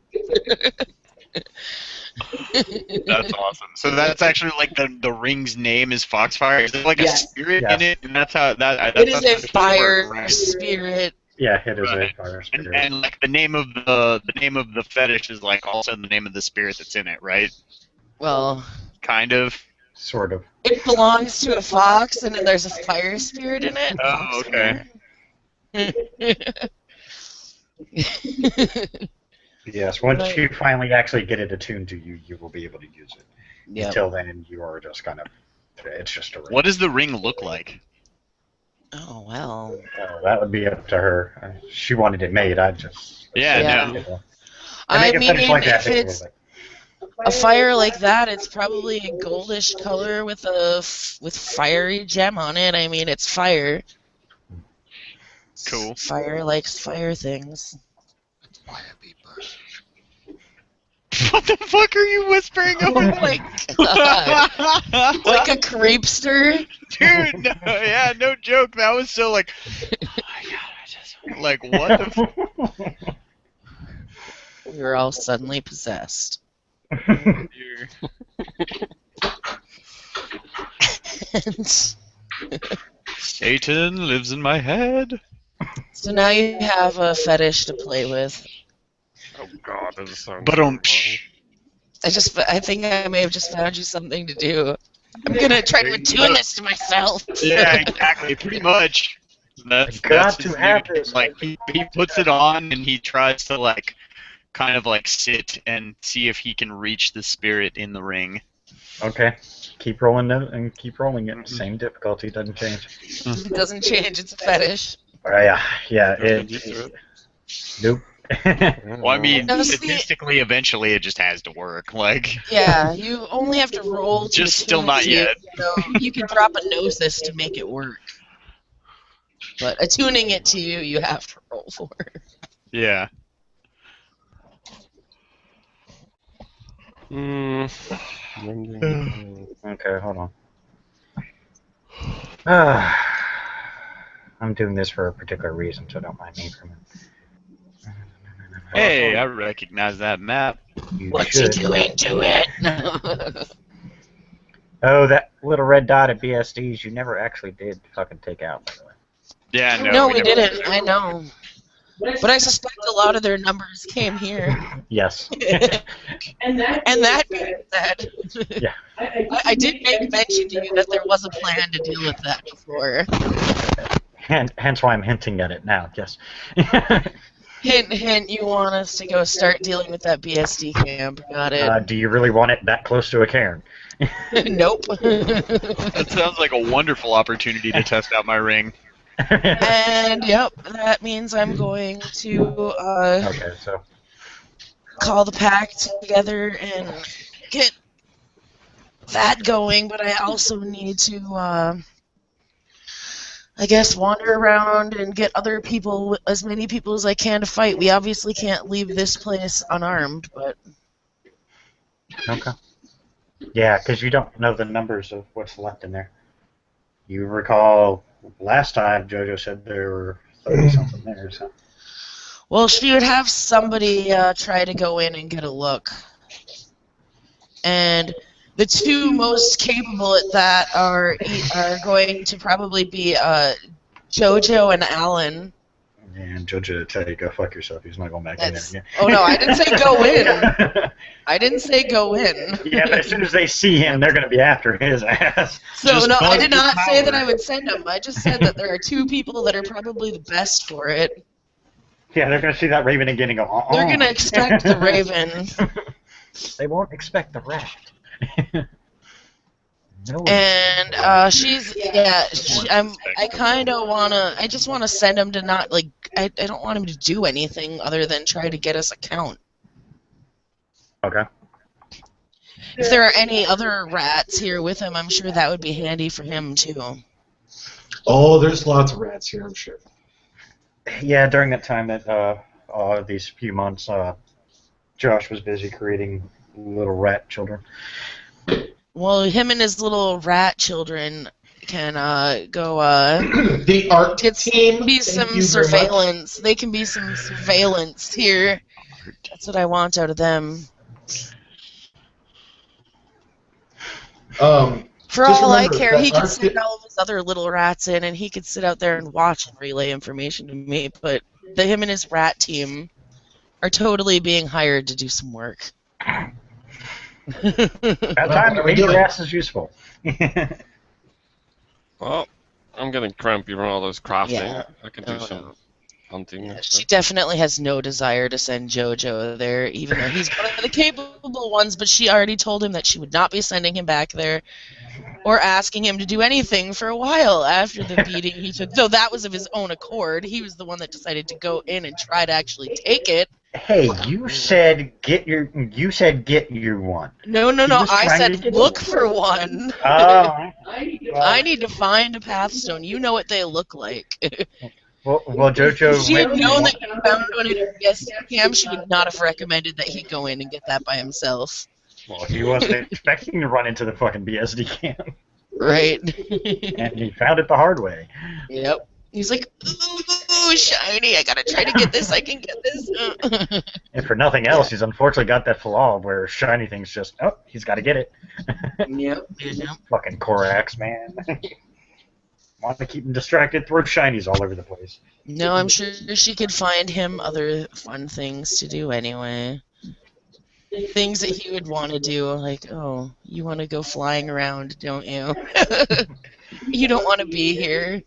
That's awesome. So that's actually like the ring's name is Foxfire. Is there like a Yes. spirit Yes. in it? And that's how that. It is that's a how fire right? spirit. Yeah, it is Right. a fire And, spirit. and like the name of the fetish is like also the name of the spirit that's in it, right? Well, Kind of. Sort of. it belongs to a fox, and then there's a fire spirit in it. Oh, okay. Foxfire. Yes, once Right. you finally actually get it attuned to you, you will be able to use it. Yep. Until then, you are just kind of. It's just a ring. What does the ring look like? Oh well. That would be up to her. She wanted it made. I just. Yeah, Yeah. no. I make a fetish mean, like that, if take it it's away. a fire like that, it's probably a goldish color with with fiery gem on it. I mean, it's fire. Cool. Fire likes fire things. What the fuck are you whispering Oh over my god! Like a creepster. Dude, no, yeah, no joke. That was so like, oh my god, I just like what the We were all suddenly possessed. And Satan lives in my head. so now you have a fetish to play with. Oh God, that just sounds. But I think I may have just found you something to do. I'm gonna try to attune this to myself. Yeah, exactly. Pretty much. That's Got to his have new- this. Like he puts it on and he tries to like kind of like sit and see if he can reach the spirit in the ring. Okay. Keep rolling it and keep rolling it. Same difficulty, doesn't change. It doesn't change. It's a fetish. Yeah. Get used to it. Nope. Well, I mean, No, see- statistically, eventually it just has to work. Like, Yeah, you only have to roll. To Just attune still it not to yet. You can drop a gnosis to make it work. But attuning it to you, you have to roll for. yeah. Okay, hold on. I'm doing this for a particular reason, so don't mind me for a minute. Hey, I recognize that map. You What's he should. doing to it? Oh, that little red dot at BSDs you never actually did fucking take out, by the way. Yeah, no. No, we never- didn't. I know. But I suspect a lot of their numbers came here. Yes. And that being said, Yeah. I did make mention to you that there was a plan to deal with that before. Hence why I'm hinting at it now, yes. Hint, hint, you want us to go start dealing with that BSD camp. Got it. Do you really want it that close to a cairn? Nope. That sounds like a wonderful opportunity to test out my ring. And, yep, that means I'm going to Okay, so call the pack together and get that going, but I also need to, I guess, wander around and get other people, as many people as I can to fight. We obviously can't leave this place unarmed, but Okay. Yeah, because you don't know the numbers of what's left in there. You recall last time JoJo said there were 30-something there, so. Well, she would have somebody try to go in and get a look. And the two most capable at that are going to probably be JoJo and Alan. And JoJo would tell you, go fuck yourself. He's not going back in there again. Oh, no, I didn't say go in. I didn't say go in. Yeah, but as soon as they see him, they're going to be after his ass. So, Just no, I bug did the not say that power. I would send them. I just said that there are two people that are probably the best for it. Yeah, they're going to see that Raven again and go, They're going to expect the Raven. They won't expect the rat. No. And I kind of I just want to send him to not, like, I don't want him to do anything other than try to get us a count. Okay. If there are any other rats here with him, I'm sure that would be handy for him, too. Oh, there's lots of rats here, I'm sure. Yeah, during that time that these few months, Josh was busy creating little rat children. Well, him and his little rat children can go The art get team. be thank some you very much. surveillance. They can be some surveillance here. That's what I want out of them. For Just all I remember care, that he could art send di- all of his other little rats in, and he could sit out there and watch and relay information to me. But him and his rat team are totally being hired to do some work. That time to make your ass is useful. Well, I'm getting crampy from all this crafting. Yeah. I can do some hunting. and She stuff. definitely has no desire to send JoJo there, even though he's one of the capable ones, but she already told him that she would not be sending him back there or asking him to do anything for a while after the beating he took. Though that was of his own accord. He was the one that decided to go in and try to actually take it. Hey, you said get your one. No, He was I trying to said get look you. for one. Oh. I need to find a pathstone. You know what they look like. Well, JoJo If she had went. known that he found one at BSD camp, she would not have recommended that he go in and get that by himself. Well, he wasn't expecting to run into the fucking BSD camp, Right. and he found it the hard way. Yep. He's like, ooh, shiny, I gotta try to get this, I can get this. And for nothing else, he's unfortunately got that flaw where shiny things just, oh, he's got to get it. Yep. Fucking Korax, man. Want to keep him distracted, throw shinies all over the place. No, I'm sure she could find him other fun things to do anyway. Things that he would want to do, like, oh, you want to go flying around, don't you? You don't want to be here.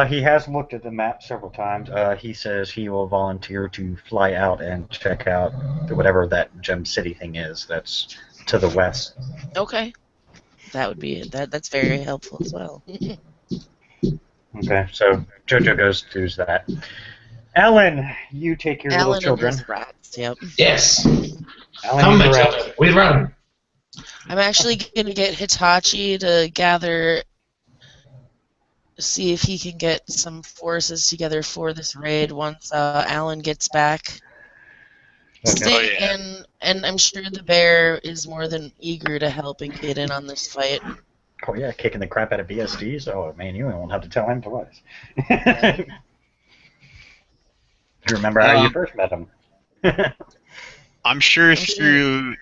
He has looked at the map several times. He says he will volunteer to fly out and check out whatever that Gem City thing is that's to the west. Okay. That would be that's very helpful as well. Okay, so JoJo goes to that. Alan, you take your little Alan children. and his rats, yep. Yes. Alan, Come, you my go out. children. We run. I'm actually going to get Hitachi to gather, see if he can get some forces together for this raid once Alan gets back. Okay. And I'm sure the bear is more than eager to help and get in on this fight. Oh yeah, kicking the crap out of BSDs. Oh man, you won't have to tell him twice. You remember how you first met him? I'm sure through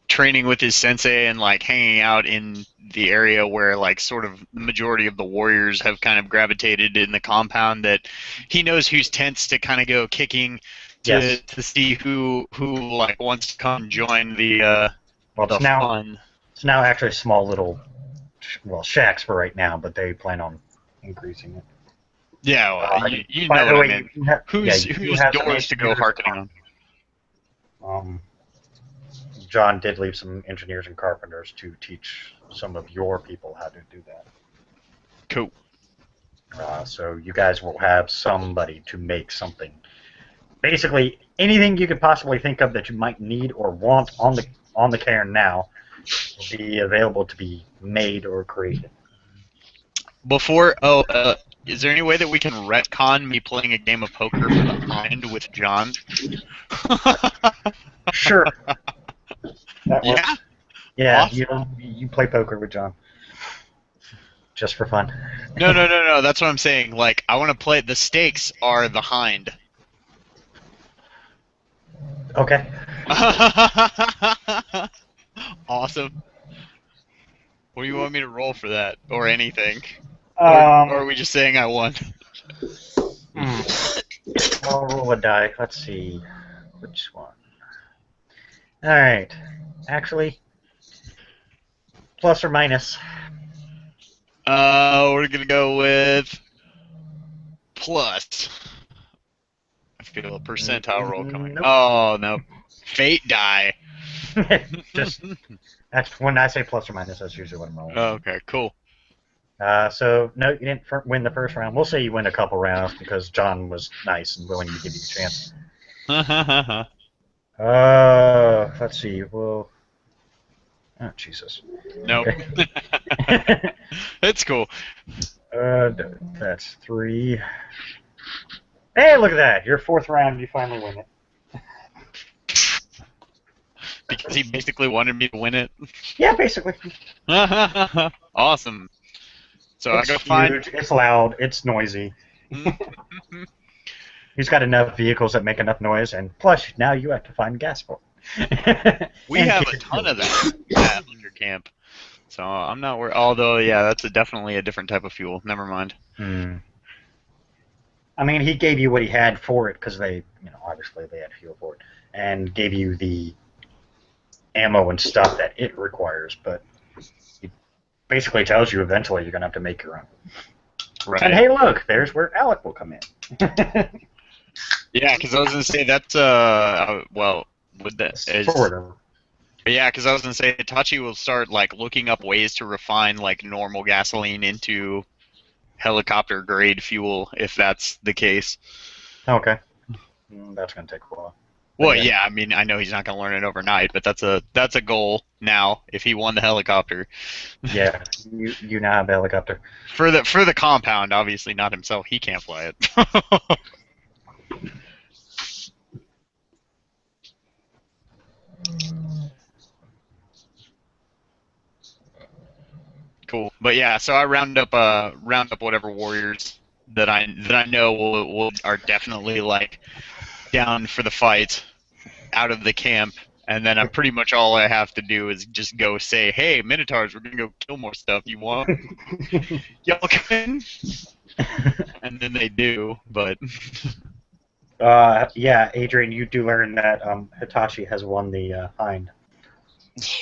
training with his sensei and like hanging out in the area where like sort of the majority of the warriors have kind of gravitated in the compound, that he knows whose tents to kind of go kicking to see who like wants to come join the Well, the it's now fun. it's now actually small little shacks for right now, but they plan on increasing it. Yeah, well, you By know the what way, I mean. you have- Whose yeah, you have some doors to go engineers harkening on? John did leave some engineers and carpenters to teach some of your people how to do that. Cool. So you guys will have somebody to make something. Basically, anything you could possibly think of that you might need or want on the cairn now will be available to be made or created. Before, is there any way that we can retcon me playing a game of poker for the Hind with John? Sure. That works. Yeah? Yeah, Awesome. you play poker with John. Just for fun. No, that's what I'm saying. Like, I want to play, the stakes are the Hind. Okay. Awesome. What do you want me to roll for that? Or anything? Or are we just saying I won? I'll roll a die. Let's see. Which one? Alright. Actually, plus or minus. We're gonna go with plus. I feel a percentile roll coming. Nope. Oh, no. Fate die. Just, that's when I say plus or minus, that's usually what I'm rolling. Okay, cool. So, no, you didn't win the first round. We'll say you win a couple rounds because John was nice and willing to give you a chance. Let's see. Well, oh, Jesus. Nope. Okay. It's cool. That's 3. Hey, look at that. Your 4th round, you finally win it. Because he basically wanted me to win it. Yeah, basically. Awesome. So It's I go find. huge, it's loud, it's noisy. He's got enough vehicles that make enough noise, and plus, now you have to find gas for it. We have a ton of that at Hunter Camp. So I'm not worried. Although, yeah, that's definitely a different type of fuel. Never mind. I mean, he gave you what he had for it because they, obviously they had fuel for it, and gave you the ammo and stuff that it requires, but he basically tells you eventually you're going to have to make your own. Right. And hey, look, there's where Alec will come in. Yeah, because I was going to say that's, well, with that is... Sort of. Yeah, because I was going to say Itachi will start, like, looking up ways to refine, like, normal gasoline into helicopter-grade fuel, if that's the case. Okay. That's going to take a while. Well, yeah, I mean, I know he's not going to learn it overnight, but that's a goal now, if he won the helicopter. Yeah, you now have a helicopter. For the compound, obviously, not himself. He can't fly it. Cool. But yeah, so I round up whatever warriors that I know are definitely like down for the fight out of the camp, and then pretty much all I have to do is just go say, "Hey, Minotaurs, we're gonna go kill more stuff. You want? Y'all can?" And then they do, but. Yeah, Adrian, you do learn that Hitachi has won the Hind.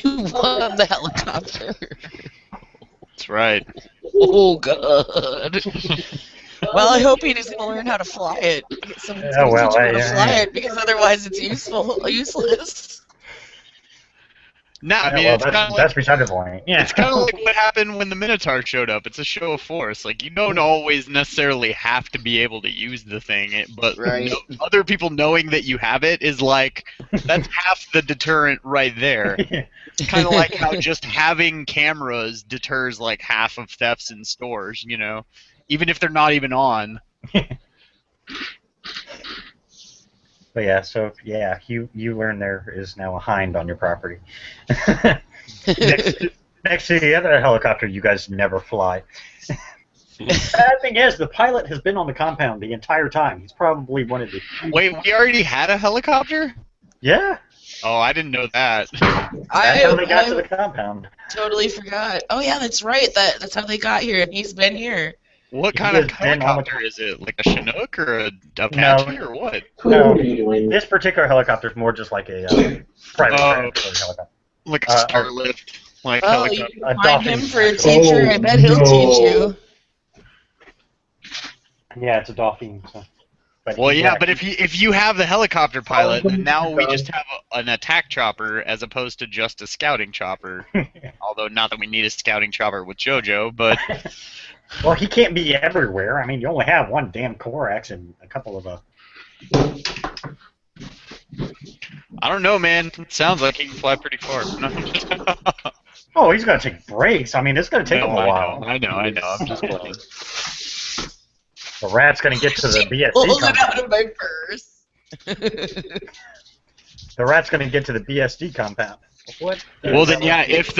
You won the helicopter. That's right. Oh, God. Well, I hope he doesn't learn how to fly it. Someone's going to teach him how to fly it, because otherwise it's useless. No, I mean, well, it's kind of that's beside the point. Yeah. It's kind of like what happened when the Minotaur showed up. It's a show of force. Like, you don't always necessarily have to be able to use the thing, but other people knowing that you have it is like, that's half the deterrent right there. It's kind of like how just having cameras deters like half of thefts in stores, even if they're not even on. But yeah, so yeah, you learn there is now a Hind on your property. next to the other helicopter you guys never fly. The thing is, the pilot has been on the compound the entire time. He's probably wanted to... Wait, we already had a helicopter? Yeah. Oh, I didn't know that. That's how they got to the compound. Totally forgot. Oh yeah, that's right. That's how they got here, and he's been here. What kind of helicopter is it? Like a Chinook or a Apache or what? No, this particular helicopter is more just like a private helicopter. Like a Starlift. Like you can find him for a teacher. I bet he'll teach you. Yeah, it's a Dolphin. So. But if you have the helicopter pilot, then now we just have an attack chopper as opposed to just a scouting chopper. Although not that we need a scouting chopper with JoJo, but... Well, he can't be everywhere. I mean, you only have one damn Korax and a couple of I don't know, man. It sounds like he can fly pretty far. Oh, he's gonna take breaks. I mean, it's gonna take him a while. I know. I'm just playing. The rat's gonna get to the BSD Pulled it compound. out of my purse. The rat's gonna get to the BSD compound. What? Well, then, yeah. If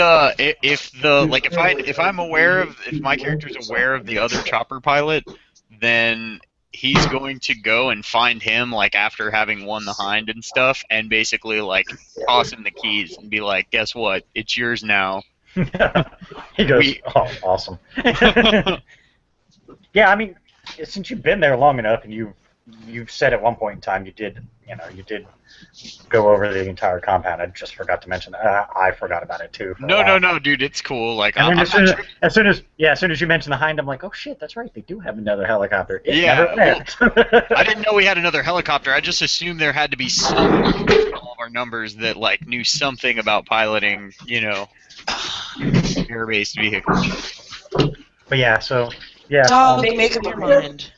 I'm aware of, if my character's aware of the other chopper pilot, then he's going to go and find him, like, after having won the hind and stuff, and basically, like, toss him the keys and be like, guess what? It's yours now. He goes, oh, awesome. Yeah, I mean, since you've been there long enough, and you've said at one point in time you did go over the entire compound. I just forgot to mention that. I forgot about it too. No, dude, it's cool. Like, and then as soon as you mentioned the hind, I'm like, oh shit, that's right, they do have another helicopter. It never left. I didn't know we had another helicopter. I just assumed there had to be some all of our numbers that like knew something about piloting, air-based vehicles. But yeah, so yeah. Make up your mind.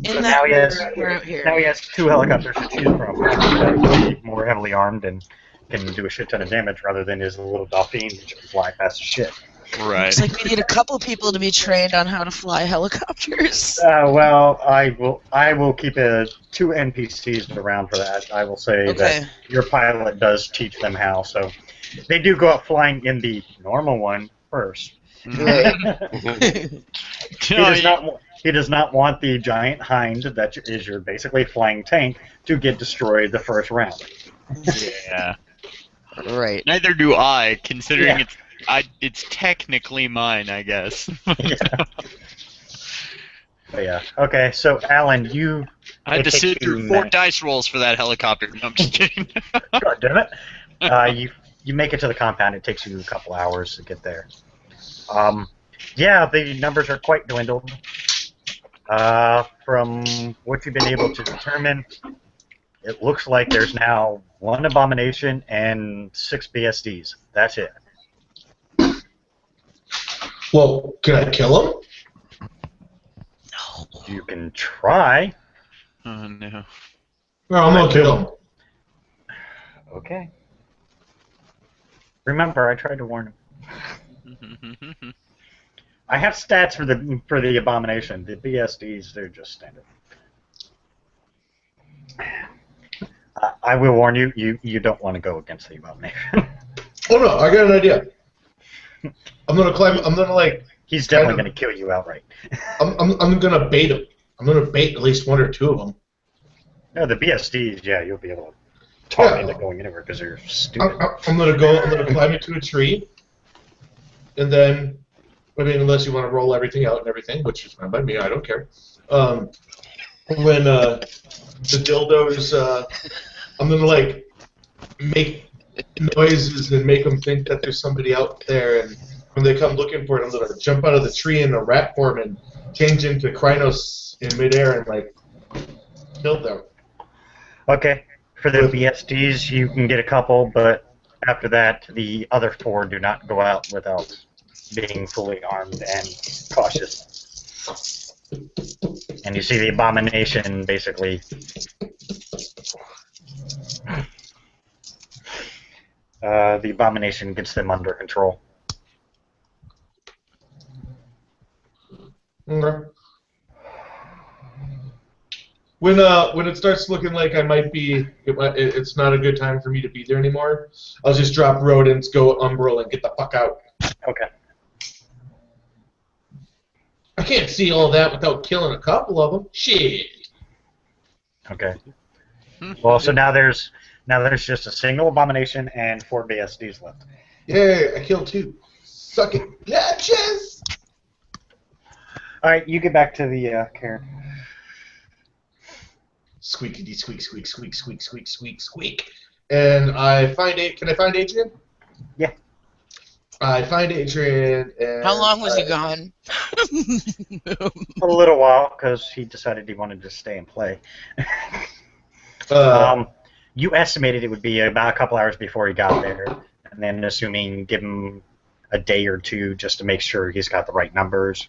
So now he has we're out here. Now he has 2 helicopters to choose from. He's more heavily armed and can do a shit ton of damage rather than his little Dauphine which can fly past the shit. Right. Looks like we need a couple people to be trained on how to fly helicopters. Well, I will keep 2 NPCs around for that. I will say that your pilot does teach them how. So they do go out flying in the normal one first. Right. He does not want the giant hind that is your basically flying tank to get destroyed the first round. Yeah. Right. Neither do I, considering it's technically mine, I guess. Yeah. But yeah. Okay, so Alan, I had to sit through 4 dice rolls for that helicopter. No, I'm just kidding. God damn it. You make it to the compound. It takes you a couple hours to get there. Yeah, the numbers are quite dwindled. From what you've been able to determine, it looks like there's now 1 abomination and 6 BSDs. That's it. Well, can I kill him? No. You can try. Oh, no. No, I'm gonna kill him. Okay. Remember, I tried to warn him. I have stats for the abomination. The BSDs, they're just standard. I will warn you, you don't want to go against the abomination. Oh no, I got an idea. I'm gonna climb. I'm gonna like. He's definitely going to kill you outright. I'm gonna bait him. I'm gonna bait at least 1 or 2 of them. No, the BSDs, yeah, you'll be able to talk into going anywhere because they're stupid. I'm gonna climb into a tree, and then, I mean, unless you want to roll everything out and everything, which is fine by me, I don't care. When the dildos, I'm gonna like make noises and make them think that there's somebody out there, and when they come looking for it, I'm gonna jump out of the tree in a rat form and change into Krynos in midair and like kill them. Okay, for the BSDs, you can get a couple, but after that, the other 4 do not go out without being fully armed and cautious. And you see the abomination basically. The abomination gets them under control. Okay. When it starts looking like I might be, it's not a good time for me to be there anymore, I'll just drop rodents, go Umbral, and get the fuck out. Okay. I can't see all that without killing a couple of them. Shit. Okay. Well, so now there's just a single abomination and 4 BSDs left. Yay! I killed 2. Suck it, bitches! All right, you get back to the Karen. Squeakity squeak squeak squeak squeak squeak squeak squeak. And I find Can I find Adrian? Yeah. I find Adrian. And How long was he gone? A little while, because he decided he wanted to stay and play. You estimated it would be about a couple hours before he got there, and then assuming give him a day or 2 just to make sure he's got the right numbers,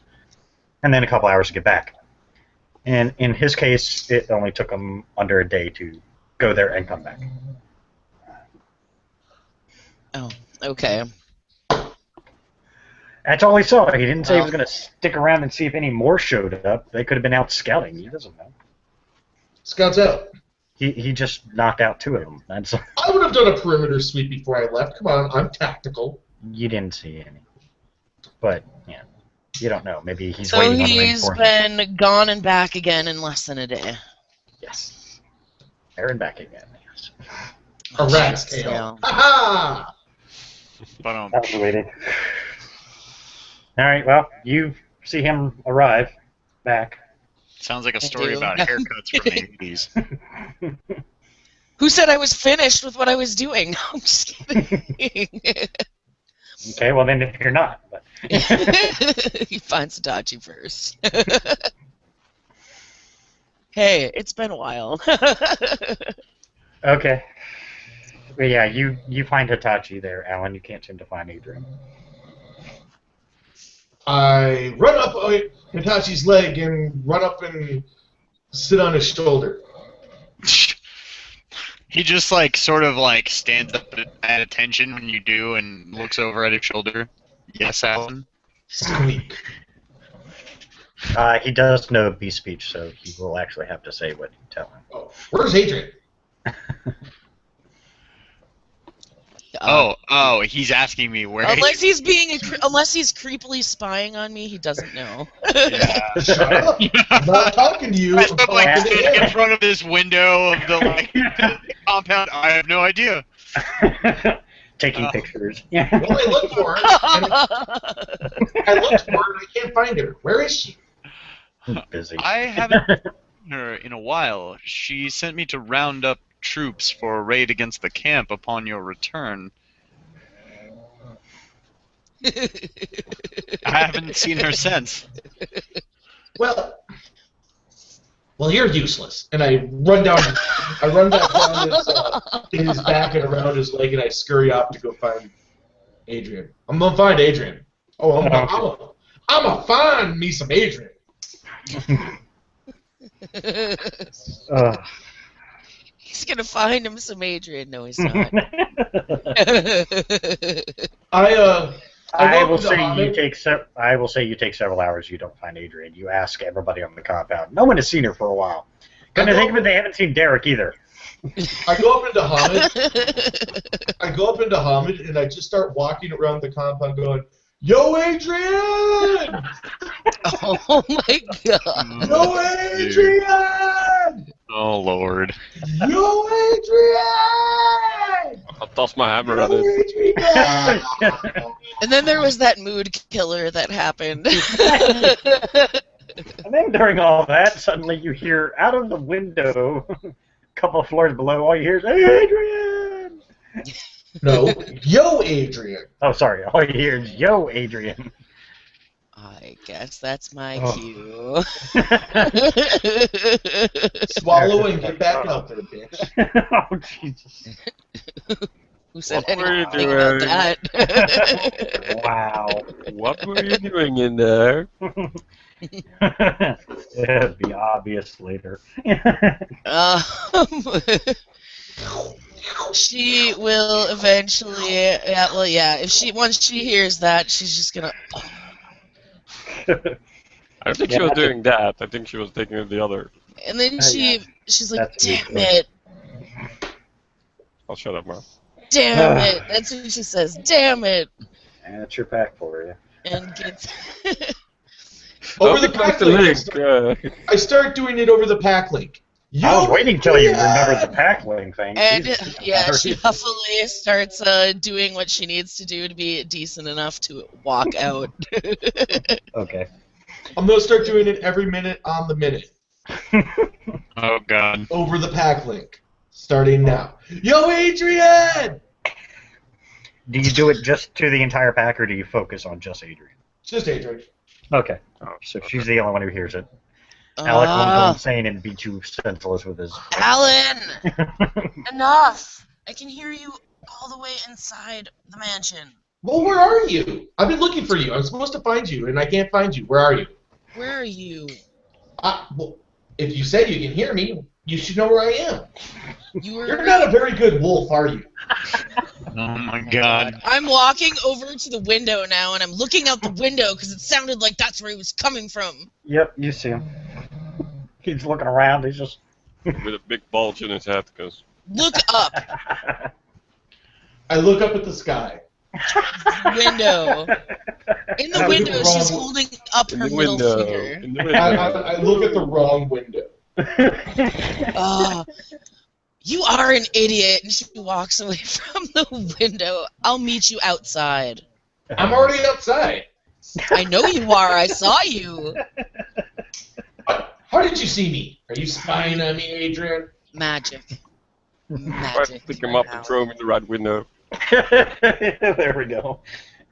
and then a couple hours to get back. And in his case, it only took him under a day to go there and come back. Oh, okay. That's all he saw. He didn't say he Well. was going to stick around and see if any more showed up. They could have been out scouting. He doesn't know. Scouts out. He just knocked out 2 of them. That's I would have done a perimeter sweep before I left. Come on, I'm tactical. You didn't see any. But, yeah, you don't know. Maybe he's So waiting on he's reinforcements. been gone and back again in less than a day. Yes. There and back again, yes. A rat's Jeez, tail. yeah. Ha But I was waiting. All right, well, you see him arrive back. sounds like a I story do. about haircuts from the 80s. Who said I was finished with what I was doing? I'm just kidding. Okay, well then if you're not. But He finds Itachi first. Hey, it's been a while. okay. But yeah, you find Hitachi there, Alan. You can't seem to find Adrian. I run up Hitachi's leg and run up and sit on his shoulder. He just like sort of like stands up at attention when you do and looks over at his shoulder. Yes, Alan. Squeak. He does know beast speech, so he will actually have to say what you tell him. Oh, where's Adrian? Oh, he's asking me where. Unless he's unless he's creepily spying on me, he doesn't know. Yeah. Shut up. I'm not talking to you. I'm I'm like talking to standing in him. front of this window of the like compound. I have no idea. Taking pictures. Well, I looked for her. I looked for her and I can't find her. Where is she? Busy. I haven't seen her in a while. She sent me to round up troops for a raid against the camp upon your return. I haven't seen her since. Well, you're useless. And I run down. I run back down his back and around his leg, and I scurry off to go find Adrian. I'm gonna find Adrian. Oh, I'm gonna find me some Adrian. He's gonna find him some Adrian. No, he's not. I will say you take several hours. You don't find Adrian. You ask everybody on the compound. No one has seen her for a while. Come to think of it, they haven't seen Derek either. I go up into Hamid. And I just start walking around the compound going, "Yo, Adrian! Oh my god! Yo, Adrian! Oh lord. Yo, Adrian! I'll toss my hammer Yo, at it. Adrian! And then there was that mood killer that happened. And then during all that, suddenly you hear out of the window, a couple of floors below, all you hear is Adrian! No, yo, Adrian! Oh, sorry. All you hear is Yo, Adrian. I guess that's my Oh. cue. Swallow and get back out there, bitch. Oh, Jesus. Who said What were you anything about doing? that? Wow. What were you doing in there? It'll be obvious later. Um, she will eventually. Yeah, well, yeah. Once she hears that, she's just gonna. I don't think she was doing that. I think she was taking the other. And then yeah. she's like, That's "Damn weak. it, I'll shut up now. damn it!" That's what she says. "Damn it!" And that's your pack for you. And gets. Over the Don't press pack the link. link. I start doing it over the pack link. Yo, I was waiting till you Adrian! remembered the pack link thing. And Jesus. yeah, she huffily starts doing what she needs to do to be decent enough to walk out. Okay. I'm gonna start doing it every minute on the minute. Oh god. Over the pack link. Starting now. Yo, Adrian! Do you do it just to the entire pack, or do you focus on just Adrian? Just Adrian. Okay. So she's the only one who hears it. Alec won't go insane and beat you senseless with his... Alan, enough! I can hear you all the way inside the mansion. Well, where are you? I've been looking for you. I'm supposed to find you, and I can't find you. Where are you? Where are you? Well, if you say you can hear me, you should know where I am. You were. You're not a very good wolf, are you? Oh my god. I'm walking over to the window now, and I'm looking out the window because it sounded like that's where he was coming from. Yep, you see him. He's looking around. He's just. With a big bulge in his head, because Look up. I look up at the sky. Window. In the I look at window, the she's wrong- holding up in her the middle window. finger. In the window. I look at the wrong window. Oh, you are an idiot. And she walks away from the window. I'll meet you outside. I'm already outside. I know you are. I saw you. How did you see me? Are you spying on me, Adrian? Magic. Try to Magic. pick him up and throw him in the right window. There we go.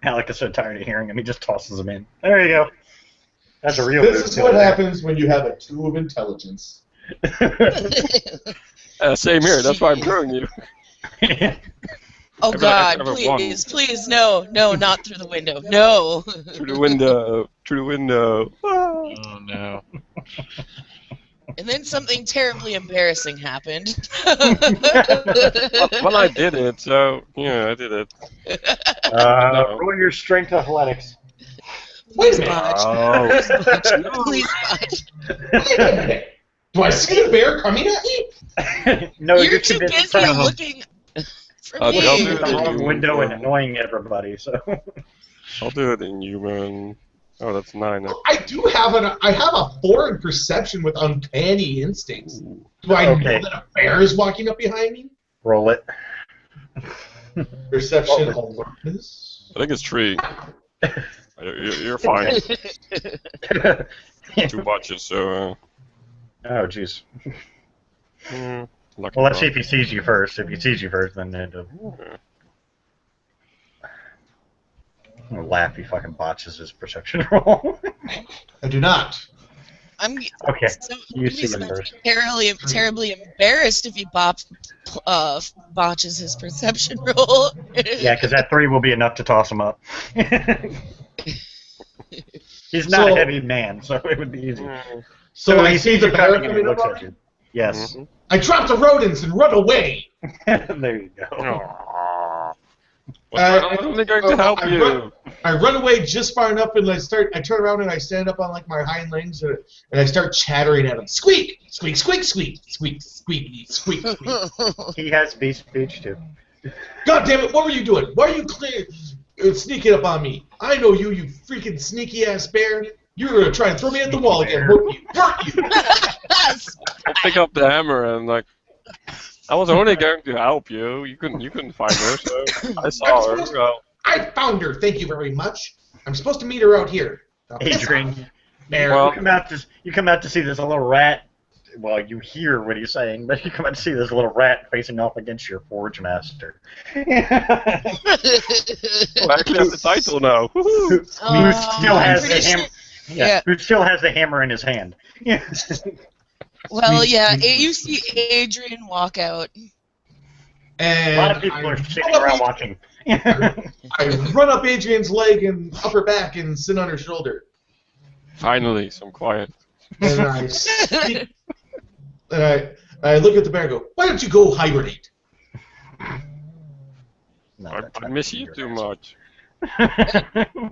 Alec is so tired of hearing him, he just tosses him in. There you go. That's a real. This is what happens when you have a 2 of intelligence. Same here. That's why I'm throwing you. Oh God! I've ever won. Please, no, not through the window. No. Through the window. Through the window. Oh no. And then something terribly embarrassing happened. Well, I did it, so yeah, I did it. Roll your strength athletics. Wait Please a minute. budge. No. Please budge. Wait a minute. Do I see a bear coming at me? No, You're too busy trying to looking for I'll me. do look it. at the wrong window and annoying everybody. So. I'll do it in human. Oh, that's 9. I do have I have a 4 in perception with uncanny instincts. Do I Okay. know that a bear is walking up behind me? Roll it. Perception alertness. I think it's 3. You're fine. 2 watches, so. Oh, jeez. Lucky Well, let's see draw. if he sees you first. If he sees you first, then it'll laugh. He fucking botches his perception roll. I do not. I'm Okay, so, you see him first. terribly embarrassed if he botches his perception roll. Yeah, because that 3 will be enough to toss him up. He's not a So- heavy man, so it would be easy. So I he see sees the you bear coming and he coming up looks on at me. you. Yes. Mhm. I drop the rodents and run away. There you go. I'm only going to help you. I run away just far enough, and I turn around and I stand up on like my hind legs, and I start chattering at him. Squeak, squeak, squeak, squeak, squeak, squeak, squeak, squeak. He has beast speech too. God damn it! What were you doing? Why are you sneaking up on me? I know you, you freaking sneaky ass bear. You're gonna try and throw me at the wall again, weren't you? Weren't you? I'll pick up the hammer and like. I was only going to help you. You couldn't find her, so I saw her. Well, I found her. Thank you very much. I'm supposed to meet her out here. Now, piss Adrian, off, bear. Well- you come out to see this little rat. Well, you hear what he's saying, but you come out to see this little rat facing off against your forge master. I actually have the title now. Woohoo. Who still has I'm the pretty hammer? sure- Yeah, yeah. who still has the hammer in his hand? Well, yeah, you see Adrian walk out. And A lot of people are sitting around watching. I run up Adrian's leg and upper back and sit on her shoulder. Finally, some quiet. And I speak, and I look at the bear and go, why don't you go hibernate? No, I that's not miss you your too answer. much.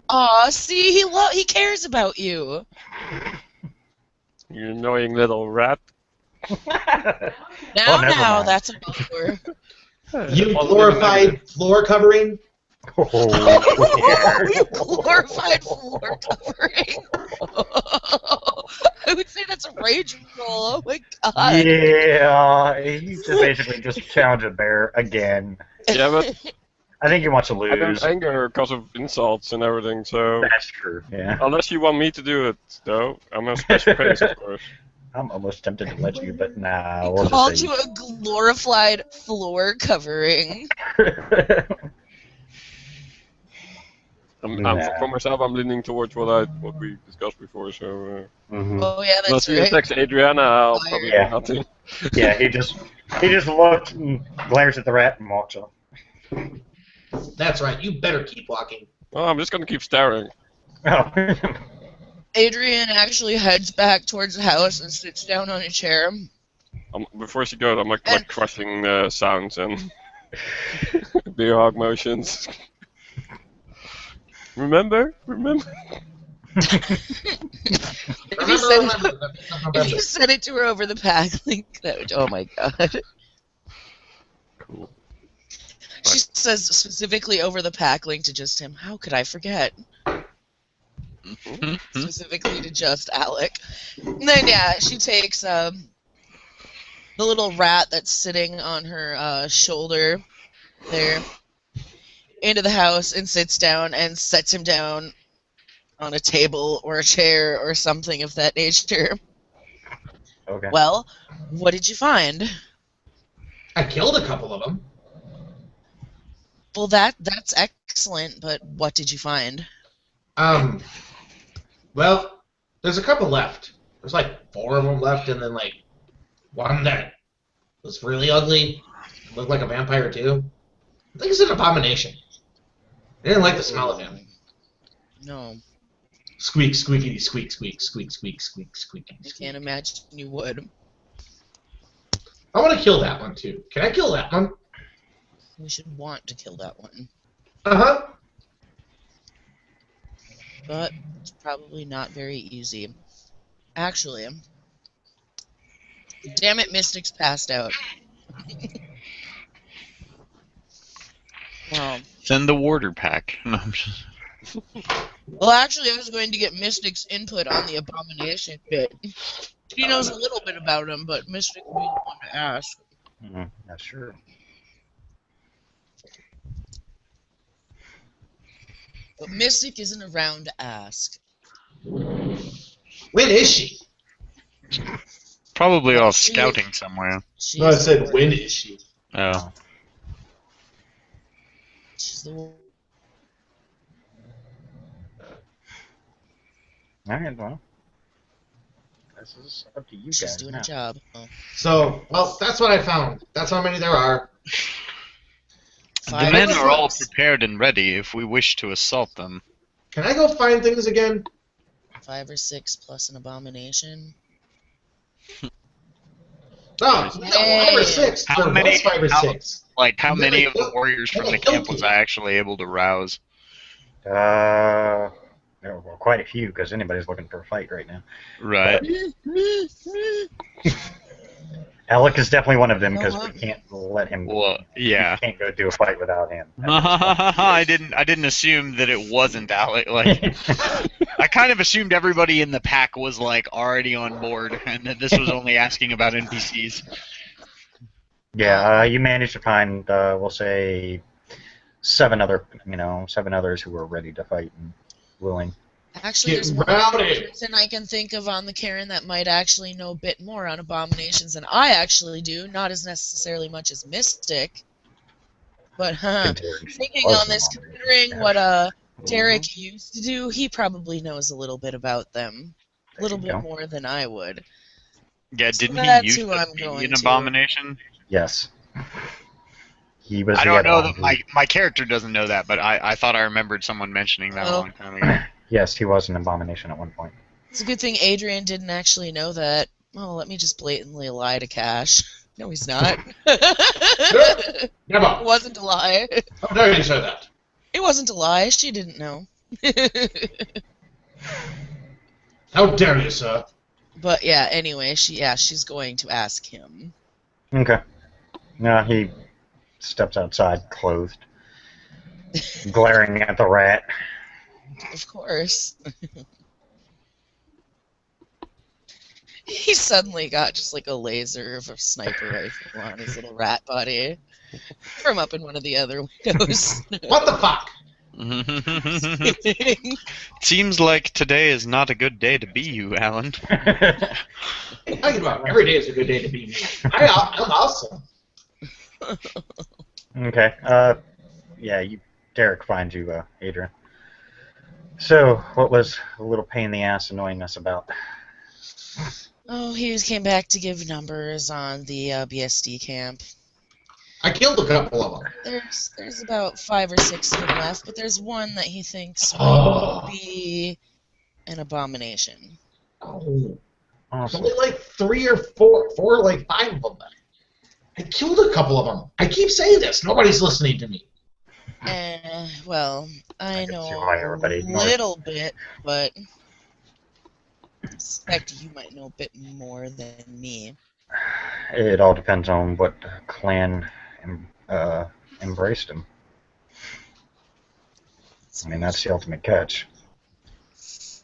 Aw, see, he cares about you. You annoying little rat. Now, never mind. that's a buffer. You glorified floor covering? Oh, You glorified floor covering. I would say that's a rage roll. Oh my god. yeah, he just basically just challenged a bear again. Yeah, but I think he wants to I don't lose. anger her because of insults and everything, so... That's true, yeah. Unless you want me to do it, though. I'm a special case, of course. I'm almost tempted to let you, but nah. He We'll called just you a glorified floor covering. say. For myself, I'm leaning towards what we discussed before, so... Mhm. Oh yeah, Unless that's he right. attacks Adriana, I'll probably Yeah. do nothing. Yeah, he just looked and glares at the rat and walks off. That's right, you better keep walking. Oh, I'm just gonna keep staring. Oh. Adrian actually heads back towards the house and sits down on a chair. Before she goes, I'm like crushing sounds and beer hog motions. Remember? If you sent it to her over the pack link, that would, oh my god. Cool. She says specifically over the pack link to just him. How could I forget? Specifically to just Alec. And then yeah, she takes the little rat that's sitting on her shoulder there into the house and sits down and sets him down on a table or a chair or something of that nature. Okay. Well, what did you find? I killed a couple of them. Well, that's excellent, but what did you find? Well, there's a couple left. There's like 4 of them left, and then like one that was really ugly, looked like a vampire too. I think it's an abomination. I didn't like the smell of him. No, Squeak, squeaky, squeak, squeak, squeak, squeak, squeak, squeaky. I can't imagine you would. I want to kill that one too. Can I kill that one? We should want to kill that one, Uh-huh. but it's probably not very easy. Actually, damn it, Mystic's passed out. Well, Send the warder pack. No, I'm just... well, actually, I was going to get Mystic's input on the abomination bit. She knows a little bit about him, but Mystic would be the one to ask. That's true. But Mystic isn't around to ask. When is she? Probably all She- scouting somewhere. She's No, I the said one- when is she? Oh. She's the one. All right, well, this is up to you She's guys doing now. her job. Oh. So, well, that's what I found. That's how many there are. The 5 men or are all 6? prepared and ready if we wish to assault them. Can I go find things again? 5 or 6 plus an abomination. No, 5 or 6. How There many- was 5 or how- 6. Like, how And then many I of the killed- warriors then from I the killed camp was you. I actually able to rouse? There were quite a few because anybody's looking for a fight right now. Right. Alec is definitely one of them because No, we can't let him. Well, yeah. We can't go do a fight without him. I didn't assume that it wasn't Alec. Like, I kind of assumed everybody in the pack was like already on board, and that this was only asking about NPCs. Yeah, you managed to find, we'll say, 7 others who were ready to fight and willing. Actually, there's Get one rowdy. person I can think of on the Karen that might actually know a bit more on abominations than I actually do. Not as necessarily much as Mystic. But, thinking on this, considering what Derek used to do, he probably knows a little bit about them. A little bit more than I would. Yeah, So didn't that's he use who to I'm be going an to. abomination? Yes. He was. I the don't other know one that who- my character doesn't know that, but I thought I remembered someone mentioning that a Oh. long time ago. Yes, he was an abomination at one point. It's a good thing Adrian didn't actually know that. Oh, let me just blatantly lie to Cash. No, he's not. It Never. wasn't a lie. How dare you say that? It wasn't a lie. She didn't know. How dare you, sir? But yeah, anyway, she's going to ask him. Okay. Now he steps outside, clothed, glaring at the rat. Of course. He suddenly got just like a laser of a sniper rifle on his little rat body from up in one of the other windows. What the fuck? Seems like today is not a good day to be you, Alan. Talking about every day is a good day to be me. I'm awesome. Okay. Yeah, Derek finds you, Adrian. So, what was a little pain in the ass annoying us about? Oh, he came back to give numbers on the BSD camp. I killed a couple of them. There's about 5 or 6 of them left, but there's one that he thinks Oh. might be an abomination. Oh, there's Awesome. only like 3 or 4, like 5 of them. I killed a couple of them. I keep saying this. Nobody's listening to me. Well, I I can know see why a everybody ignores. little bit, but I suspect you might know a bit more than me. It all depends on what clan embraced him. I mean, that's the ultimate catch. Is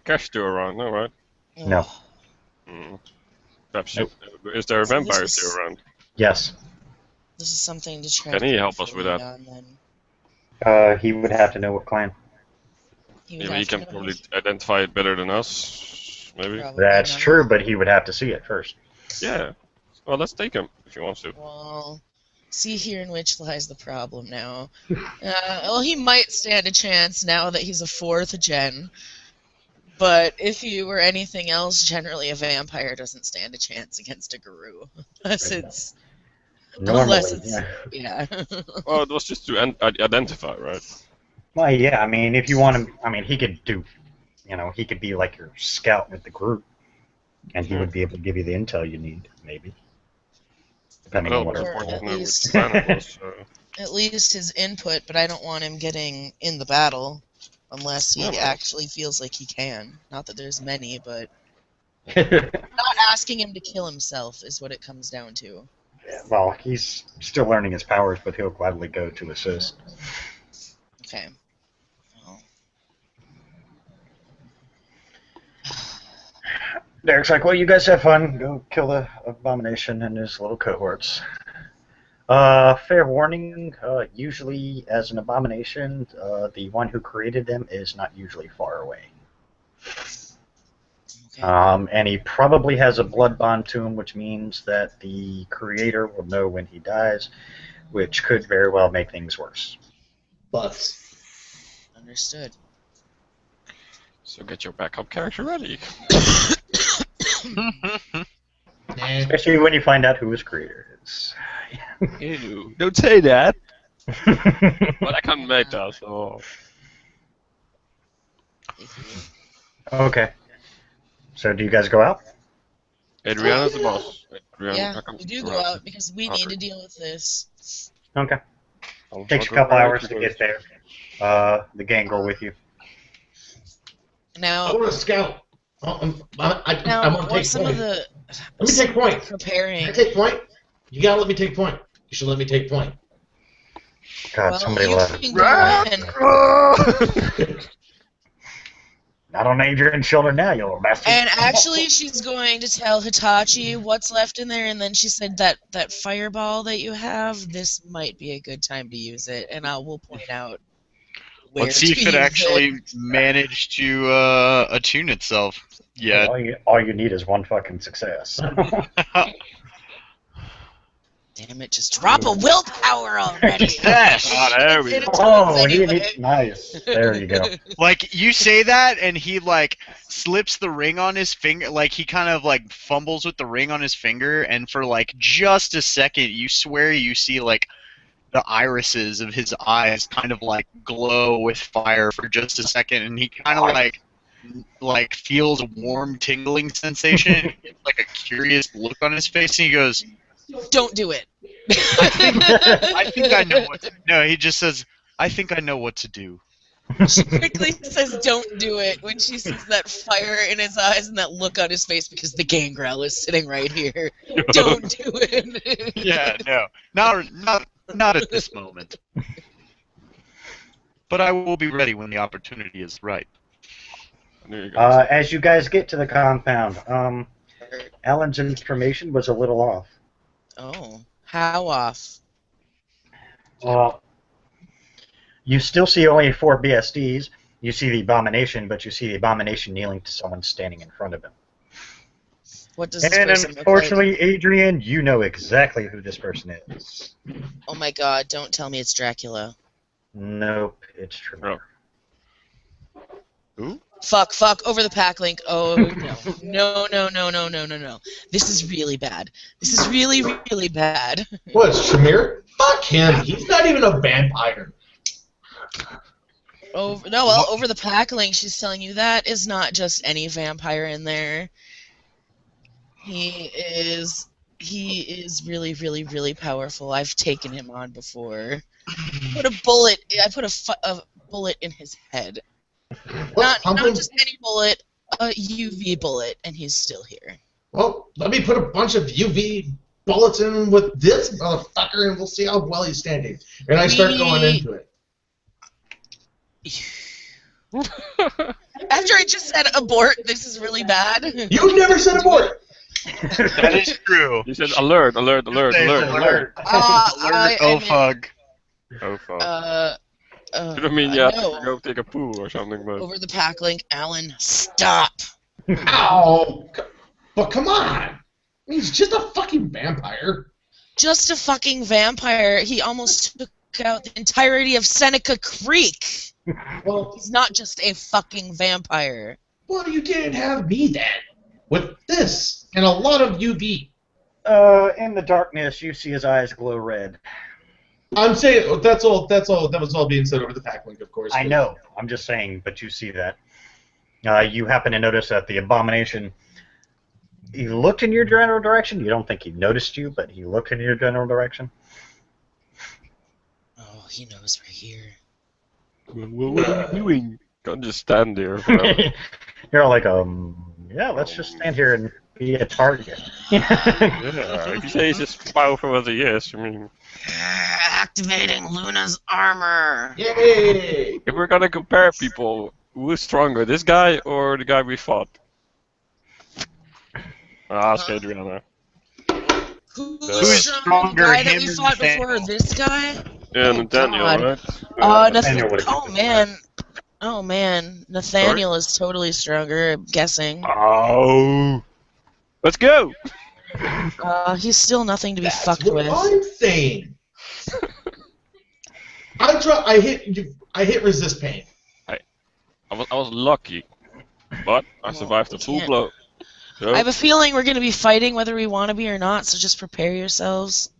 Cash still around? No, right? No. Ugh. Mm. Perhaps Nope. is there a So vampire this still is around? Yes. this is something to Can he track help us with carefully that? on then. He would have to know what clan. He would Maybe he have to can know probably his identify it better than us. Maybe. probably That's not. true, but he would have to see it first. Yeah. Well, let's take him if he wants to. Well, see here in which lies the problem now. Well, he might stand a chance now that he's a 4th gen, but if he were anything else, generally a vampire doesn't stand a chance against a guru. Unless it's... Normally, Yeah. Well, it was just to identify, right? Well, yeah. I mean, if you want him, I mean, he could do. He could be like your scout with the group, and he would be able to give you the intel you need, maybe. Depending Well, on what. it's Or important at to know which least- clan it was. So. At least his input, but I don't want him getting in the battle unless he No, no. actually feels like he can. Not that there's many, but Well, not asking him to kill himself is what it comes down to. he's still learning his powers, but he'll gladly go to assist. Okay. Well, Derek's like, well, you guys have fun. Go kill the abomination and his little cohorts. Fair warning, usually as an abomination, the one who created them is not usually far away. okay. And he probably has a blood bond to him, which means that the creator will know when he dies, which could very well make things worse. But Understood. So get your backup character ready. Especially when you find out who his creator is. Ew, don't say that. But I can't make that, so... Okay. So do you guys go out? Adriana's the boss. Adriana, Yeah, how come we do she's go around? out because we need Okay. to deal with this. Okay. I'll Takes a go couple right hours to the- get there. The gang go with you. I Now, want to scout. I want to what take some point. of the Let me take point. preparing. Can I take point? You gotta let me take point. You should let me take point. God, Well, somebody you left. can go and Not on Adrian's shoulder now, you little bastard. And actually, she's going to tell Hitachi what's left in there, and then she said that fireball that you have, this might be a good time to use it, and I will point out where Let's see to if it use actually managed to attune itself. Yeah. All you need is one fucking success. Damn it, just drop a willpower already! Yes. Ah, there we Hit go. it Oh, twice he anyway. need, nice. There you go. Like, you say that, and he, like, slips the ring on his finger. Like, he kind of, like, fumbles with the ring on his finger, and for, like, just a second, you swear you see, like, the irises of his eyes kind of, like, glow with fire for just a second, and he kind of, like feels a warm, tingling sensation, and he gets, like, a curious look on his face, and he goes, Don't do it. I think I know what to do. No, he just says, I think I know what to do. She quickly says, "Don't do it" when she sees that fire in his eyes and that look on his face because the gangrel is sitting right here. Don't do it. Yeah, no. Not at this moment. But I will be ready when the opportunity is right. There you go. As you guys get to the compound, Alan's information was a little off. Oh, how off? Well, you still see only 4 BSDs. You see the abomination, but you see the abomination kneeling to someone standing in front of him. What does this And person look like? unfortunately, Adrian, you know exactly who this person is. Oh my God! Don't tell me it's Dracula. Nope, it's true. Who? Fuck, over the pack link. Oh, no. This is really bad. This is really, really bad. What, Shamir? Fuck him. He's not even a vampire. Over the pack link, she's telling you that is not just any vampire in there. He is really, really, really powerful. I've taken him on before. put a bullet. I put a bullet in his head. Well, Not just any bullet, a UV bullet, and he's still here. Well, let me put a bunch of UV bullets in with this motherfucker, and we'll see how well he's standing. And I start going into it. After I just said abort, this is really bad. You never said abort. That is true. You said alert, alert, alert, Say alert. alert. I Oh am in- fuck. Oh fuck. I I mean, you have no. to go take a poo or something, but... Over the pack link, Alan, stop. Ow! But come on! He's just a fucking vampire. Just a fucking vampire. He almost took out the entirety of Seneca Creek. Well, He's not just a fucking vampire. well, you didn't have me then. With this and a lot of UV. In the darkness, you see his eyes glow red. I'm saying that's all. That was all being said over the pack link, of course. I know. I'm just saying, but you see that. You happen to notice that the abomination. He looked in your general direction. You don't think he noticed you, but he looked in your general direction. Oh, he knows we're here. What are you doing? Can't just stand there forever. You're all like, yeah, let's just stand here and be a target. Yeah, if you say he's as powerful as he is, I mean... Activating Luna's armor. Yay! If we're gonna compare people, who's stronger, this guy or the guy we fought? Ask Adriana. Who's stronger, the guy that we fought before, this guy? Yeah, Oh, Nathaniel, God. right? Nathaniel would've Oh kicked man. Oh man. Nathaniel is totally stronger, I'm guessing. Oh! Let's go! He's still nothing to be That's fucked what with. I'm saying. I hit resist pain. I was lucky, but I survived the full can't- blow. So, I have a feeling we're going to be fighting whether we want to be or not, so just prepare yourselves.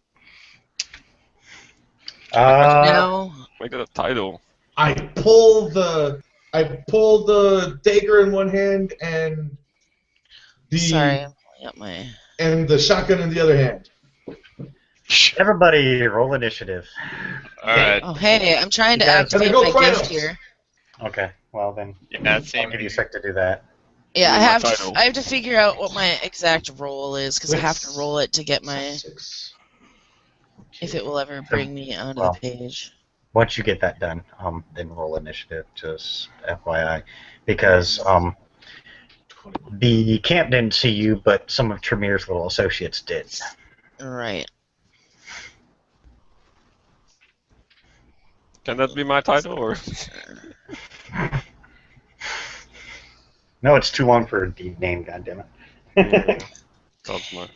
Now. make that a title. I pull the dagger in one hand and Sorry, I'm pulling up my... and the shotgun in the other hand. Everybody, roll initiative. Alright. Oh, hey, I'm trying to You guys- activate Go my Kratos. gift here. Okay, well then, Yeah, I'll same give you a here. sec to do that. Yeah, I Read my have title. to figure out what my exact roll is, because I have to roll it to get my... 6. If it will ever bring me onto Well. the page. Once you get that done, then roll initiative, just FYI, because the camp didn't see you, but some of Tremere's little associates did. Right. Can that be my title, or? No, it's too long for a deep name, goddammit. That's my...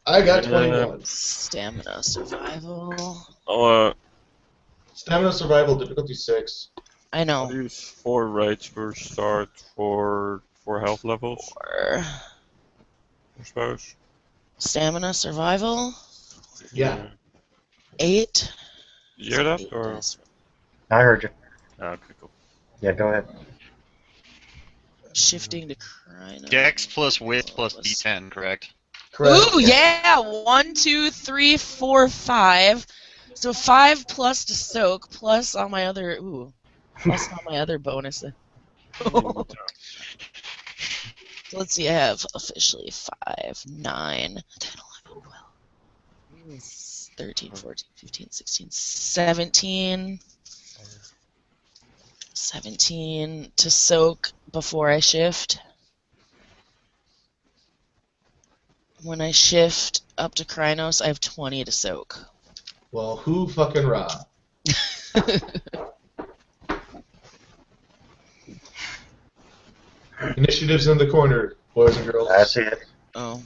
I got 21. Stamina, survival... I'll Stamina survival difficulty 6. I know. use 4 rage per start for 4 health levels, Or I suppose. stamina, survival... Yeah. 8. You hear that, or? I heard you. Ah, okay, cool. Yeah, go ahead. Shifting to Crino. Dex plus wit plus D10, correct? Correct. Ooh, yeah! 1, 2, 3, 4, 5. So 5 plus to soak, plus all my other... Ooh. Plus all my other bonuses. So let's see, I have officially 5, 9, 10, 11, 12, 13, 14, 15, 16, 17. 17 to soak before I shift. When I shift up to Krynos, I have 20 to soak. Well, who fucking rob? Initiative's in the corner, boys and girls. That's it. Oh,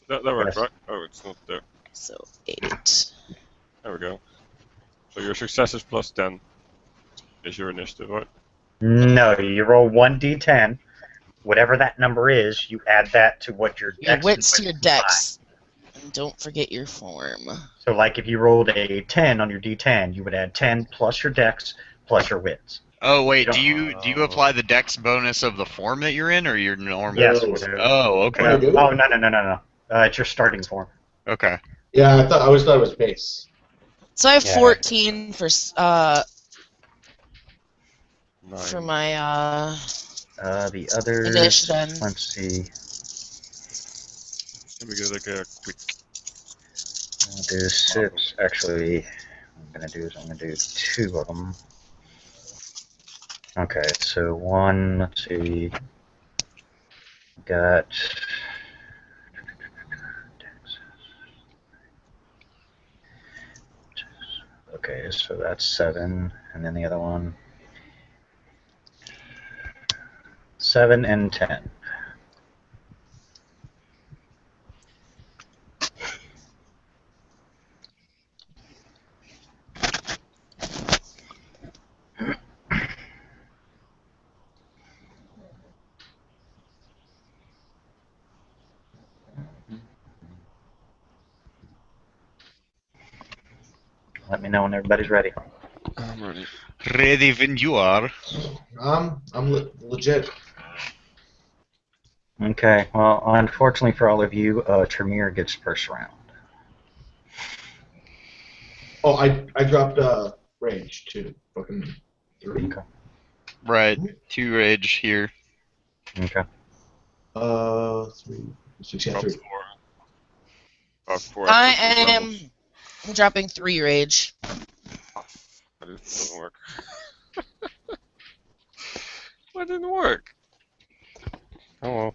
That works, Yes. right? Oh, it's not there. so 8. There we go. So your successes plus 10 is your initiative, right? No, you roll 1d10. Whatever that number is, you add that to what your Your dex wits is to your with dex. And don't forget your form. So, like, if you rolled a 10 on your d10, you would add 10 plus your dex plus your wits. Oh wait, You do you apply the dex bonus of the form that you're in, or your normal? Yes. Oh, okay. Wanna do it? Oh, no. It's your starting form. Okay. Yeah, I always thought it was base. So I have Yeah. 14 for Nine. my The others. initiative. Let's see. Let me get like a quick. I'll do 6. Actually, what I'm gonna do is I'm gonna do 2 of them. Okay, so 1. Let's see. Got. Okay, so that's 7, and then the other one. 7 and 10. Let me know when everybody's ready. I'm ready. Ready when you are. I'm legit. Okay, well, unfortunately for all of you, Tremere gets first round. Oh, I dropped rage too. Fucking 3. Okay. Right. 2 rage here. Okay. 3, 6, yeah, Drop 3. 4. Drop 4 I extra speed am levels. dropping 3 rage. But it doesn't work. Why didn't it work? Oh well.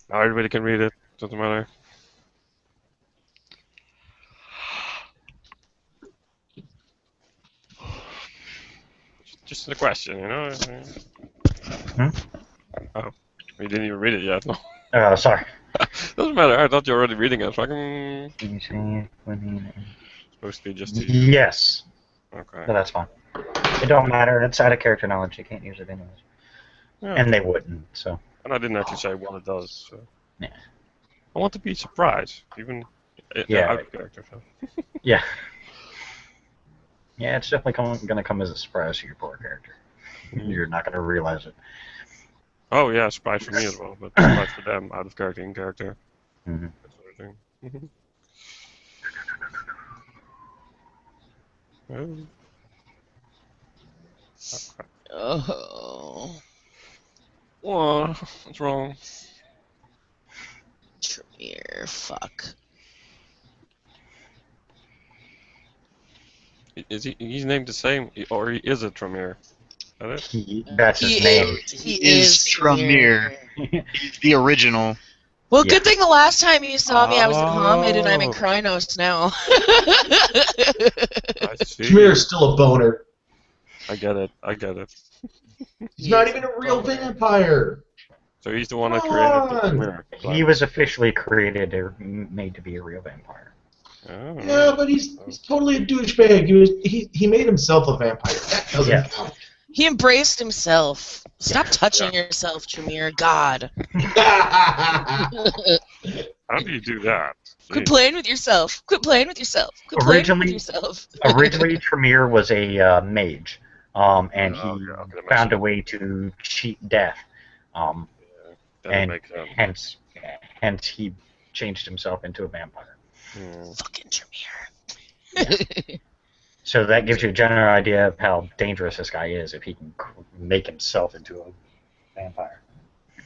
Now everybody can read it. Doesn't matter. Just a question, you know? Oh, you didn't even read it yet. No. Sorry. Doesn't matter. I thought you were already reading it. Fucking supposed to be just the. Yes. Okay. No, that's fine. It don't matter. It's out of character knowledge. You can't use it anyways. Yeah. And they wouldn't, so. And I didn't actually say what it does. So. Yeah. I want to be surprised, even Yeah. out of character. So. Yeah. Yeah, it's definitely going to come as a surprise to your poor character. You're not going to realize it. Oh yeah, surprise for me as well, but surprise for them, out of character, in character. Mm-hmm. That sort of thing. Oh. What's wrong? Tremere, fuck. Is he's named the same, or he is a Tremere? Is that That's his name. He is is Tremere. He's the original. Well, Yeah. good thing the last time you saw me, I was in Hamid and I'm in Oh. Krynos now. I see. Tremere is still a boner. I get it. He's not even a real vampire. So he's the one that Come created the on. Tremere. He was officially created or made to be a real vampire. Oh. Yeah, but he's totally a douchebag. He made himself a vampire. That doesn't count. He embraced himself. Stop Yeah. touching yourself, Tremere. God. How do you do that? Quit Jeez. playing with yourself. Quit playing with yourself. Quit playing with Originally- yourself. Originally, Tremere was a mage, and Oh, he yeah, I can imagine. found a way to cheat death. That and- makes sense. Hence he changed himself into a vampire. Fucking Tremere. So that gives you a general idea of how dangerous this guy is if he can make himself into a vampire.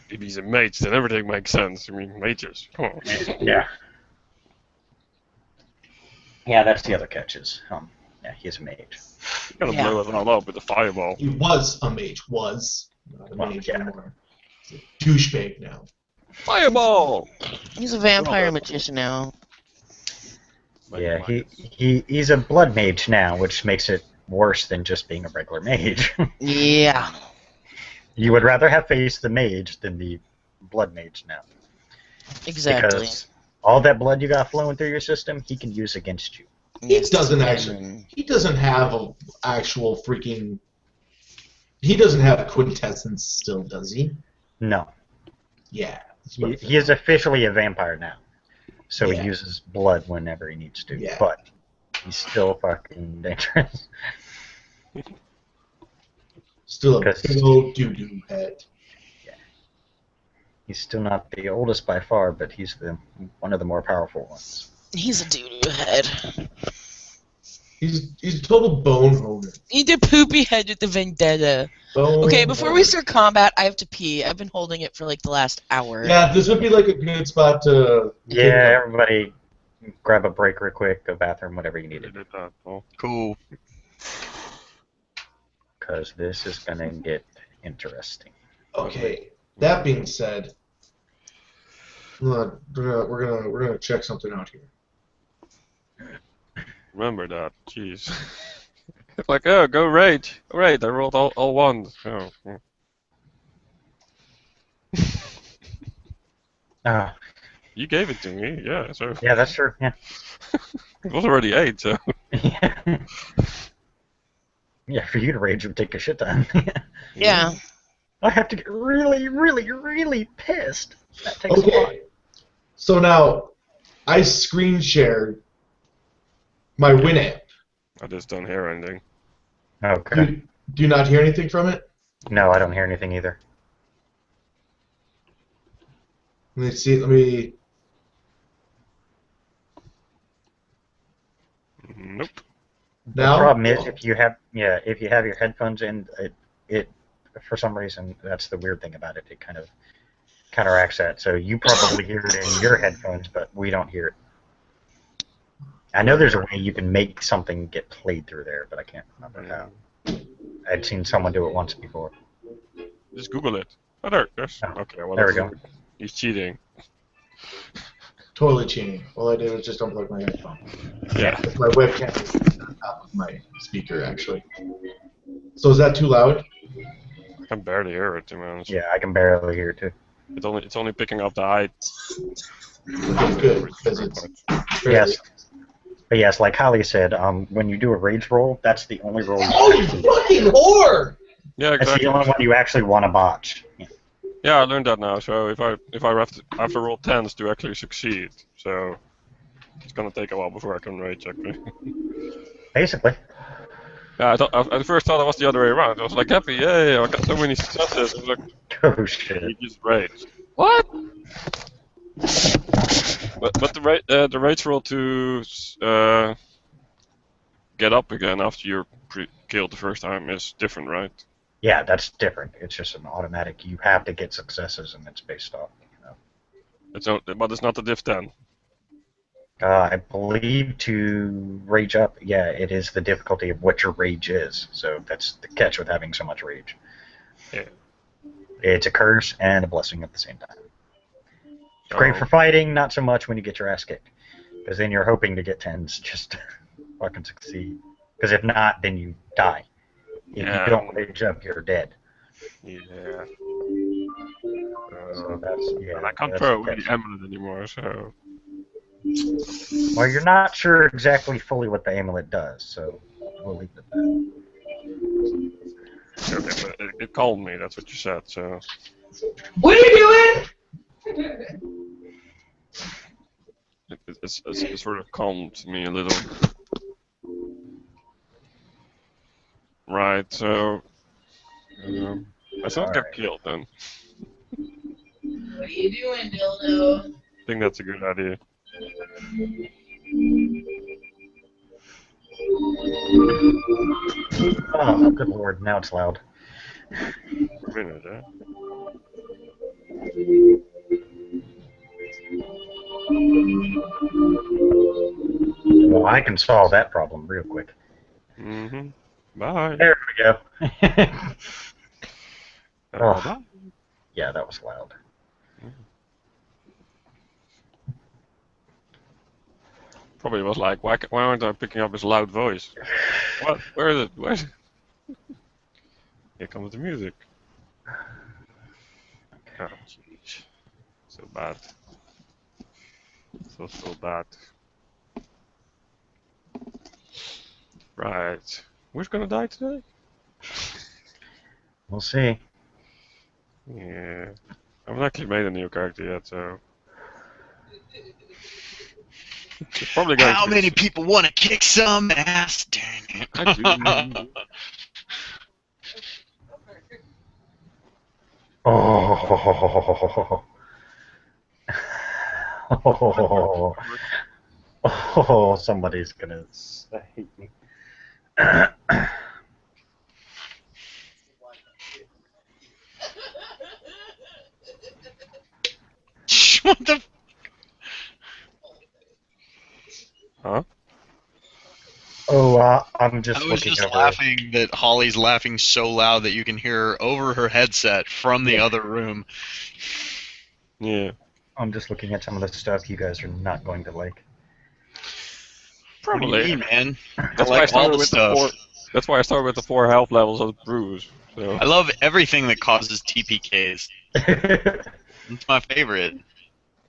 If he's a mage, then everything makes sense. I mean, mages. Come on. Yeah. Yeah, that's the other catch is, yeah, he's a mage. You gotta Yeah. blow it all up with a fireball. He was a mage. Was. Not a Well, mage yeah. anymore. He's a douchebag now. Fireball! He's a vampire Well, magician now. Yeah, he's a blood mage now, which makes it worse than just being a regular mage. Yeah. You would rather have faced the mage than the blood mage now. Exactly. Because all that blood you got flowing through your system, he can use against you. He doesn't And actually. He doesn't have a actual freaking. He doesn't have quintessence still, does he? No. Yeah. He is officially a vampire now. So Yeah. he uses blood whenever he needs to. Yeah. But he's still fucking dangerous. Still a Because- big old doo-doo head. He's still not the oldest by far, but he's one of the more powerful ones. He's a doo-doo head. He's a total bone honer. He's a poopy head with a vendetta. Okay, before we start combat, I have to pee. I've been holding it for like the last hour. Yeah, this would be like a good spot to. Yeah, everybody grab a break real quick, go bathroom, whatever you need to do. Did that, Paul. Cool. Because this is going to get interesting. Okay. That being said, we're gonna check something out here. Remember that. Jeez. It's like, oh, go rage. Right, I rolled all ones. Oh. You gave it to me, yeah. So Yeah, that's true. Yeah. it was already 8, so. Yeah. Yeah, for you to rage would take a shit ton. Yeah. I have to get really, really, really pissed. That takes a lot. Okay. So now, I screen shared my Winamp. I just don't hear anything. Okay. Do you not hear anything from it? No, I don't hear anything either. Let me see. Let me. Nope. Now? The problem is if you have your headphones in, it for some reason that's the weird thing about it. It kind of counteracts that. So you probably hear it in your headphones, but we don't hear it. I know there's a way you can make something get played through there, but I can't remember how. I'd seen someone do it once before. Just Google it. Oh, there's. Oh, Okay, well, there we go. He's cheating. Totally cheating. All I did was just unplug my headphone. Yeah. My webcam is on top of my speaker, actually. So is that too loud? I can barely hear it, to be honest. Yeah, I can barely hear it too. It's only picking up the height. It's good because it's. Yes. But yes, like Holly said, when you do a rage roll, that's the only roll. Oh, you fucking whore! Yeah, That's exactly. the only one you actually want to botch. Yeah. Yeah, I learned that now. So if I have to roll 10s to actually succeed, so it's gonna take a while before I can rage actually. Basically. Yeah, I first thought it was the other way around. I was like happy, yay! I got so many successes. I was like, Oh shit. he just raged. What? But the rage roll to get up again after you're killed the first time is different, right? Yeah, that's different. It's just an automatic. You have to get successes, and it's based off. But it's not the diff 10. I believe to rage up, yeah, it is the difficulty of what your rage is. So that's the catch with having so much rage. Yeah. It's a curse and a blessing at the same time. It's great Oh. for fighting, not so much when you get your ass kicked. Because then you're hoping to get 10s just to fucking succeed. Because if not, then you die. If Yeah. you don't rage up, you're dead. Yeah. So that's, yeah, And I can't that's throw the away catch. the amulet anymore, so. Well, you're not sure exactly fully what the amulet does, so we'll leave it at that. Okay, but it calmed me, that's what you said, so. What are you doing? It sort of calmed me a little. Right, so. I still get Alright. killed then. What are you doing, Dildo? I think that's a good idea. Oh, good lord, now it's loud. For a minute, eh? Well, I can solve that problem real quick. Mm-hmm. Bye. There we go. Oh. Bye. Yeah, that was loud. Probably was like, why aren't I picking up his loud voice? What? Where is it? Where is it? Here comes the music. Oh, jeez. So bad. So bad. Right. Who's gonna die today? We'll see. Yeah. I haven't actually made a new character yet, so. It's probably going How to be- many people want to kick some ass? Dang it. I do. Oh. Oh, somebody's gonna hate me. What the? Huh? Oh, I'm just I was looking just over. laughing that Holly's laughing so loud that you can hear her over her headset from the other room. Yeah. I'm just looking at some of the stuff you guys are not going to like. What do you mean, man? That's I why I like all started the with stuff. the 4. That's why I started with the 4 health levels of brews. So I love everything that causes TPKs. It's my favorite.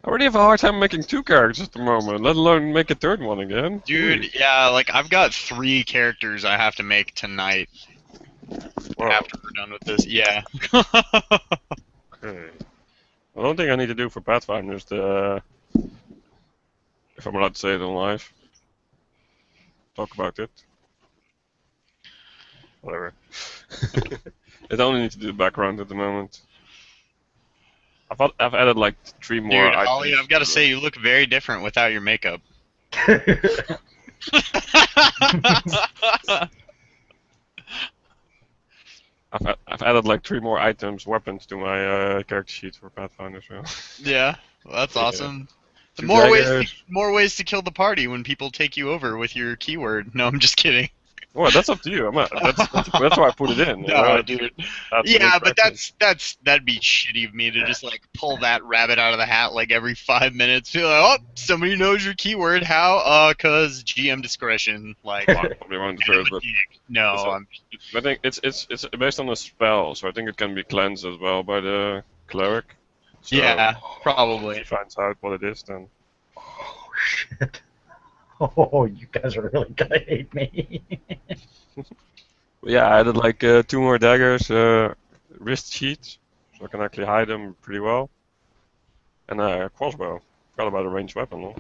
I already have a hard time making 2 characters at the moment, let alone make a 3rd one again. Dude, yeah, like I've got 3 characters I have to make tonight Wow. after we're done with this. Yeah. Okay. I don't think I need to do for Pathfinders the. If I'm allowed to say it on live. Talk about it. Whatever. I don't need to do the background at the moment. I've added like 3 more Dude, items. Holly, I've got to say you look very different without your makeup. I've added like 3 more items, weapons to my character sheet for Pathfinder. So. Yeah, well, that's Yeah. awesome. 2 More daggers. ways to kill the party when people take you over with your keyword. No, I'm just kidding. Well, that's up to you. That's why I put it in. You No, know? dude. That's Yeah, but incorrect. that'd be shitty of me to just like pull that rabbit out of the hat like every 5 minutes. Be like, oh, somebody knows your keyword. How? 'Cause GM discretion. Like, Well, I probably won't do it, but no, So- I'm. I think it's based on a spell, so I think it can be cleansed as well by the cleric. So Yeah, if probably. he finds out what it is, then Oh shit! Oh, you guys are really gonna hate me. But yeah, I added like 2 more daggers, wrist sheets, so I can actually hide them pretty well, and a crossbow. Forgot about a ranged weapon, though.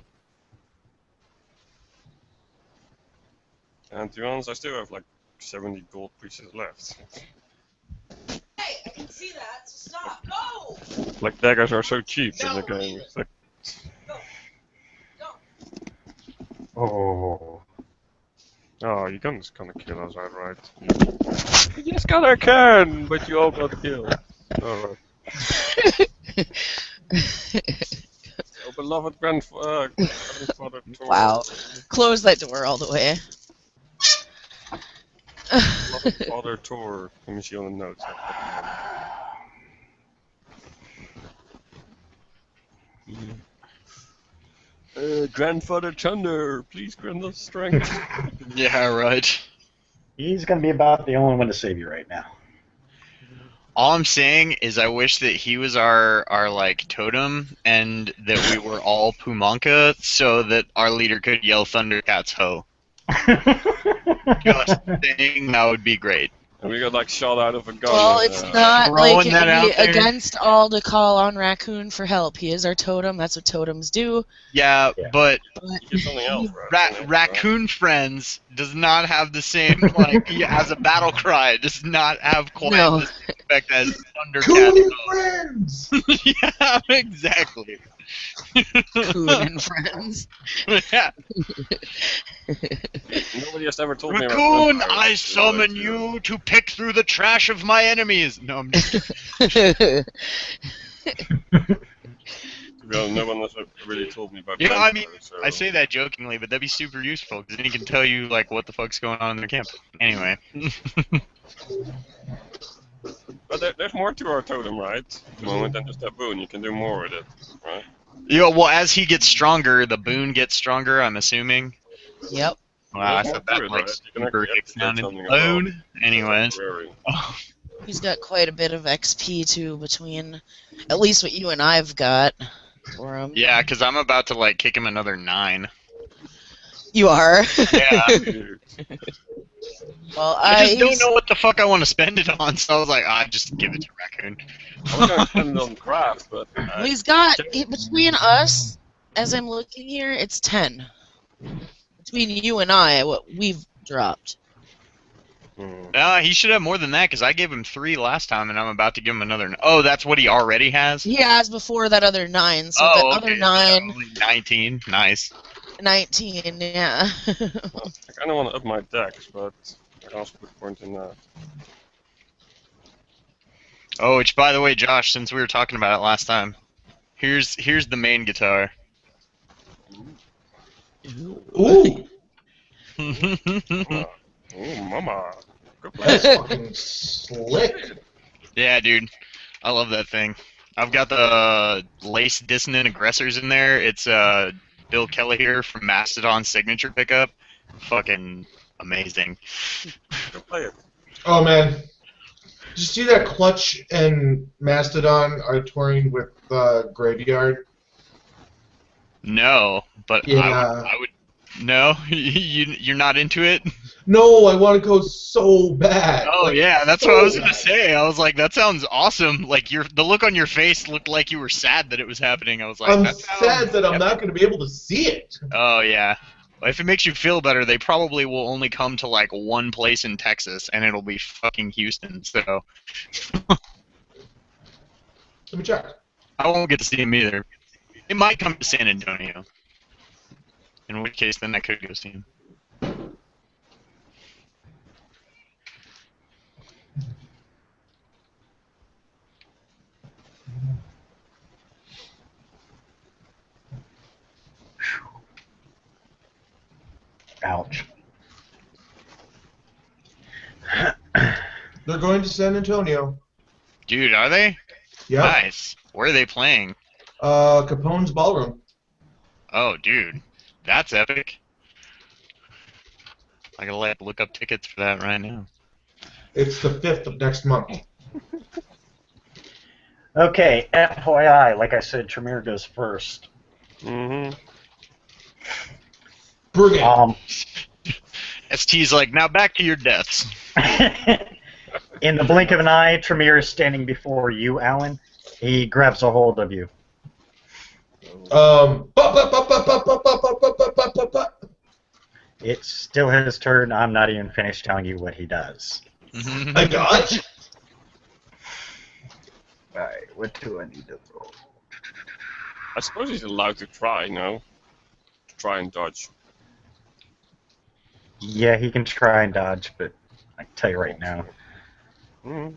And to be honest, I still have like 70 gold pieces left. Hey, I can see that. Stop. Go. Like daggers are so cheap in the game. It's like, Oh. oh, you guns gonna kill us outright. Yes, God, I can, but you all got killed. Alright. Oh, beloved grandfather. Wow. Close that door all the way. Beloved father Tor. Let me see on the notes. Grandfather Chunder, please grant us strength. Yeah, right. He's gonna be about the only one to save you right now. All I'm saying is I wish that he was our like totem and that we were all Pumanka so that our leader could yell Thundercats ho. Just saying that would be great. And we got like shot out of a gun. Well, it's not throwing like that it'd be out there. against all to call on Raccoon for help. He is our totem. That's what totems do. Yeah, Yeah. but But You get something else, right? Something else, right? Raccoon Friends does not have the same like he has a battle cry. It does not have quite No. the same effect as Thundercats. Cool friends. Yeah, exactly. Raccoon and friends. Yeah. Nobody has ever told me about Raccoon, vampires, I you know, summon like, you to pick through the trash of my enemies. No, I'm just kidding. Well, no one has really told me about You know, I mean, vampires, so. I say that jokingly, but that'd be super useful because then he can tell you like what the fuck's going on in their camp. Anyway. But there's more to our totem, right? At the moment than just that boon. You can do more with it, right? Yeah, well, as he gets stronger, the boon gets stronger, I'm assuming. Yep. Wow, I There's said more that to it, like right? You can super actually hick activate sounding. something as well. Boon? Anyways. Temporary. He's got quite a bit of XP too between at least what you and I've got for him. Yeah, because I'm about to like kick him another 9. You are. Yeah. Dude. Well, I just don't he's- know what the fuck I want to spend it on, so I was like, just give it to Raccoon. I was gonna spend it on craft, but Well, he's got between us, as I'm looking here, it's 10. Between you and I, what we've dropped. He should have more than that, because I gave him 3 last time, and I'm about to give him another. Oh, that's what he already has? He has before that other 9, so Oh, that okay, other 9. so only 19. Nice. 19, yeah. I kind of want to up my dex, but I can also put points in that. Oh, which by the way, Josh, since we were talking about it last time, here's the main guitar. Ooh, Oh, mama. Good that's play. fucking slick. Yeah, dude, I love that thing. I've got the lace dissonant aggressors in there. It's Bill Kelleher from Mastodon signature pickup. Fucking amazing. Good play it. Oh man, did you see that Clutch and Mastodon are touring with Graveyard? No, but Yeah. I would. No, you're not into it. No, I want to go so bad. Oh Like, yeah, that's so what I was gonna bad. say. I was like, that sounds awesome. Like the look on your face looked like you were sad that it was happening. I was like, I'm that sounds sad that I'm epic. not going to be able to see it. Oh yeah. Well, if it makes you feel better, they probably will only come to like one place in Texas, and it'll be fucking Houston. So Let me check. I won't get to see them either. It might come to San Antonio. In which case, then I could go see him. Ouch. They're going to San Antonio. Dude, are they? Yeah. Nice. Where are they playing? Capone's Ballroom. Oh, dude, that's epic. I gotta like look up tickets for that right now. It's the 5th of next month. Okay, FYI, like I said, Tremere goes first. Mm-hmm. Brilliant. ST's like, now back to your deaths. In the blink of an eye, Tremere is standing before you, Alan. He grabs a hold of you. It's still his turn. I'm not even finished telling you what he does. I got. Alright, what do I need to roll? I suppose he's allowed to try, no? Try and dodge. Yeah, he can try and dodge, but I can tell you right now. Mm-hmm.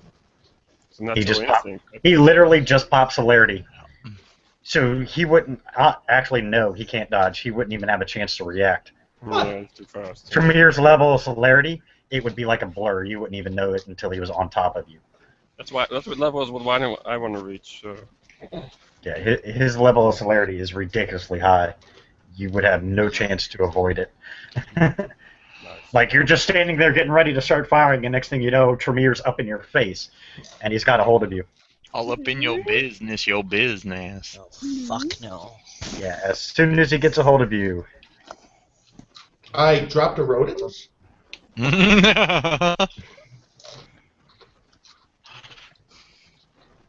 It's a He just natural popped. instinct. He literally just popped celerity. So he wouldn't. Actually, no, he can't dodge. He wouldn't even have a chance to react. Yeah, it's too fast. Tremere's level of celerity, it would be like a blur. You wouldn't even know it until he was on top of you. That's what level is what I want to reach. So. Yeah, his level of celerity is ridiculously high. You would have no chance to avoid it. Nice. Like, you're just standing there getting ready to start firing, and next thing you know, Tremere's up in your face, and he's got a hold of you. All up in your business, your business. Oh, fuck no. Yeah, as soon as he gets a hold of you. I dropped a rodent.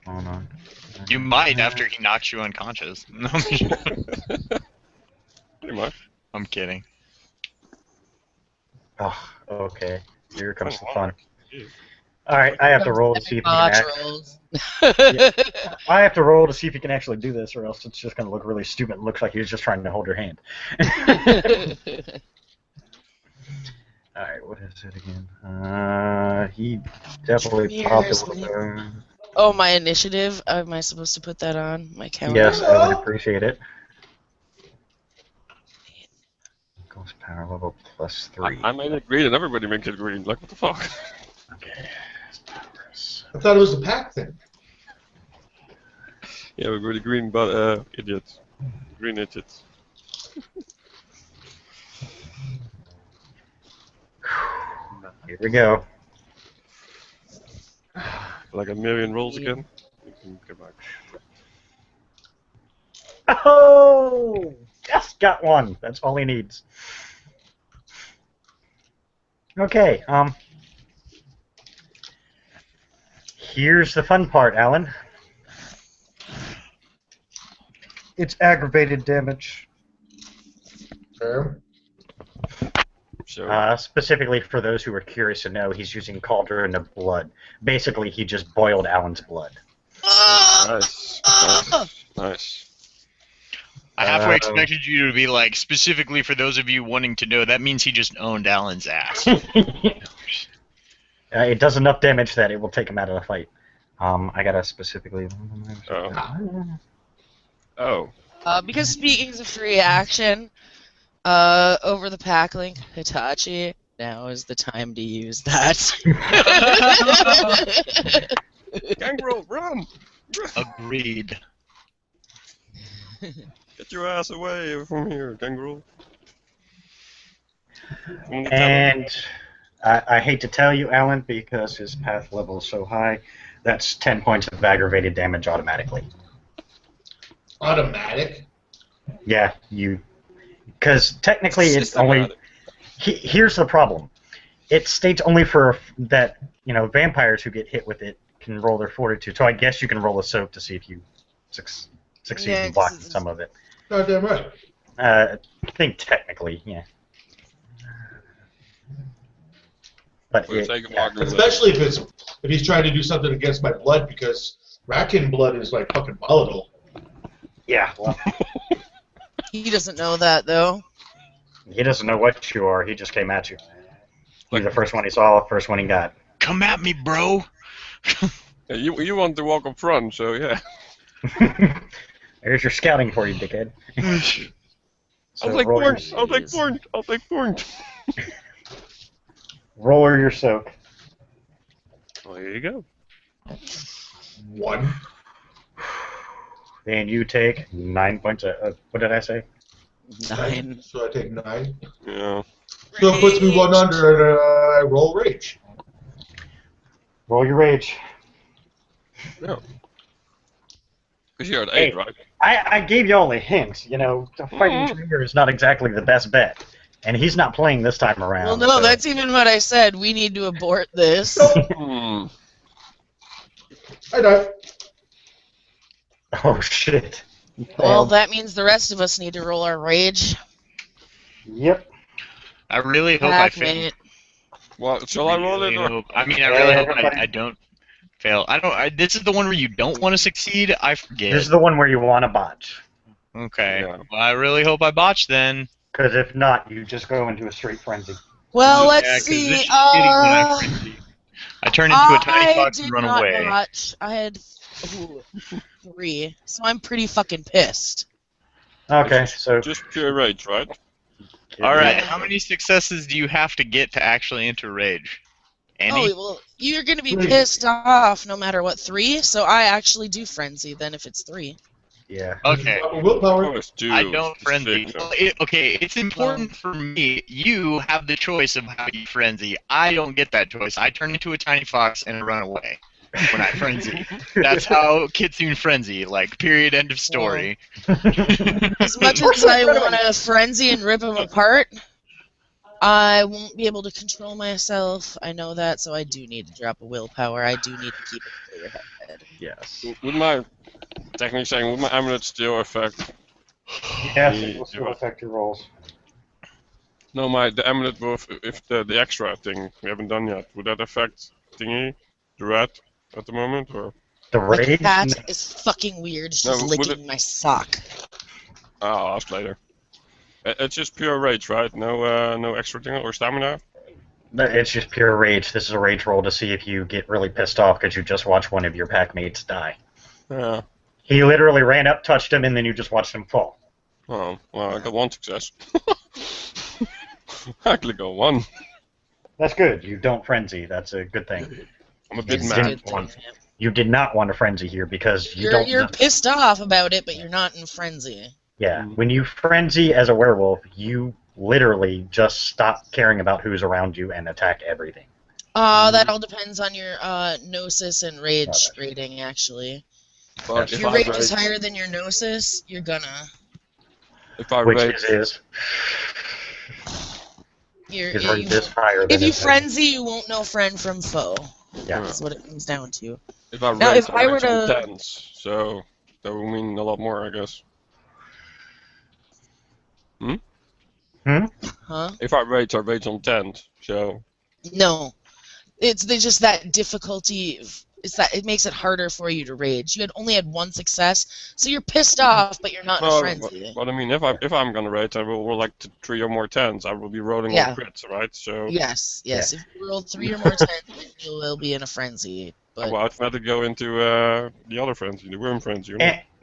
Hold on. You might after he knocks you unconscious. Pretty much. I'm kidding. Oh, okay. Here comes the Oh, fun. jeez. Alright, I have to roll to see if he can Dodge act. rolls. I have to roll to see if he can actually do this, or else it's just going to look really stupid. It looks like he's just trying to hold your hand. Alright, what is it again? He definitely popped it with a... Oh, my initiative? Am I supposed to put that on my calendar? Yes, I would appreciate it. Equals power level plus 3. I made it green and everybody makes it green. Like, what the fuck? Okay. Powers. I thought it was a pack thing. Yeah, we're really green, but idiots. Green idiots. Here we go. Like a million rolls again. You can go back. Oh! Yes, got one. That's all he needs. Okay, here's the fun part, Alan. It's aggravated damage. Fair. So, Specifically for those who are curious to know, he's using Cauldron of Blood. Basically, he just boiled Alan's blood. nice. Nice. Nice. I halfway expected you to be like, specifically for those of you wanting to know, that means he just owned Alan's ass. It does enough damage that it will take him out of the fight. I gotta specifically. Oh. Because speaking of free action, over the pack link, Hitachi, now is the time to use that. Gangrel, run! Agreed. Get your ass away from here, Gangrel. And I hate to tell you, Alan, because his path level is so high, that's 10 points of aggravated damage automatically. Automatic? Yeah, because technically it's only. Here's the problem. It states only for that, vampires who get hit with it can roll their fortitude. So I guess you can roll a soak to see if you succeed in blocking some of it. Goddamn right. I think technically, yeah. But especially if he's trying to do something against my blood, because Rakin blood is like fucking volatile. Yeah. Well, He doesn't know that though. he doesn't know what you are. He just came at you. You're the first one he saw, first one he got. Come at me, bro. Yeah, you want to walk up front, so yeah. There's your scouting for you, dickhead. So I'll take roll point. your- I'll take point. I'll take point. Roll your soak. Well, here you go. 1. And you take 9 points. What did I say? 9. So I take 9. Yeah. So it puts me 1 under, and I roll rage. Roll your rage. No. Because you're at 8, right? I gave y'all a hint. The fighting trigger is not exactly the best bet. And he's not playing this time around. Well, no, so- that's even what I said. We need to abort this. Hmm. I die. Oh, shit. Well, that means the rest of us need to roll our rage. Yep. I really hope I fail. Packmate. Well, shall I roll it? Or? I really hope I don't fail. This is the one where you don't want to succeed? I forget. This is the one where you want to botch. Okay. Yeah. Well, I really hope I botch then. Because if not, you just go into a straight frenzy. Well, Yeah, let's 'cause see. this is shitty when I frenzy. I turn into a tiny fox and run away. Botch. I had 3, so I'm pretty fucking pissed. Okay, so... Just pure rage, right? Alright, how many successes do you have to get to actually enter rage? Any? Oh, well, you're gonna be 3. pissed off no matter what. 3, so I actually do frenzy then if it's 3. Yeah. Okay. Willpower. I don't frenzy. Well, it's important for me. You have the choice of how you frenzy. I don't get that choice. I turn into a tiny fox and run away when I frenzy. That's how Kitsune frenzy. Period. End of story. As much as I want to frenzy and rip them apart, I won't be able to control myself. I know that, so I do need to drop a willpower. I do need to keep a clear head. Yes. Would my amulet still affect? Yes, it will still affect your rolls. No, the amulet with if the extra thing we haven't done yet. Would that affect thingy, the rat at the moment, or? The My rage... cat is fucking weird. She's No, would licking my sock. I'll ask later. It's just pure rage, right? No extra thing or stamina. It's just pure rage. This is a rage roll to see if you get really pissed off because you just watched one of your pack mates die. Yeah. He literally ran up, touched him, and then you just watched him fall. Oh, well, I got 1 success. I actually got 1. That's good. You don't frenzy. That's a good thing. I'm a bit It's mad. good to- You did not want to frenzy here because you don't... You're pissed off about it, but you're not in frenzy. Yeah, when you frenzy as a werewolf, you literally just stop caring about who's around you and attack everything. That all depends on your gnosis and rage rating, actually. But If your rage is higher than your gnosis, you're gonna. If I Which rage, is You're, his you rage is higher than if you his frenzy, you won't know friend from foe. Yeah. That's what it comes down to. if I Now, rage, if I were rage on to- 10s, so that would mean a lot more, I guess. Huh? If I rage on 10s, so No. It's just that difficulty is that it makes it harder for you to rage. You had only had one success, so you're pissed off, but you're not in a Well, frenzy. but I mean, if I'm gonna rage, I will roll like 3 or more 10s. I will be rolling Yeah. all crits, right? So Yes. Yeah. If you roll 3 or more 10s, then you will be in a frenzy. But well, I'd rather go into the other frenzy, the worm frenzy.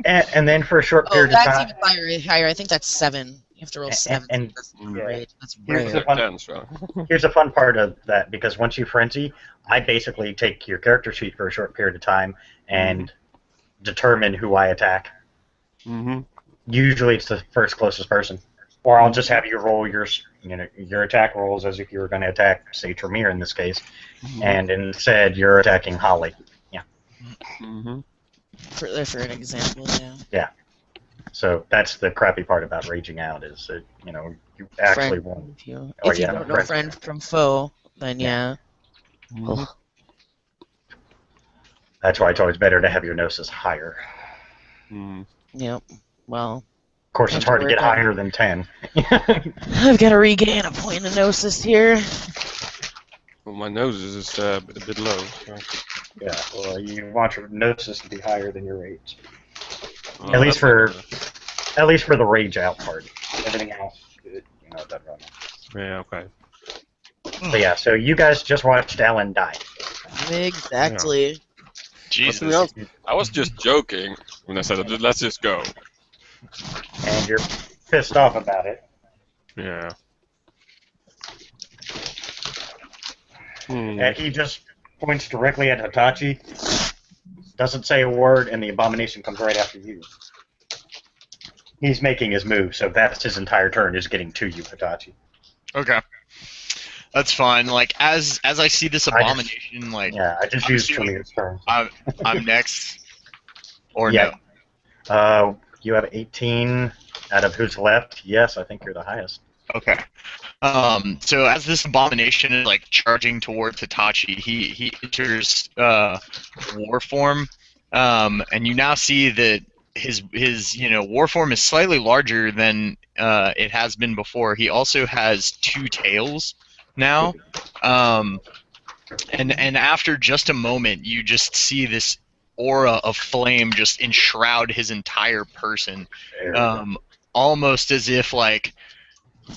And then for a short period of that's time. even higher. I think that's 7. You have to roll 7. and- That's yeah. rage. That's Here's rare. the fun- 10s, so. Here's a fun part of that, because once you frenzy, I basically take your character sheet for a short period of time and determine who I attack. Mm-hmm. Usually it's the first closest person. Or I'll just have you roll your attack rolls as if you were going to attack, say, Tremere in this case, and instead you're attacking Holly. Mm-hmm. For an example, yeah. Yeah. So that's the crappy part about raging out, is that, you actually Friend, won't. If you, Oh, if you yeah, don't know friend. friend from foe, then Yeah. Mm-hmm. That's why it's always better to have your gnosis higher. Mm. Yep. Well, Of course, it's hard to get Work on- higher than 10. I've got to regain a point of gnosis here. Well, my nose is a bit low. So. Yeah, well, you want your gnosis to be higher than your rage. Well, At least that's- At least for the rage out part. Everything else, it doesn't run. Yeah, okay. But yeah, so you guys just watched Alan die. Exactly. But to Jesus. be honest, I was just joking when I said, let's just go. And you're pissed off about it. Yeah. And he just points directly at Hitachi, doesn't say a word, and the abomination comes right after you. He's making his move, so that's his entire turn, is getting to you, Hitachi. Okay. That's fine. Like as I see this abomination, like Yeah, I just I'm used assuming- Tremere's turn. I'm next, or Yeah. no? You have 18 out of who's left. Yes, I think you're the highest. Okay. So as this abomination is like charging towards Hitachi, he enters war form, and you now see that his war form is slightly larger than it has been before. He also has 2 tails now, and after just a moment, you just see this aura of flame just enshroud his entire person, There we go. almost as if like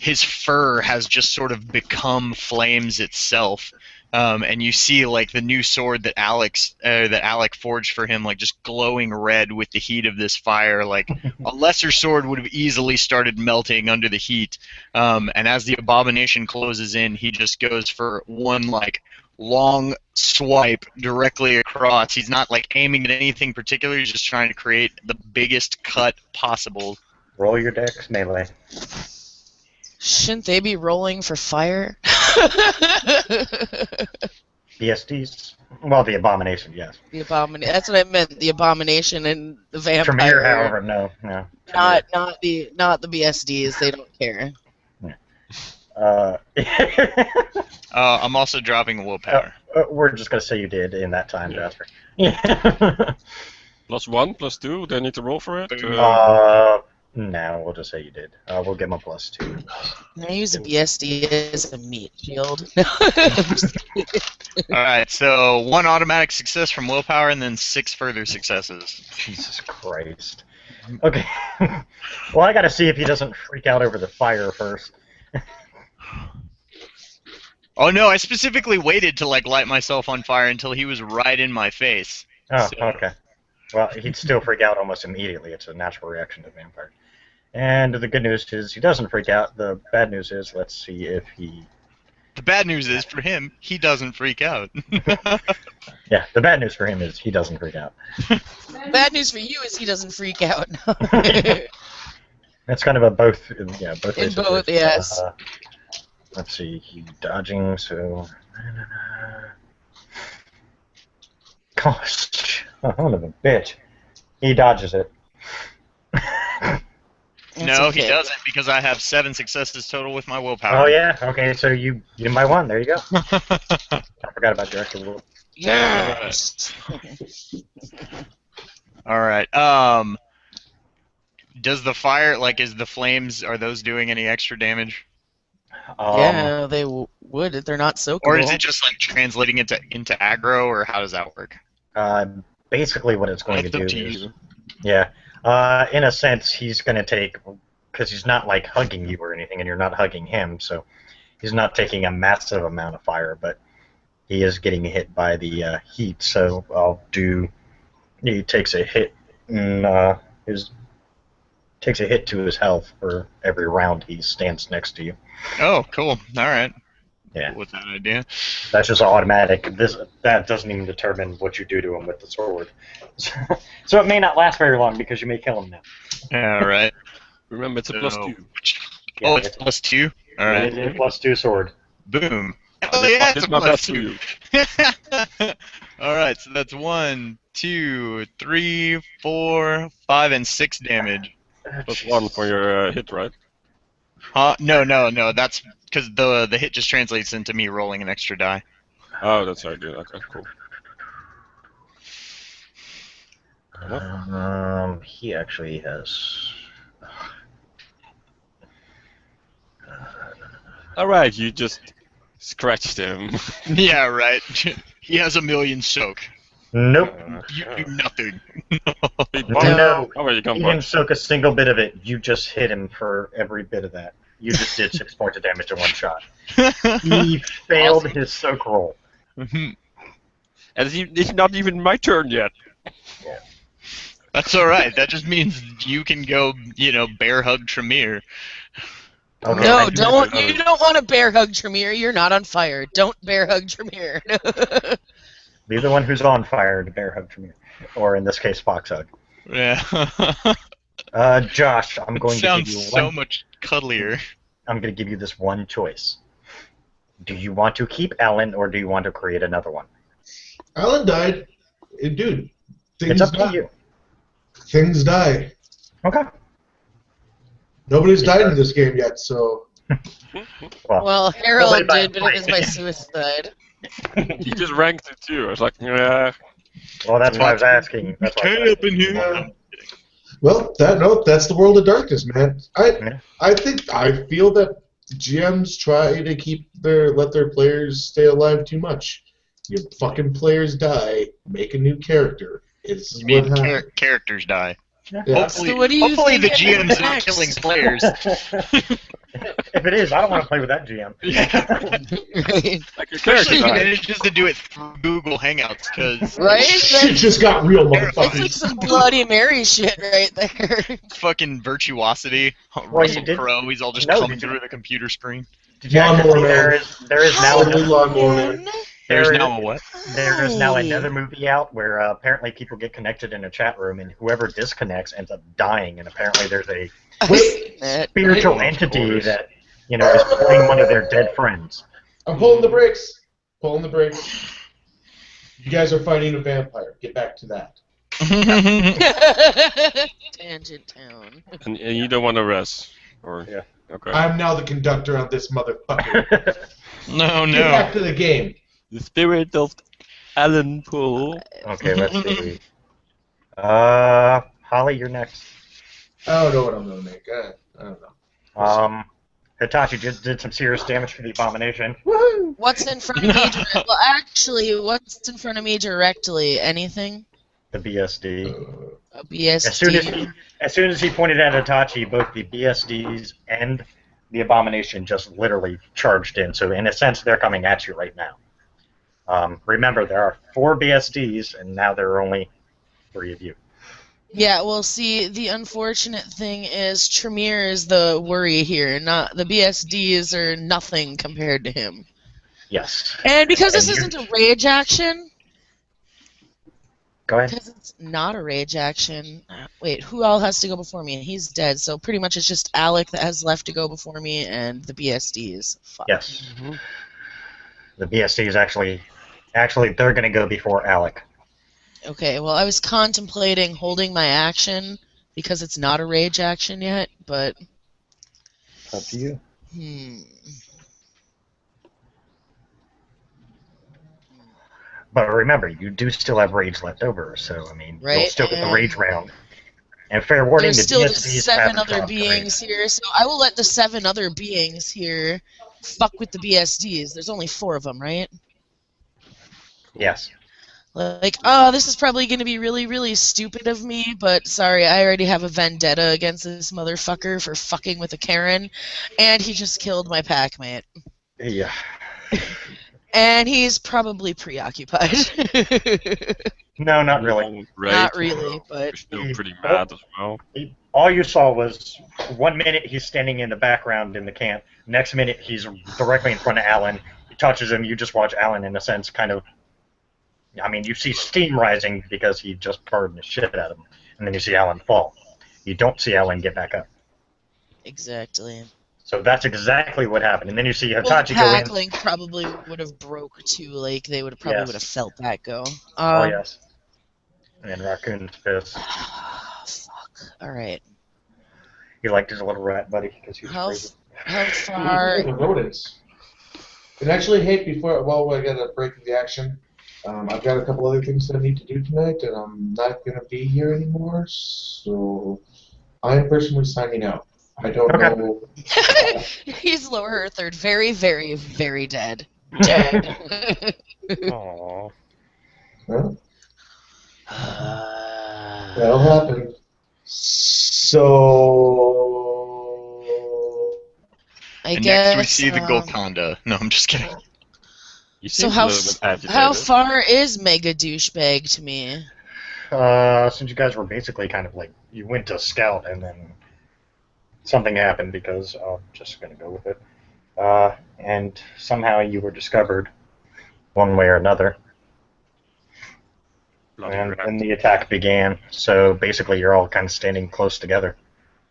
his fur has just sort of become flames itself. And you see like the new sword that Alec forged for him, like just glowing red with the heat of this fire. Like a lesser sword would have easily started melting under the heat. And as the abomination closes in, he just goes for one like long swipe directly across. He's not like aiming at anything particular. He's just trying to create the biggest cut possible. Roll your dex melee. Shouldn't they be rolling for fire? BSDs? Well, the abomination, yes. That's what I meant. The abomination and the vampire. Tremere, however, no. Not the BSDs. They don't care. I'm also dropping willpower. We're just going to say you did in that time, Yeah. Jasper. +1, +2, do I need to roll for it? No, we'll just say you did. We'll give him a +2. Can I use a BSD as a meat shield? Alright, so 1 automatic success from willpower and then 6 further successes. Jesus Christ. Okay. Well, I got to see if he doesn't freak out over the fire first. Oh no, I specifically waited to like light myself on fire until he was right in my face. Oh, So- okay. Well, he'd still freak out almost immediately. It's a natural reaction to vampire. And the good news is he doesn't freak out. The bad news is, let's see if he... The bad news is for him, he doesn't freak out. Yeah, the bad news for him is he doesn't freak out. Bad news for you is he doesn't freak out. That's kind of a both, yeah, both In ways. both, yes. Let's see, he's dodging, so... Gosh, son of a bitch. He dodges it. It's No, okay. he doesn't because I have 7 successes total with my willpower. Oh yeah, okay, so you did by 1, there you go. I forgot about your extra rule. Yes. Alright, does the fire, like, is the flames, are those doing any extra damage? Yeah, they would if they're not so cool. Or is it just, like, translating into aggro, or how does that work? Basically, what it's going That's to up do to is, you. yeah, in a sense, he's going to take, because he's not like hugging you or anything, and you're not hugging him, so he's not taking a massive amount of fire, but he is getting hit by the heat. So he takes a hit, and his takes a hit to his health for every round he stands next to you. Oh, cool. All right. Yeah. Cool with that idea. That's just automatic. That doesn't even determine what you do to him with the sword. So it may not last very long because you may kill him now. Yeah, right. Remember, it's a +2. Yeah, Oh, it's +2? All right. It is a +2 sword. Boom. Oh, Oh, yeah, it's this a my best for +2. you. All right, so that's 1, 2, 3, 4, 5, and 6 damage. +1 for your hit, right? No. That's because the hit just translates into me rolling an extra die. Oh, that's how I do it. Okay, cool. He actually has. Alright, you just scratched him. Yeah, right. He has a million soak. Nope. You do nothing. Big No. bump. No. Oh, wait, you He can't didn't punch. soak a single bit of it. You just hit him for every bit of that. You just did 6 points of damage in one shot. He failed his soak roll. And it's not even my turn yet. That's all right. That just means you can go, bear hug Tremere. Okay, No, thank you. don't. You don't want to bear hug Tremere. You're not on fire. Don't bear hug Tremere. Be the one who's on fire to bear hug Tremere. Or in this case, fox hug. Yeah. Josh, I'm going to give Sounds you so one. much cuddlier. I'm going to give you this one choice. Do you want to keep Alan, or do you want to create another one? Alan died. Dude, It's things up to die. you. Things die. Okay. Nobody's died in this game yet, so. Well, Harold Nobody by did, but it was by fight. suicide. You just ranked it too. I was like, yeah. Well, that's why I was asking. That's why I was Up in here. Yeah. Well, that's the world of darkness, man. Yeah. I feel that GMs try to let their players stay alive too much. Your fucking players die, make a new character. It's You mean what happens. characters die. Yeah. Hopefully, So what do you hopefully the think GM's not next? killing players. If it is, I don't want to play with that GM. Like your Especially if he character died. manages to do it through Google Hangouts, because Right? Shit just got real, It's like motherfuckers. some Bloody Mary shit right there. fucking virtuosity. Well, Russell you did- Crowe, he's all just No, coming did you- through the computer screen. Did you actually Lawnmower see there is now Totally Lawnmower Man. There's there is- now a what? There is now another movie out where apparently people get connected in a chat room, and whoever disconnects ends up dying. And apparently there's a spiritual entity that is pulling one of their dead friends. I'm pulling the brakes. Pulling the brakes. You guys are fighting a vampire. Get back to that. Tangent Town. And you don't want to rest. Or Yeah. Okay. I'm now the conductor on this motherfucker. No, Get no. back to the game. The spirit of Alan Poole. Okay, let's see. Holly, you're next. I don't know what I'm gonna make. I don't know. Hitachi did some serious damage for the abomination. Woohoo! What's in front of me? Well, actually, what's in front of me directly? Anything? The BSD. A BSD. As soon as he pointed at Hitachi, both the BSDs and the abomination just literally charged in. So in a sense, they're coming at you right now. Remember, there are 4 BSDs, and now there are only 3 of you. Yeah, well, see, the unfortunate thing is Tremere is the worry here. Not the BSDs are nothing compared to him. Yes. And because this And isn't a rage action, Go ahead. because it's not a rage action. Wait, who all has to go before me? He's dead, so pretty much it's just Alec that has left to go before me, and the BSDs. Fuck. Yes. The BSDs actually, they're going to go before Alec. Okay, well, I was contemplating holding my action because it's not a rage action yet, but It's up to you. But remember, you do still have rage left over, so I mean, you'll Right, still get the and rage round. And fair warning, there's the still BSDs 7 haven't other gone beings here, so I will let the 7 other beings here fuck with the BSDs. There's only 4 of them, right? Yes. Like, oh, this is probably going to be really, really stupid of me, but sorry, I already have a vendetta against this motherfucker for fucking with a Karen, and he just killed my packmate. Yeah. And he's probably preoccupied. No, not really. Right. Not really, but You're still pretty mad as well. All you saw was 1 minute he's standing in the background in the camp. Next minute he's directly in front of Alan. He touches him. You just watch Alan, in a sense, kind of. I mean, you see steam rising because he just burned the shit out of him, and then you see Alan fall. You don't see Alan get back up. exactly. So that's exactly what happened. And then you see Well, Hitachi go in. Packling probably would have broke too. Like they would probably Yes. would have felt that go. Oh yes. And Raccoon's pissed. Fuck. All right. He liked his little rat buddy because he was How crazy. how far? The rodents. And actually, hey, while I got to break the action, I've got a couple other things that I need to do tonight, and I'm not going to be here anymore, so I'm personally signing out. I don't Okay. know. He's lower third. Very, very, very dead. Dead. Aww. Huh? That'll happen. So. I And guess. next we see the Golconda. No, I'm just kidding. You So seem how a little bit agitated. how far is Mega Douchebag to me? Since you guys were basically kind of like, you went to scout and then something happened because I'm just going to go with it. And somehow you were discovered one way or another. Bloody And rat. then the attack began. So basically you're all kind of standing close together.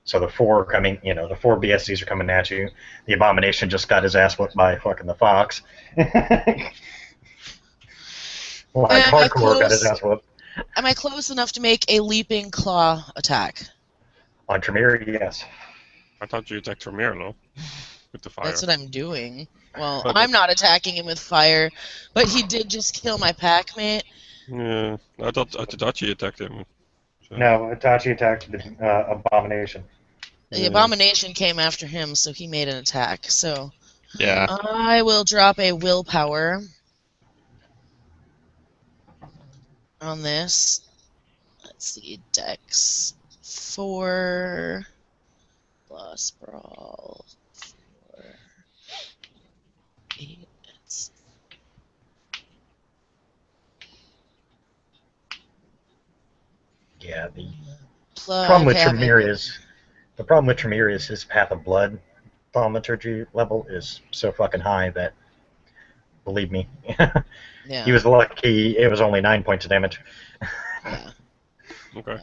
So the four the four BSCs are coming at you. The Abomination just got his ass whipped by fucking the Fox. Like hardcore got his ass whipped. Am I close enough to make a leaping claw attack? On Tremere, yes. I thought you attacked Tremere, no? With the fire. That's what I'm doing. Well, But- I'm not attacking him with fire, but he did just kill my packmate. Yeah, I thought Itachi attacked him. So. No, Itachi attacked the Abomination. The Abomination came after him, so he made an attack. So Yeah. I will drop a willpower on this. Let's see, Dex 4 plus Brawl 4 8. Yeah, the Plus, problem with okay, I'm Tremere is his Path of Blood thaumaturgy level is so fucking high that, believe me, yeah. he was lucky it was only 9 points of damage. Yeah. Okay.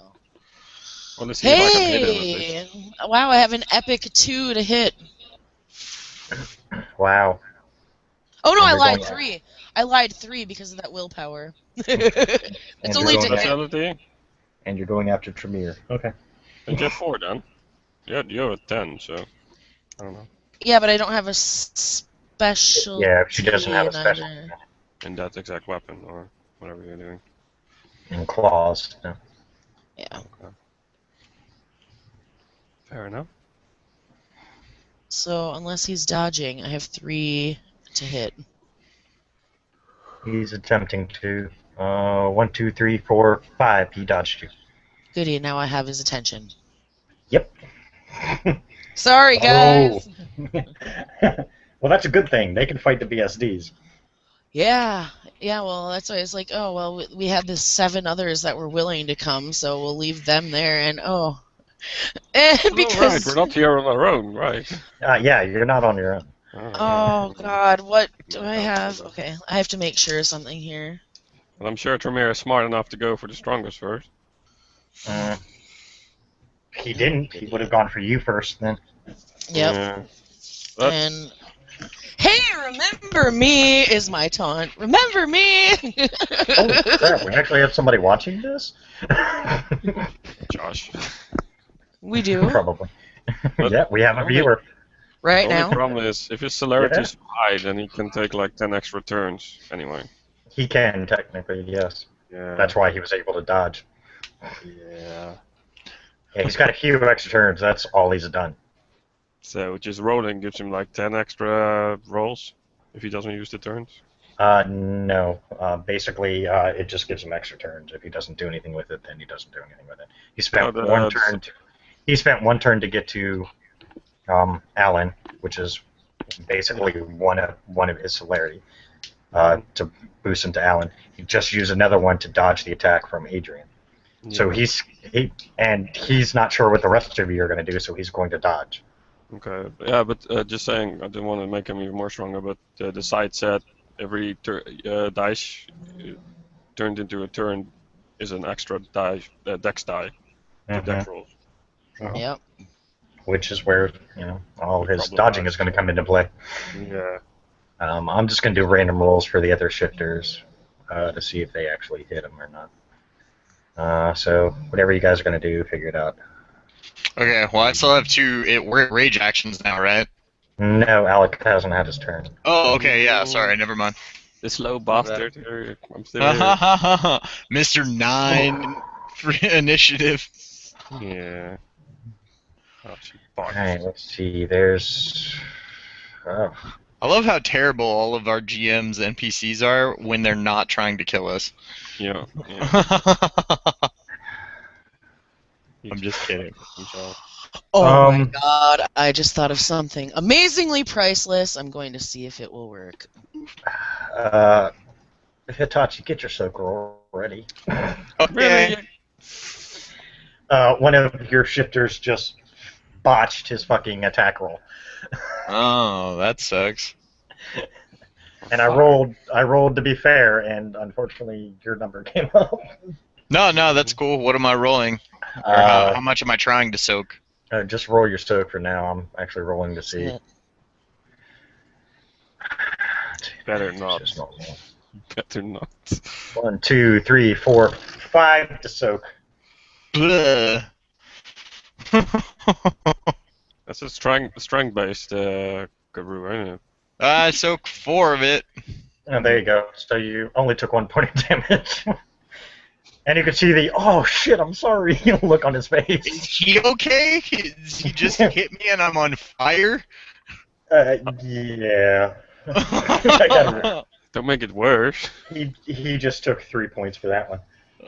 Well, let's see if I can hit him at least. Hey! Wow, I have an epic 2 to hit. Wow. Oh no, And I you're lied going- 3. I lied 3 because of that willpower. And It's you're only going to hit. Specialty? And you're going after Tremere. Okay. And you have 4 then. You're at 10, so. I don't know. Yeah, but I don't have a special. Yeah, she doesn't have a special In that exact weapon, or whatever you're doing. in claws. No. Yeah. Okay. Fair enough. So unless he's dodging, I have 3 to hit. He's attempting to. 1, 2, 3, 4, 5. He dodged you. Goody, now I have his attention. Yep. Sorry, guys. Well, that's a good thing. They can fight the BSDs. Yeah, well, that's why it's like, oh, well, we had the 7 others that were willing to come, so we'll leave them there, and because... right, we're not here on our own, right? Yeah, you're not on your own. Oh, God, what do I have? Okay, I have to make sure of something here. And I'm sure Tremere is smart enough to go for the strongest first. He didn't. He would have gone for you first, then. Yep, Yeah. But and... Hey, remember me is my taunt. Remember me! Holy crap, we actually have somebody watching this? Josh. We do, Probably. But Yeah, we have a viewer. right the only now. problem is, if his celerity is high, then he can take like 10 extra turns anyway. He can, technically, yes. Yeah. That's why he was able to dodge. Yeah. Yeah, he's got a few extra turns. That's all he's done. So just rolling gives him like 10 extra rolls if he doesn't use the turns. No. Basically, it just gives him extra turns. If he doesn't do anything with it, then he doesn't do anything with it. He spent Oh, one turn. He spent one turn to get to Alan, which is basically one of his celerity to boost into Alan. He just used another one to dodge the attack from Adrian. yeah. So he's not sure what the rest of you are going to do, so he's going to dodge. Okay. Yeah, but just saying, I didn't want to make him even more stronger, but the site said every dice turned into a turn is an extra die, dex die to dex rolls. So, Yep. Which is where all The his problem dodging lies. is going to come into play. Yeah. I'm just going to do random rolls for the other shifters to see if they actually hit him or not. So whatever you guys are going to do, figure it out. Okay, well, I still have we're at rage actions now, right? No, Alec hasn't had his turn. Oh, okay, yeah, sorry, never mind. The slow bastard here. I'm still here. Mr. 9 initiative. Yeah. Oh, she Alright, let's see. There's. Oh. I love how terrible all of our GM's NPCs are when they're not trying to kill us. Yeah. I'm just kidding. Oh my god, I just thought of something amazingly priceless. I'm going to see if it will work. Hitachi, get your soak roll ready. Okay. One of your shifters just botched his fucking attack roll. Oh, that sucks. And I rolled to be fair, and unfortunately your number came up. No, that's cool. What am I rolling? Or how much am I trying to soak? Just roll your soak for now. I'm actually rolling to see. Better not. Better not. 1, 2, 3, 4, 5 to soak. Bleh. That's a strength-based Guru, isn't it? I soak 4 of it. Oh, there you go. So you only took 1 point of damage. And you can see the, oh shit, I'm sorry, look on his face. Is he okay? Is he just hit me and I'm on fire? Yeah. Don't make it worse. He just took 3 points for that one.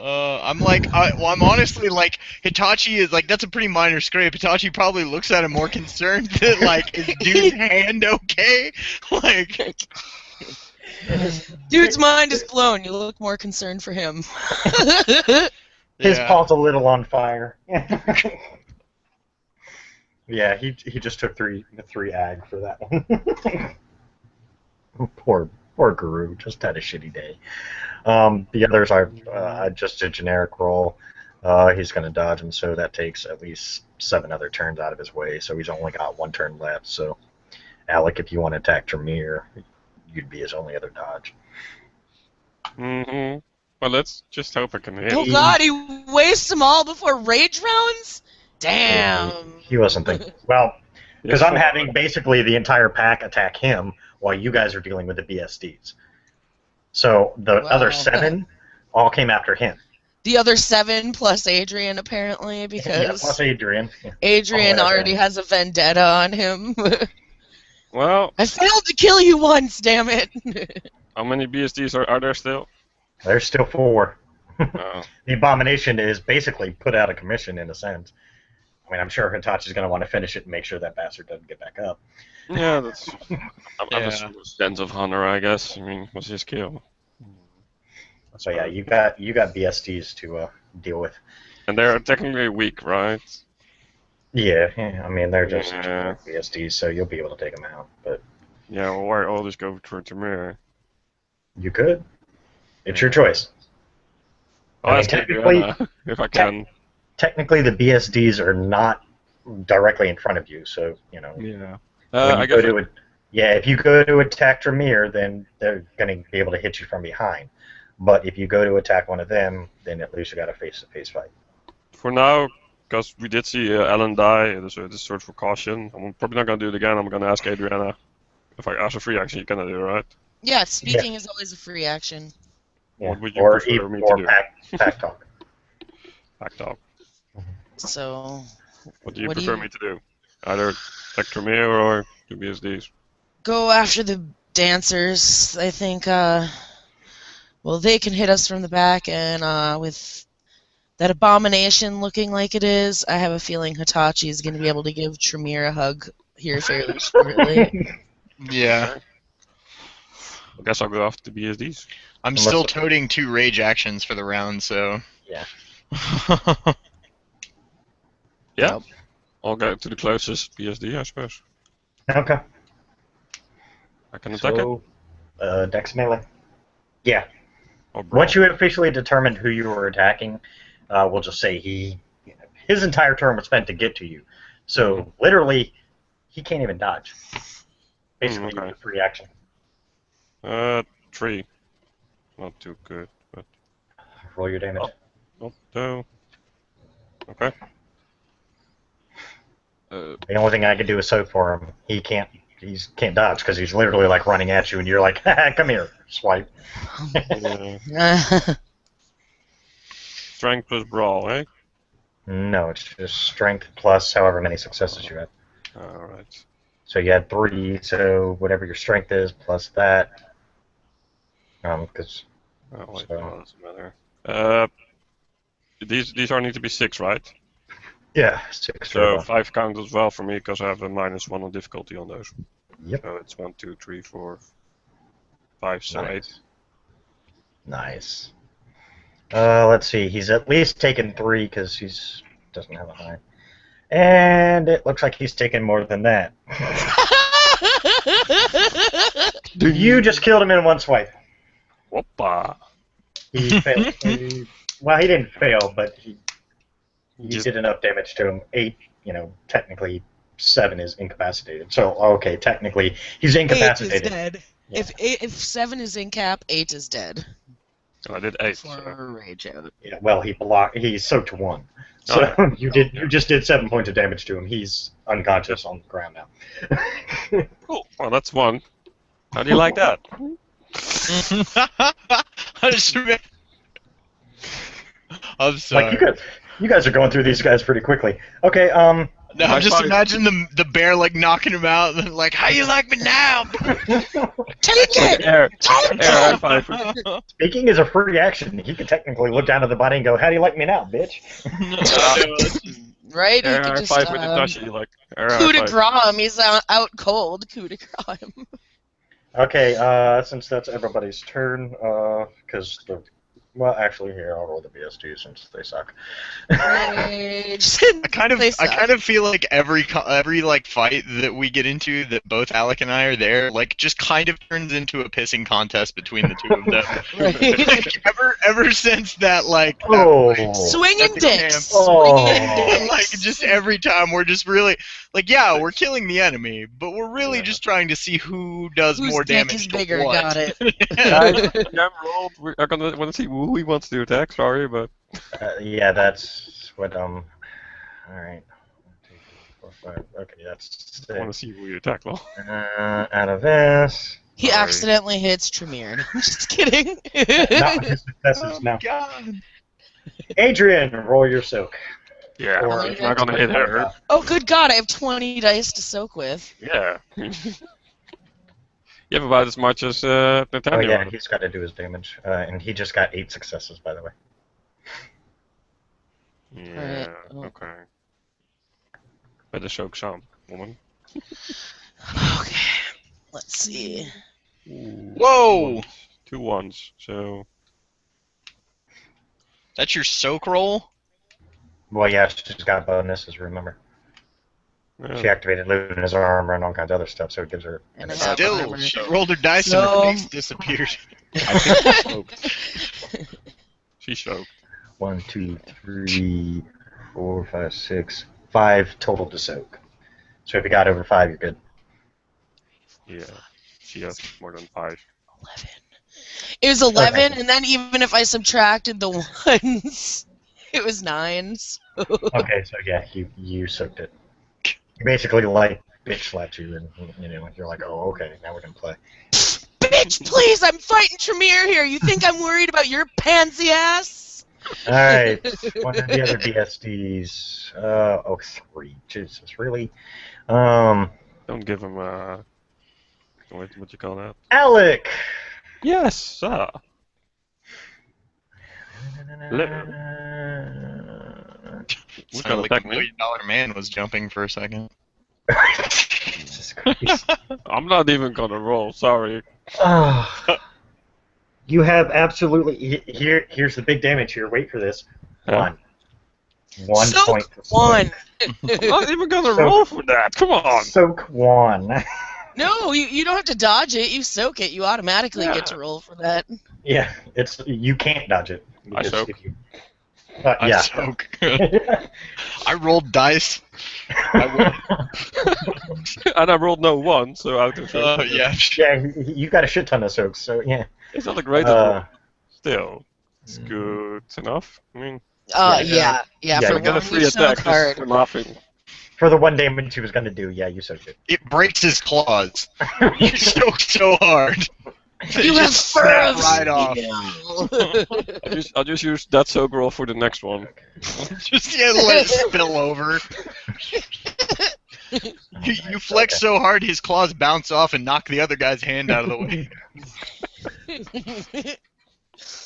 I'm I'm honestly like, Hitachi is like, that's a pretty minor scrape. Hitachi probably looks at him more concerned that, like, is dude's hand okay? Like, Dude's mind is blown. You look more concerned for him. His paw's a little on fire. Yeah, he just took three ag for that one. Poor Guru, just had a shitty day. The others are just a generic roll. He's going to dodge him, so that takes at least 7 other turns out of his way. So he's only got 1 turn left. So, Alec, if you want to attack Tremere, you'd be his only other dodge. Mm-hmm. Well, let's just hope I can hit. Oh god, he wastes them all before rage rounds? Damn. He wasn't thinking. Well, because I'm having basically the entire pack attack him while you guys are dealing with the BSDs. So the other 7 all came after him. The other 7 plus Adrian, apparently, because plus Adrian. Yeah. Adrian already has a vendetta on him. Well, I failed to kill you once, damn it. How many BSDs are there still? There's still 4. Oh. The Abomination is basically put out of commission in a sense. I mean, I'm sure Hitachi's going to want to finish it and make sure that bastard doesn't get back up. Yeah, that's. I'm a sense of honor, I guess. I mean, what's his kill? So yeah, you got BSDs to deal with. And they're technically weak, right? Yeah, I mean they're just BSDs, so you'll be able to take them out. But yeah, well, I'll just go for Tremere. You could. It's your choice. I'll ask technically, if I can. Technically, the BSDs are not directly in front of you, so you know. Yeah. If you go to attack Tremere, then they're going to be able to hit you from behind. But if you go to attack one of them, then at least you got a face-to-face fight. For now, because we did see Alan die, there's a search for caution. I'm probably not going to do it again. I'm going to ask Adriana. If I ask a free action, you cannot do it, right? Yeah, speaking is always a free action. Yeah. What would you prefer me to do? Pack talk. Pack talk. So. What do you prefer me to do? Either attack Tremere or do BSDs? Go after the dancers. I think, well, they can hit us from the back, and with that abomination looking like it is, I have a feeling Hitachi is going to be able to give Tremere a hug here fairly shortly. Yeah. Okay. I guess I'll go after the BSDs. I'm still toting 2 rage actions for the round, so. Yeah. Yeah. Yep. I'll go to the closest BSD, I suppose. Okay. I can attack it. So, Dex melee. Yeah. Or brawl. Once you officially determined who you were attacking, we'll just say his entire turn was spent to get to you. So literally, he can't even dodge. Basically, okay. a free action. 3. Not too good, but Roll your damage. not so. Okay. The only thing I can do is soak for him. He can't dodge because he's literally like running at you, and you're like, "Come here, swipe." Strength plus brawl, eh? No, it's just strength plus however many successes you have. Alright. So you had 3, so whatever your strength is plus that. Because Oh, wait, So- oh, doesn't matter. These all need to be 6, right? yeah, 6. So 5 count as well for me because I have a -1 on difficulty on those. Yep. So it's 1, 2, 3, 4, 5, so 8. Nice. Let's see. He's at least taken 3 because he doesn't have a high. And it looks like he's taken more than that. You just killed him in one swipe. Whoppa! He failed. Well, he didn't fail, but you Just- did enough damage to him. 8, technically 7 is incapacitated. So, okay, technically he's 8 incapacitated. is dead. Yeah. If 7 is in cap, 8 is dead. I did 8. For So. rage out. Yeah, well, he soaked 1. So you just did 7 points of damage to him. He's unconscious on the ground now. Cool. Well, that's 1. How do you like that? I'm sorry. Like you guys are going through these guys pretty quickly. Okay, No, My just fight- imagine the bear like knocking him out and like, how you like me now? Take it! Air high five. Speaking is a free action. He can technically look down at the body and go, "How do you like me now, bitch?" Right? Air He could high just, five with Itachi, like air coup de high five. grace him. He's out cold. Coup de grace him. Okay, since that's everybody's turn, well, actually, here I'll roll the BS2 since they suck. Rage. I kind of feel like every like fight that we get into that both Alec and I are there, like just kind of turns into a pissing contest between the two of them. Like, ever since that like Swinging at the dicks. camp. Oh. Like just every time we're just really like, yeah, we're killing the enemy, but we're really Yeah. just trying to see who does Whose more dick damage is to bigger? what. Got it. Jam rolled. I'm gonna want to see who he wants to attack. Sorry, but Yeah, that's what All right. 1, 2, 3, 4, 5. Okay, that's I want to 6. see who you attack. Well, Out of this, He Sorry. accidentally hits Tremere. I'm just kidding. not his successes Oh now. God. Adrian, roll your soak. yeah, Or- it's not gonna hit her. Oh, good God! I have 20 dice to soak with. Yeah. You have about as much as Oh Nathaniel. yeah, he's got to do his damage, and he just got 8 successes, by the way. Yeah. Alright. Okay. Better soak some, woman. Okay. Let's see. Whoa! 2 ones. So That's your soak roll? Well, yeah, she's got bonuses, remember. She yeah. activated Luna's armor and all kinds of other stuff, so it gives her... And I have Still, armor. she rolled her dice and So- her face disappeared. I think she soaked. She soaked. 1, 2, 3, 4, 5, 6, 5 total to soak. So if you got over 5, you're good. Yeah. She has more than 5. 11. It was 11, Okay. and then even if I subtracted the ones, it was 9. So. Okay, so yeah, you soaked it. You basically like bitch slapped you, and you're like, oh, okay, now we can play. Bitch, please! I'm fighting Tremere here. You think I'm worried about your pansy ass? All right, what are the other BSDs? 3. Jesus, really? Don't give him What you call that? Alec! Yes, What Sounded kind of like the technique? $1 million man was jumping for a second. Jesus Christ. I'm not even gonna roll. Sorry. Ah. You have absolutely... Here's the big damage here. Wait for this. Yeah. 1 Soak point to soak. 1. I'm not even gonna So- roll for that. Come on. Soak 1. No, you don't have to dodge it. You soak it. You automatically get to roll for that. Yeah, you can't dodge it. I because soak. if you- I yeah. soak. I rolled dice. I And I rolled no 1, so out of will. Yeah. Yeah, you got a shit ton of soaks, so yeah. It's not a great roll. Still, it's good enough. I mean, Yeah, Yeah, for you I got a one, free you attack soak just hard. for laughing. For the 1 damage he was going to do, yeah, you soaked it. It breaks his claws. You soak so hard. They You have just fur snap of right off. steel. I'll just use that soak roll for the next one. Just let it spill over. You flex so hard, his claws bounce off and knock the other guy's hand out of the way.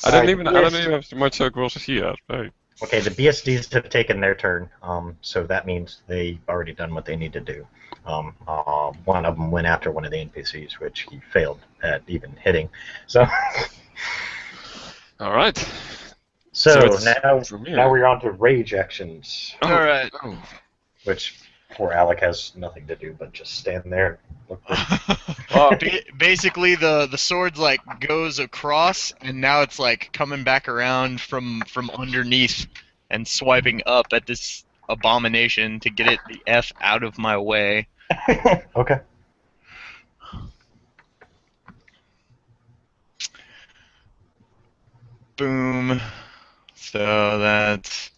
I don't even have so much soak rolls as he has. Hey. Okay, the BSDs have taken their turn, so that means they've already done what they need to do. One of them went after one of the NPCs, which he failed at even hitting. So, All right. so it's now from here. now we're on to rage actions, Oh, Alright. oh. which poor Alec has nothing to do but just stand there. And look Basically, the sword like goes across, and now it's like coming back around from underneath and swiping up at this abomination to get it the F out of my way. Okay. Boom. So that's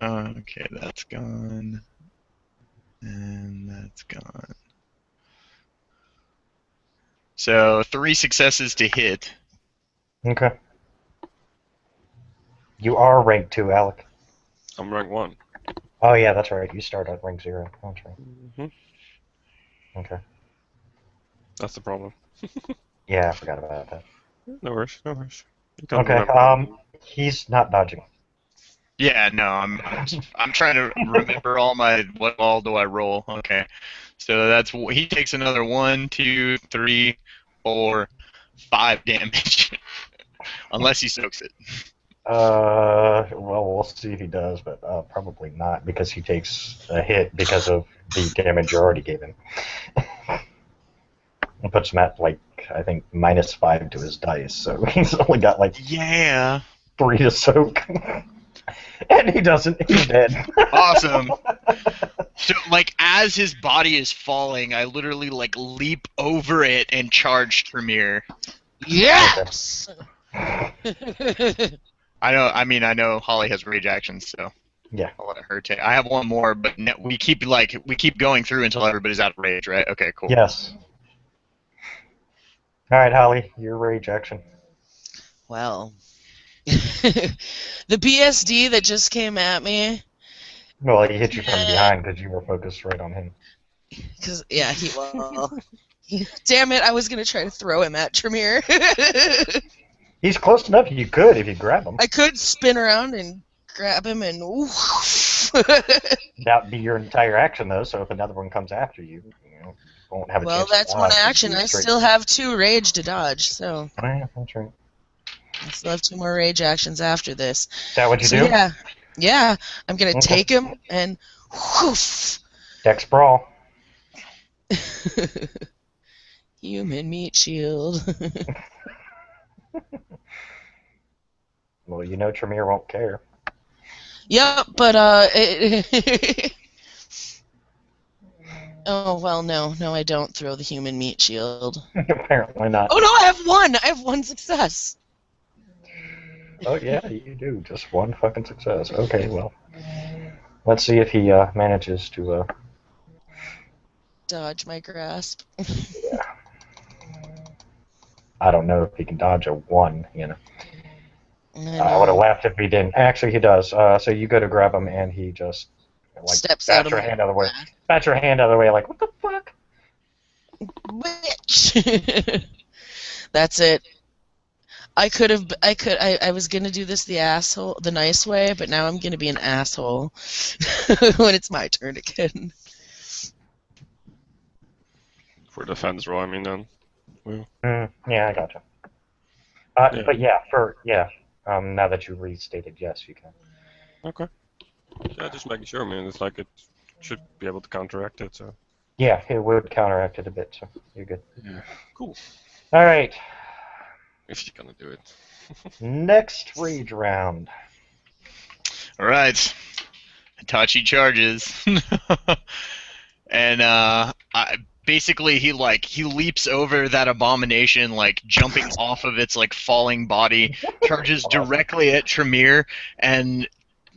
okay. That's gone, and that's gone. So 3 successes to hit. Okay. You are rank 2, Alec. I'm rank 1. Oh yeah, that's right. You start at rank 0. That's right. Mm-hmm. Okay. That's the problem. Yeah, I forgot about that. No worries. No worries. You can't Okay. remember. He's not dodging. Yeah, no, I'm trying to remember all my what all do I roll? Okay, so that's he takes another 1, 2, 3, 4, 5 damage, unless he soaks it. Well, we'll see if he does, but probably not because he takes a hit because of the damage you already gave him. It puts him at like I think -5 to his dice, so he's only got like Yeah. 3 to soak. And he doesn't. He's dead. Awesome. So, like, as his body is falling, I literally, like, leap over it and charge Tremere. Yes! I know Holly has rage actions, so Yeah. I'll let her take. I have one more, but we keep going through until everybody's out of rage, right? Okay, cool. Yes. All right, Holly, your rage action. Well, the BSD that just came at me, Well, he hit you from behind because you were focused right on him. because yeah, damn it, I was gonna try to throw him at Tremere. He's close enough. You could if you grab him. I could spin around and grab him and oof. That'd be your entire action, though. So if another one comes after you, you won't have a Well, chance. that's to one dodge. action. I still have 2 rage to dodge, so Oh, yeah, that's right. I still have 2 more rage actions after this. Is that what you So do? yeah, I'm gonna Okay. take him and whoof. Dex brawl. Human meat shield. Well, you know Tremere won't care. Yep, but oh well, no, I don't throw the human meat shield. Apparently not. Oh no, I have 1. I have 1 success. Oh yeah, you do. Just 1 fucking success. Okay, well, let's see if he manages to. Dodge my grasp. Yeah. I don't know if he can dodge a 1. You know. I would have laughed if he didn't. Actually, he does. So you go to grab him, and he just like Steps out bats of your my hand out of the way. path. Bats your hand out of the way, like what the fuck? Bitch. That's it. I was gonna do this the nice way, but now I'm gonna be an asshole when it's my turn again. For defense roll, I mean, then. Well, Yeah, I gotcha. Yeah. But now that you restated, yes, you can. okay. Yeah, just making sure, man. It's like it should be able to counteract it, so. Yeah, it would counteract it a bit, so you're good. Yeah. Cool. All right, If you're gonna do it. next rage round. All right. Itachi charges. And basically he leaps over that abomination, like jumping off of its like falling body, charges directly at Tremere, and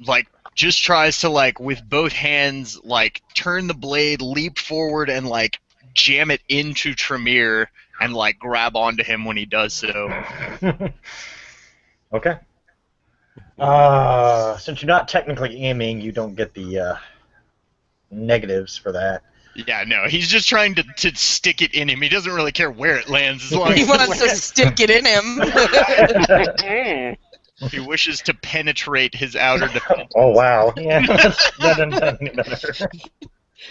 like just tries to like with both hands like turn the blade, leap forward, and like jam it into Tremere and like grab onto him when he does so. Okay. Since you're not technically aiming, you don't get the negatives for that. Yeah, no, he's just trying to stick it in him. He doesn't really care where it lands as long He as wants to stick it in him. he wishes to penetrate his outer defense. Oh wow! Yeah, that doesn't make it better.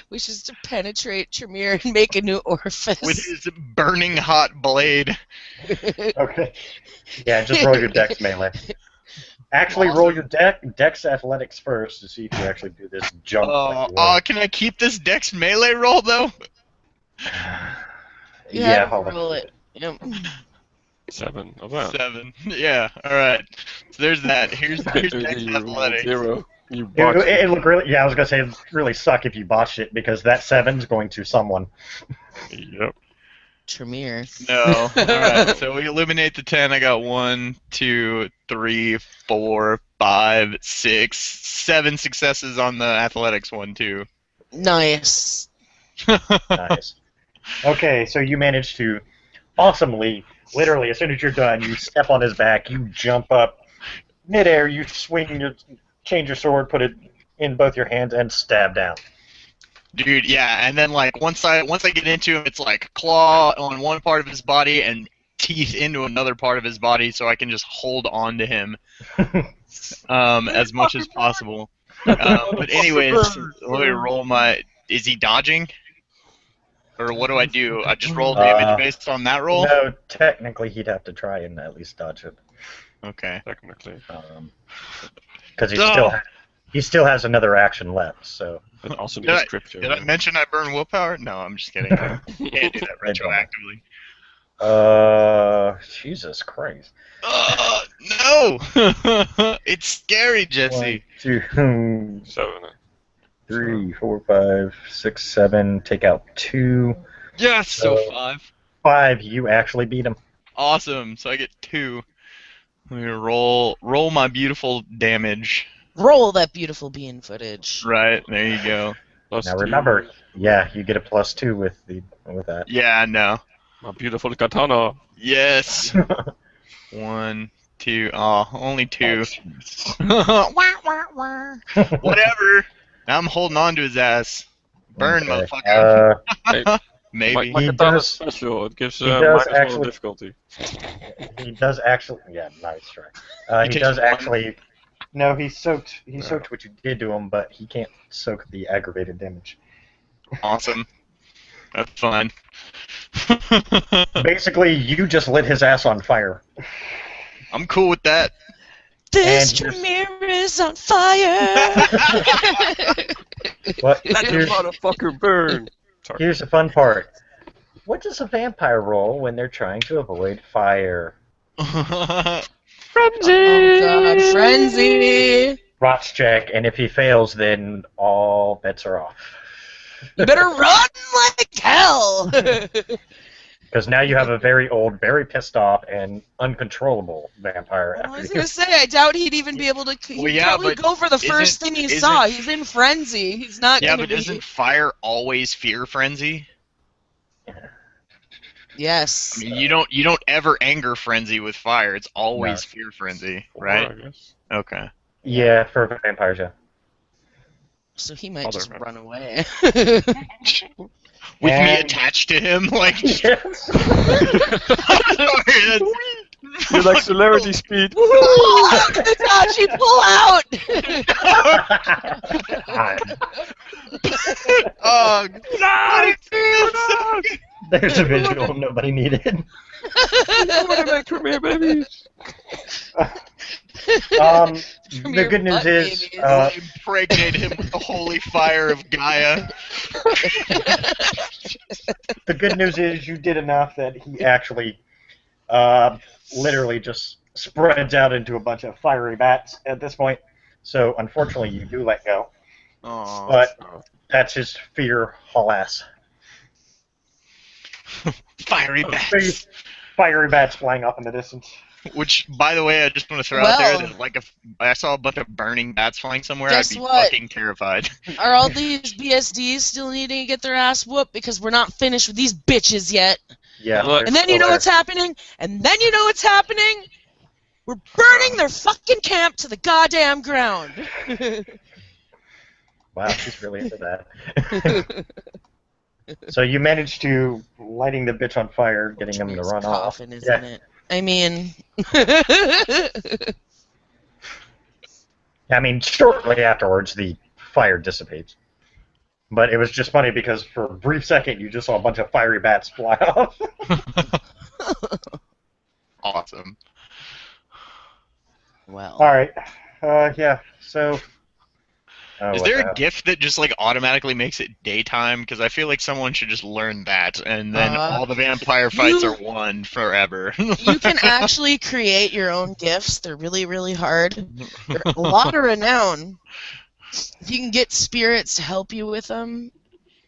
Wishes to penetrate Tremere and make a new orifice. With his burning hot blade. Okay. Yeah, just roll your dex melee. Actually, roll your dex athletics first to see if you actually do this jump. Can I keep this dex melee roll though? Yeah, hold on. roll it. Yep. 7. Oh, wow. 7. Yeah. All right. So there's that. Here's dex athletics. 0. You botched it. It looked really. Yeah, I was gonna say it'd really suck if you botched it because that 7's going to someone. Yep. Tremere. No. All right. So we eliminate the 10. I got 1, 2, 3, 4, 5, 6, 7 successes on the athletics one too. Nice. Nice. Okay, so you managed to awesomely, literally, as soon as you're done, you step on his back, you jump up, midair, you change your sword, put it in both your hands, and stab down. Dude, yeah, and then like once I get into him, it's like claw on one part of his body and teeth into another part of his body, so I can just hold on to him as much as possible. But anyways, let me roll my. Is he dodging? Or what do I do? I just roll damage based on that roll? No, technically he'd have to try and at least dodge it. Okay. Technically. Because he still has another action left, so. But also Did I- scripture. Did I mention I burn willpower? No, I'm just kidding. You can't do that retroactively. Jesus Christ. No! It's scary, Jesse. 1, 2, 7. 3, 4, 5, 6, 7. Take out 2. Yes, so 5. 5. You actually beat him. Awesome. So I get 2. I'm gonna roll my beautiful damage. Roll that beautiful bean footage. Right there, you go. Plus Now 2. remember, yeah, you get a +2 with that. Yeah, no. My beautiful katana. Yes. 1, 2. Oh, only 2. Whatever. Now I'm holding on to his ass. Burn, Okay. motherfucker. Maybe. My He katana is does- special. It gives he does -1 actually- difficulty. He does actually. Yeah, nice try. He takes does 1. actually. No, he soaked what you did to him, but he can't soak the aggravated damage. Awesome. That's fun. Basically, you just lit his ass on fire. I'm cool with that. This And here's- Tremere is on fire. But Let the here's, motherfucker burn. Sorry. here's the fun part. What does a vampire roll when they're trying to avoid fire? Oh God, frenzy! Rots check, and if he fails, then all bets are off. You better run like hell. Because now you have a very old, very pissed off, and uncontrollable vampire. I after was you. gonna say, I doubt he'd even be able to. He'd Well, yeah, probably but go for the first isn't- thing he isn't- saw. He's in frenzy. He's not Yeah, gonna but be. isn't fire always fear frenzy? Yes. I mean, you don't ever anger frenzy with fire. It's always No. fear frenzy, Or, right? I guess. Okay. Yeah, for vampires, yeah. So he might Other just man. run away. With me And- attached to him, like. Yes. Sorry, You're like celerity speed. Itachi, pull out! Oh, no! There's a visual nobody needed. I want to make Tremere babies. From The your good news butt is, babies. Impregnate him with the holy fire of Gaia. the good news is you did enough that he actually, literally just spreads out into a bunch of fiery bats at this point. So unfortunately, you do let go. Aww. But that's his fear, alas. Fiery bats. Fiery bats flying off in the distance. Which, by the way, I just want to throw out there Well- that, like, if I saw a bunch of burning bats flying somewhere, Guess I'd be what? fucking terrified. Are all these BSDs still needing to get their ass whooped because we're not finished with these bitches yet? Yeah. Look. they're And then still you know there. what's happening? And then you know what's happening? We're burning their fucking camp to the goddamn ground. Wow, she's really into that. So you managed to lighting the bitch on fire, getting him to Tree's run off. coffin, isn't it? I mean, I mean, shortly afterwards, the fire dissipates. But it was just funny because for a brief second, you just saw a bunch of fiery bats fly off. Awesome. well, All right. Yeah. So. Is what there the a gift that just, like, automatically makes it daytime? Because I feel like someone should just learn that, and then all the vampire fights you- are won forever. you can actually create your own gifts. They're really, really hard. They're a lot of renown. If you can get spirits to help you with them,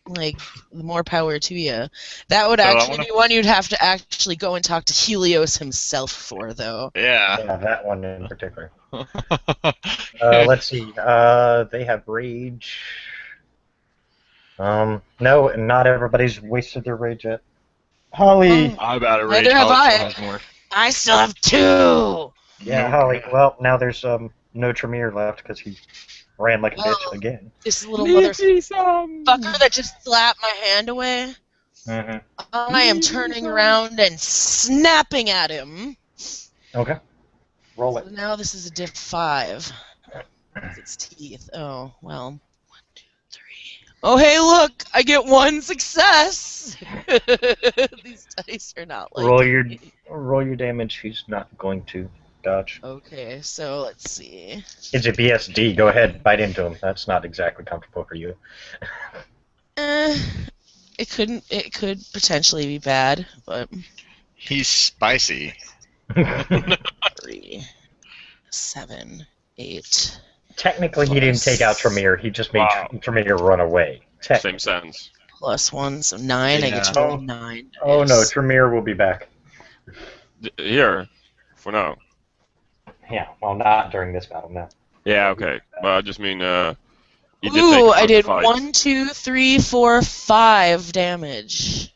like, the more power to you. That would So I actually wanna- be one you'd have to actually go and talk to Helios himself for, though. Yeah. Yeah, that one in particular. Let's see. They have rage. No, not everybody's wasted their rage yet. Holly. I'm about to rage. Neither have Holly I. still has more. I still have 2! Yeah, No. Holly. Well, now there's no Tremere left because he ran like a Well, bitch again. This little Leave motherfucker me some. that just slapped my hand away. Mm-hmm. I am turning around and snapping at him. Okay. Roll So it. now this is a diff 5. Its teeth. Oh, well. 1, 2, 3. Oh, hey, look! I get 1 success! These dice are not like Roll your damage. He's not going to dodge. Okay, so let's see. It's a BSD. Go ahead, bite into him. That's not exactly comfortable for you. It could potentially be bad, but He's spicy. 3, 7, 8. Technically, he didn't take out Tremere. He just made Wow. Tremere run away. Same sense. Plus 1, so 9. I get to Yeah. roll 9. Oh no, dice. Tremere will be back. Here, for now. Yeah, well, not during this battle, no. Yeah, okay. But I just mean, he did take Ooh, him out I the did fight. 1, 2, 3, 4, 5 damage.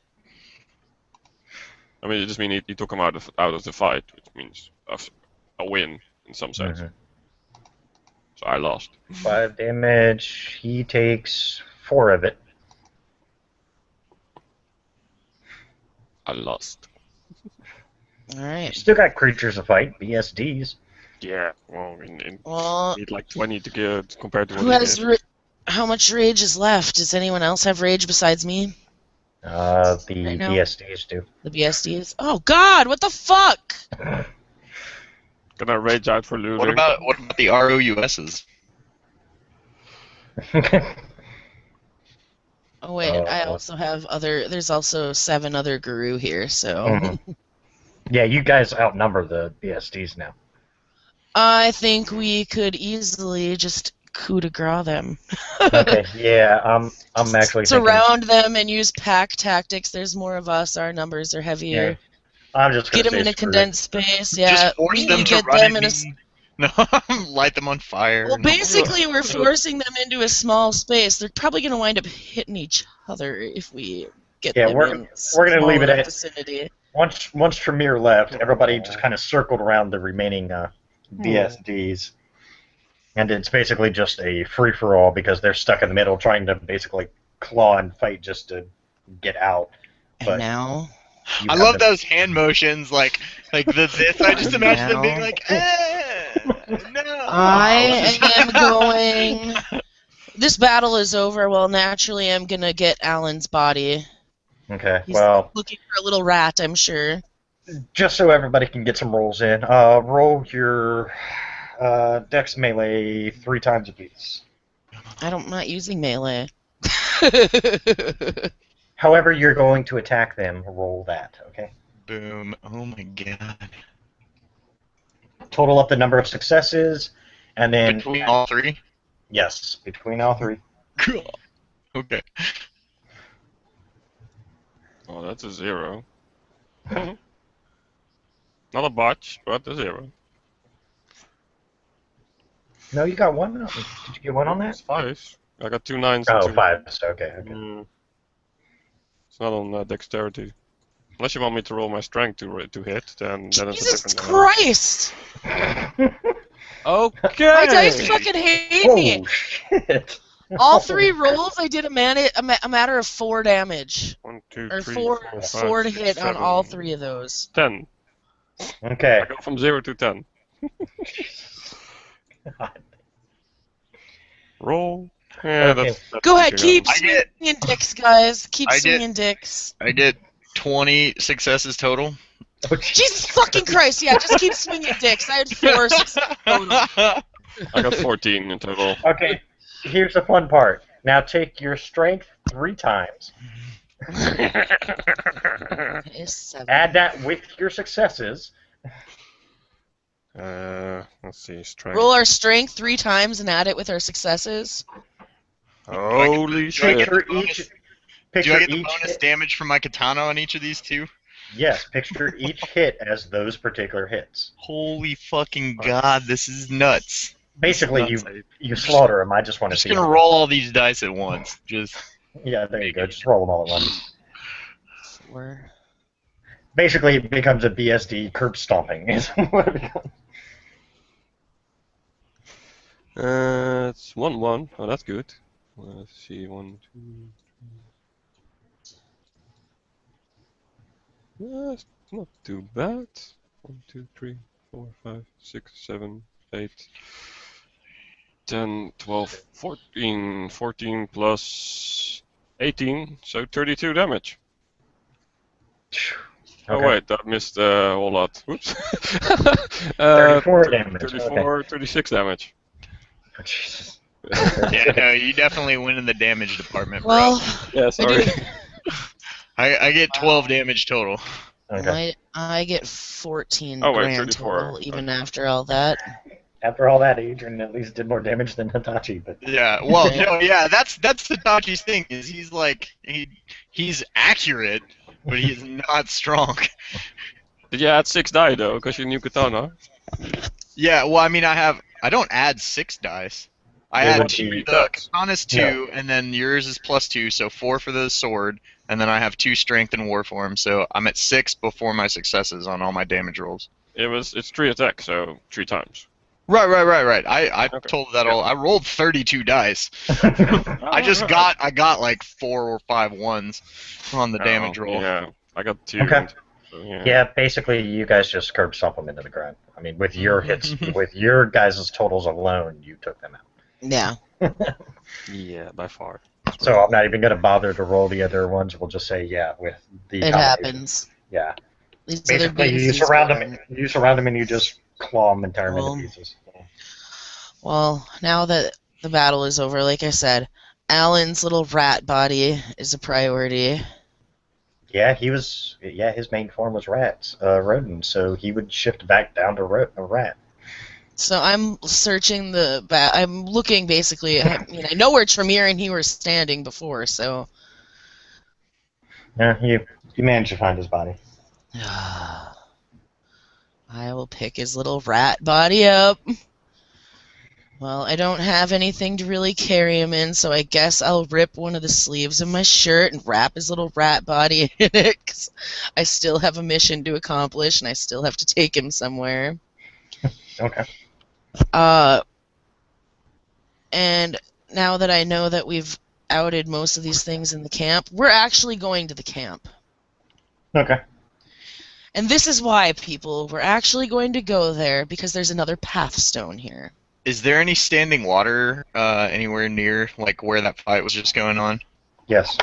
I mean, it just mean he took him out of the fight, which means a win in some sense. Mhm. So I lost. 5 damage. He takes 4 of it. I lost. Alright. Still got creatures to fight, BSDs. Yeah. Well, Well, need like 20 to get compared to what who he has did. how much rage is left? Does anyone else have rage besides me? The Right now? BSDs do. The BSDs? Oh god, what the fuck? Gonna rage out for losing. What about the ROUSs? Oh wait, I also have there's also 7 other guru here, so Mhm. Yeah, you guys outnumber the BSDs now. I think we could easily just coup de grace them. Okay, yeah, I'm actually thinking, Surround them and use pack tactics. There's more of us. Our numbers are heavier. Yeah, I'm just gonna Get them say in a screw it. condensed space. Yeah, Just force we them need to get run them at in a. me. No, light them on fire. Well, basically, we're forcing them into a small space. They're probably going to wind up hitting each other if we get Yeah, them we're in gonna leave it smaller at- vicinity. Once Tremere left, everybody just kind of circled around the remaining BSDs. And it's basically just a free-for-all because they're stuck in the middle trying to basically claw and fight just to get out. And But now, you I have love the- those hand motions, like the this. I just imagine them being Now. like, no. I am going. This battle is over. Well, naturally, I'm gonna get Alan's body. Okay, He's well, looking for a little rat, I'm sure. just so everybody can get some rolls in, roll your Dex melee 3 times apiece. I'm not using melee. However you're going to attack them, roll that, okay? Boom. Oh my god. Total up the number of successes, and then... Between all three? Yes, between all 3. Cool. Okay. Oh, that's a 0. Not a botch, but a 0. No, you got 1? Did you get 1 on It's that? 5. I got 2 9s and Oh, 2. 5. So, okay. Mm. It's not on dexterity. Unless you want me to roll my strength to hit, then it's a Jesus different number. Christ! Okay. My dice fucking hate me. Oh, shit. All 3 rolls, I did a matter of 4 damage. 1, 2, Or 3, 4, 4, 5, 4 to 6, hit on 7, all 3 of those. 10. Okay. I go from 0 to 10. Roll. Yeah, Okay. that's Go ahead, pushing keep it. swinging dicks, guys. Keep I get- swinging dicks. I get 20 successes total. Oh, Jesus fucking Christ, yeah, just keep swinging dicks. I had 4 successes total. I got 14 in total. Okay, here's the fun part. Now take your strength 3 times. It's 7. Add that with your successes. Let's see, strength. Roll our strength 3 times and add it with our successes. Holy shit. Picture bonus- each. Do Picture I get the each. bonus Hit, damage from my katana on each of these two? yes, picture each hit as those particular hits. Holy fucking god, this is nuts. Basically, That's you slaughter them. I just want I'm to just see. gonna them. roll all these dice at once. Just Yeah, there you go. Just roll them all at once. 4. Basically, it becomes a BSD curb stomping. Is what it becomes. It's 1-1. Oh, that's good. Let's see, 1, 2. It's not too bad. 1, 2, 3, 4, 5, 6, 7, 8, 10, 12, 14. 14 plus 18, so 32 damage. Oh Okay. wait, that missed a whole lot. Whoops. 34 damage. 34, 36 damage. Oh, Jesus. yeah, no, you definitely win in the damage department, bro. Well, Yeah, sorry. I get 12 damage total. Okay. I get 14 Oh, wait, grand 34. total, even after all that. After all that, Adrian at least did more damage than Hitachi, but Yeah, well, no, yeah, that's Hitachi's thing. Is he's like he's accurate, but he's not strong. Did you add 6 die though, because you knew katana? Yeah, well, I mean, I don't add 6 dice. I It add would 2. be- The katana's 2, and then yours is +2, so 4 for the sword, and then I have 2 strength and war form, so I'm at 6 before my successes on all my damage rolls. It's 3 attacks, so 3 times. Right. I Okay. told that all. I rolled 32 dice. I got like 4 or 5 ones on the damage roll. Yeah, I got 2. Okay. So, yeah. yeah, basically you guys just curb stomp them into the ground. I mean, with your hits, with your guys' totals alone, you took them out. Yeah. Yeah, by far. So I'm not even going to bother to roll the other ones. We'll just say, yeah, with the It combination. happens. Yeah. These other Basically, you beasties surround will- them. You surround them, and you just claw them and tear them Well, into pieces. Well, now that the battle is over, like I said, Alan's little rat body is a priority. Yeah, he was. Yeah, his main form was rodent, so he would shift back down to a rat. So I'm searching I'm looking basically. I mean, I know where Tremere and he were standing before, so. Yeah, you managed to find his body. I will pick his little rat body up. Well, I don't have anything to really carry him in, so I guess I'll rip one of the sleeves of my shirt and wrap his little rat body in it, 'cause I still have a mission to accomplish, and I still have to take him somewhere. Okay. And now that I know that outed most of these things in the camp. We're actually going to the camp. Okay. And this is why, people, we're actually going to go there, because there's another pathstone here. Is there any standing water anywhere near, like, where that fight was just going on? Yes.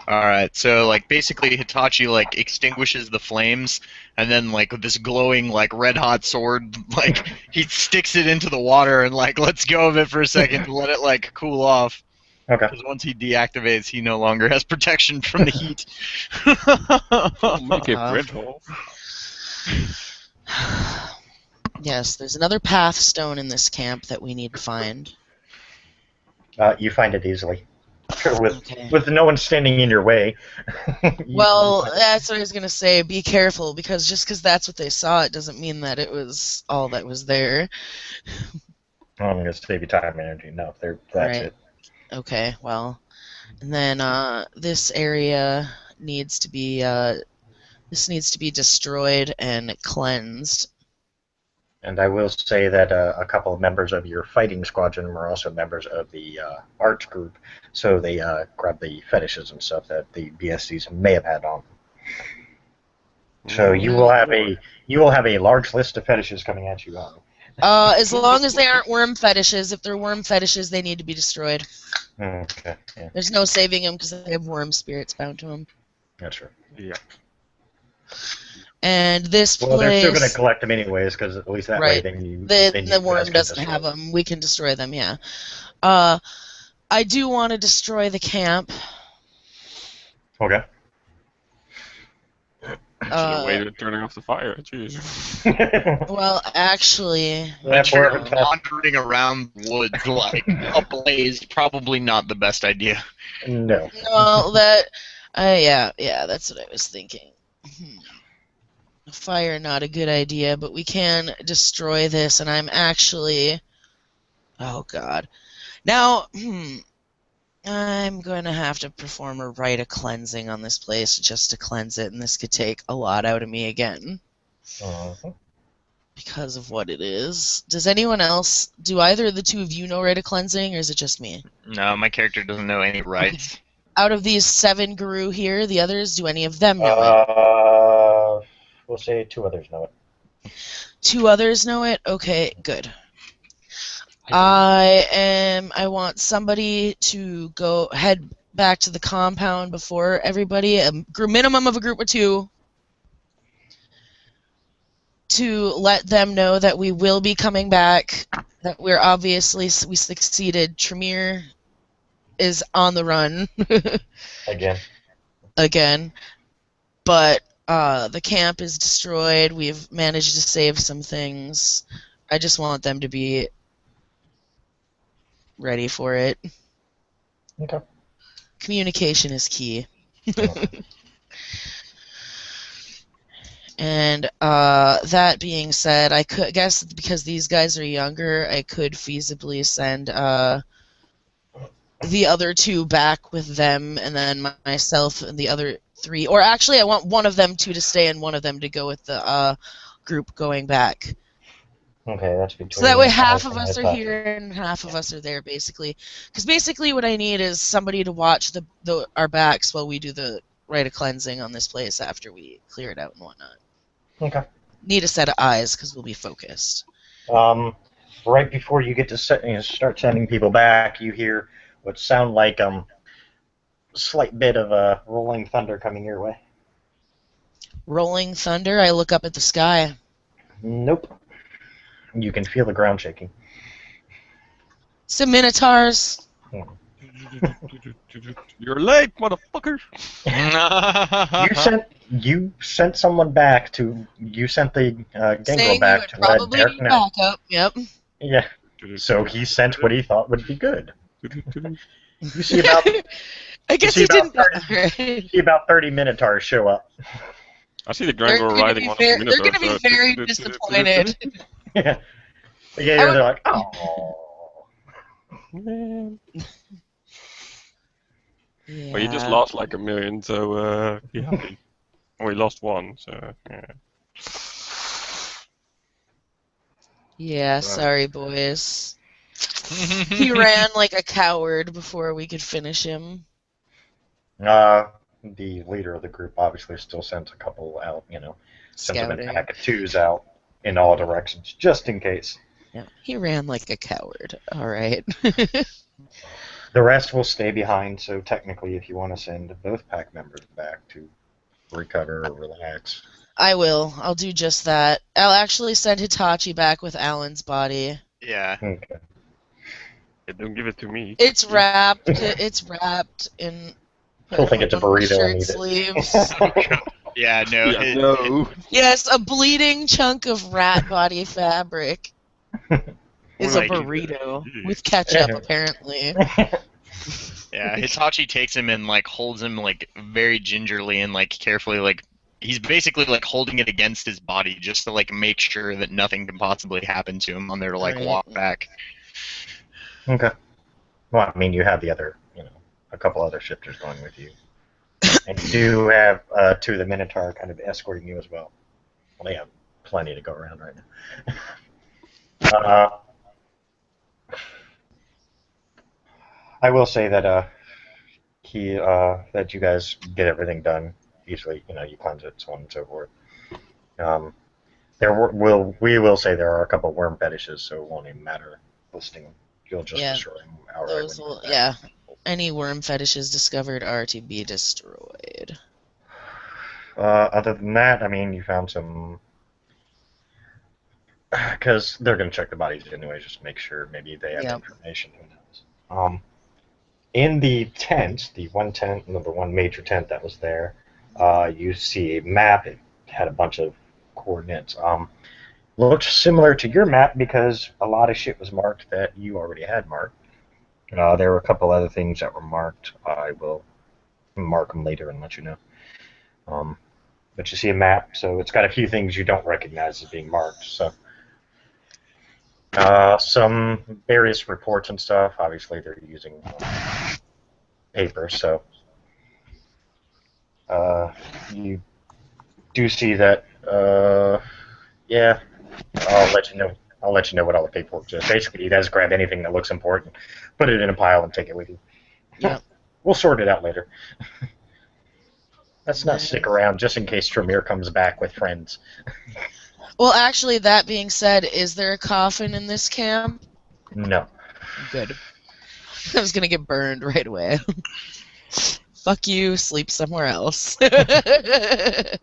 Alright, so, like, basically Hitachi, like, extinguishes the flames, and then, like, with this glowing, like, red-hot sword, like, he sticks it into the water and, like, lets go of it for a second to let it, like, cool off. Okay. Because once he deactivates, he no longer has protection from the heat. Make it red hole. Yes, there's another pathstone in this camp that we need to find. You find it easily. Okay. With no one standing in your way. Well, that's what I was going to say. Be careful, because just because that's what they saw, it doesn't mean that it was all that was there. I'm going to save you time and energy. No, that's Right. it. Okay, well, and then this area needs to be destroyed and cleansed. And I will say that a couple of members of your fighting squadron were also members of the art group, so they grabbed the fetishes and stuff that the BSCs may have had on. So you will have a large list of fetishes coming at you. As long as they aren't worm fetishes. If they're worm fetishes, they need to be destroyed. Okay. Yeah, There's no saving them because they have worm spirits bound to them. that's right. Yeah. And this place. Well, they're still going to collect them anyways, because at least that way Right. then The worm doesn't have them. We can destroy them. Yeah. I do want to destroy the camp. Okay. Should have waited turning off the fire. Jeez. Well, actually, Wandering around woods like ablaze, probably not the best idea. No. well, yeah, that's what I was thinking. Fire, not a good idea, but we can destroy this, and I'm actually, oh god. Now, I'm going to have to perform a rite of cleansing on this place just to cleanse it, and this could take a lot out of me again. Because of what it is. Does anyone else, do either of the two of you know rite of cleansing, or is it just me? No, my character doesn't know any rights. Out of these 7 guru here, the others, do any of them know it? We'll say 2 others know it. 2 others know it? Okay, good. I want somebody to head back to the compound before everybody, a minimum of a group of 2, to let them know that we will be coming back, that we succeeded. Tremere is on the run. Again. But the camp is destroyed. We've managed to save some things. I just want them to be ready for it. Okay. Communication is key. And that being said, I guess because these guys are younger, I could feasibly send the other 2 back with them, and then myself and the other 3. Or actually, I want one of them 2 to stay and one of them to go with the group going back. Okay, that's between. So that way half of us are here and half of us are there, basically. Because basically what I need is somebody to watch our backs while we do the rite of cleansing on this place after we clear it out and whatnot. Okay. Need a set of eyes because we'll be focused. Right before you get to start sending people back, you hear what sound like a slight bit of rolling thunder coming your way. Rolling thunder? I look up at the sky. Nope. You can feel the ground shaking. Some minotaurs. You're late, motherfucker. You sent someone back to. You sent the Gangrel back to let Derek know. Backup. Yep. Yeah. So he sent what he thought would be good. You see about. I guess he didn't. See about 30 Minotaurs show up. I see the Gangrel riding one of the Minotaurs. They're going to be very disappointed. Yeah. They're like, oh. Man. Yeah. Well, you just lost like 1 million, so be happy. We lost 1, so yeah. Yeah, sorry, boys. He ran like a coward before we could finish him. The leader of the group obviously still sends a couple out, sends them in a Scouting. pack of twos out in all directions, just in case. Yeah, he ran like a coward. All right. The rest will stay behind, so technically if you want to send both pack members back to recover or relax. I will. I'll do just that. I'll actually send Hitachi back with Alan's body. Yeah. Okay. Yeah, don't give it to me. It's wrapped. It's wrapped in. He'll think it's a one of my burrito and shirt eat it. sleeves. Yeah, no. Yeah, no. Yes, a bleeding chunk of rat body fabric is a Like- burrito with ketchup, apparently. Yeah, Hitachi takes him and like holds him like very gingerly and like carefully, like he's basically like holding it against his body just to like make sure that nothing can possibly happen to him on there to like Right. walk back. Okay. Well, I mean, you have the other, a couple other shifters going with you. And you do have two of the Minotaur kind of escorting you as well. Well, they have plenty to go around right now. I will say that that you guys get everything done easily. You cleanse it, so on and so forth. We will say there are a couple worm fetishes, so it won't even matter listing them. You'll just Yeah, destroy them outright. Those will, yeah. Any worm fetishes discovered are to be destroyed. Other than that, I mean, you found some. Because they're going to check the bodies anyway, just to make sure maybe they have Yep. information. Who knows? In the tent, the one major tent that was there, you see a map. It had a bunch of coordinates. Looked similar to your map because a lot of shit was marked that you already had marked. There were a couple other things that were marked. I will mark them later and let you know. But you see a map, so it's got a few things you don't recognize as being marked. So some various reports and stuff. Obviously, they're using paper, so you do see that. Yeah, I'll let you know. I'll let you know what all the paperwork is. Basically, you guys grab anything that looks important, put it in a pile, and take it with you. Yep. We'll sort it out later. Let's not stick around just in case Tremere comes back with friends. Well, actually, that being said, is there a coffin in this camp? No. Good. I was gonna get burned right away. Fuck you, sleep somewhere else. Yeah,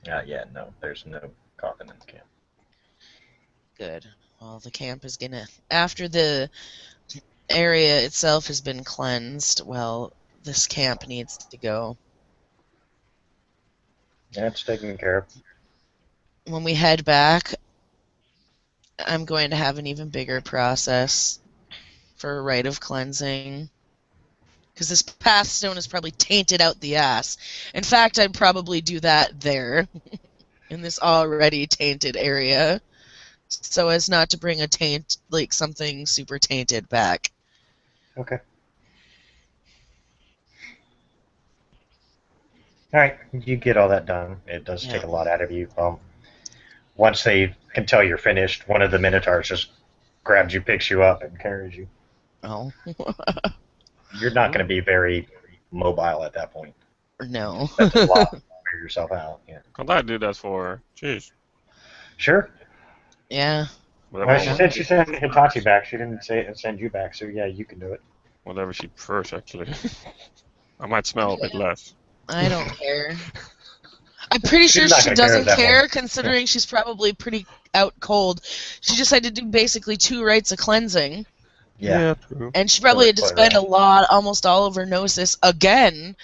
no. There's no coffin in the camp. Good. Well, the camp is gonna... After the area itself has been cleansed, well, this camp needs to go. Yeah, it's taken care of. When we head back, I'm going to have an even bigger process for a rite of cleansing. Because this pathstone is probably tainted out the ass. In fact, I'd probably do that there, in this already tainted area, so as not to bring a taint, like something super tainted back. Okay. Alright, you get all that done. It does take Yeah. a lot out of you. Once they can tell you're finished, one of the Minotaurs just grabs you, picks you up, and carries you. Oh. You're not going to be very mobile at that point. No. That's a lot to figure yourself out. Yeah. Can't I do that for her? Jeez. Sure. Yeah. Whatever, Well, she said she sent Hitachi back. She didn't send you back, so yeah, you can do it. whatever she prefers, actually. I might smell a bit less. I don't care. I'm pretty sure She's not she gonna care doesn't that care, one. considering she's probably pretty out cold. She just had to do basically 2 rites of cleansing, Yeah. True. and she probably had to Quite spend right. a lot, almost all of her gnosis again,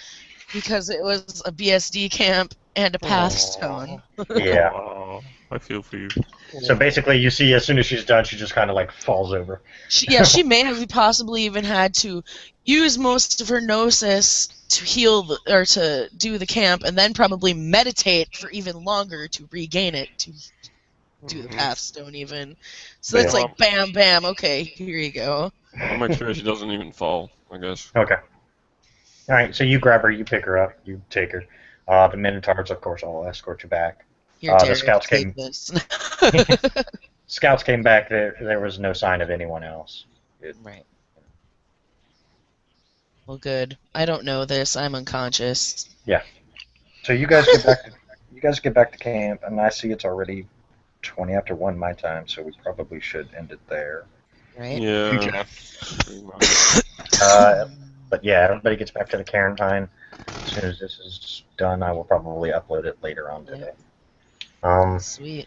because it was a BSD camp and a pathstone. Yeah. Aw, I feel for you. So basically, you see, as soon as she's done, she just kind of like falls over. She may have possibly even had to use most of her gnosis to heal or to do the camp, and then probably meditate for even longer to regain it to do the pathstone even. So that's Yeah. like bam, bam. Okay, here you go. I'll make sure she doesn't even fall, I guess. Okay. All right. So you grab her, you pick her up, you take her. The Minotaurs, of course, will escort you back. Here, The Derek, scouts take came- this. Scouts came back. There was no sign of anyone else. Right. Well, good. I don't know this. I'm unconscious. So you guys get back. You guys get back to camp, and I see it's already 20 after 1 my time, so we probably should end it there. Right? Yeah. Okay. Pretty much. But yeah, everybody gets back to the quarantine. As soon as this is done, I will probably upload it later on today. Sweet.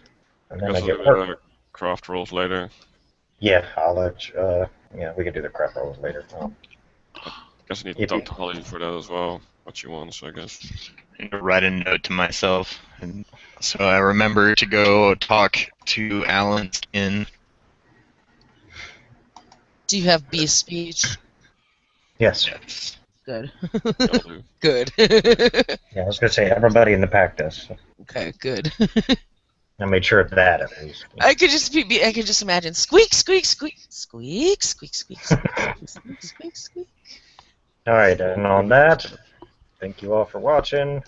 And I then guess I we'll get do work. the craft rolls later. Yeah, I'll let you, yeah, we can do the crap rolls later. Guess I need to If you- talk to Holly for that as well. What she wants, I guess. I need to write a note to myself, and so I remember to go talk to Alan in. Do you have beast speech? Yes. Yes. Good. I'll do. Good. Yeah, I was gonna say everybody in the pack does. Okay, good. I made sure of that at least. I could just I could just imagine squeak, squeak, squeak, squeak, squeak, squeak, squeak, squeak, squeak, squeak. All right, and on that, thank you all for watching.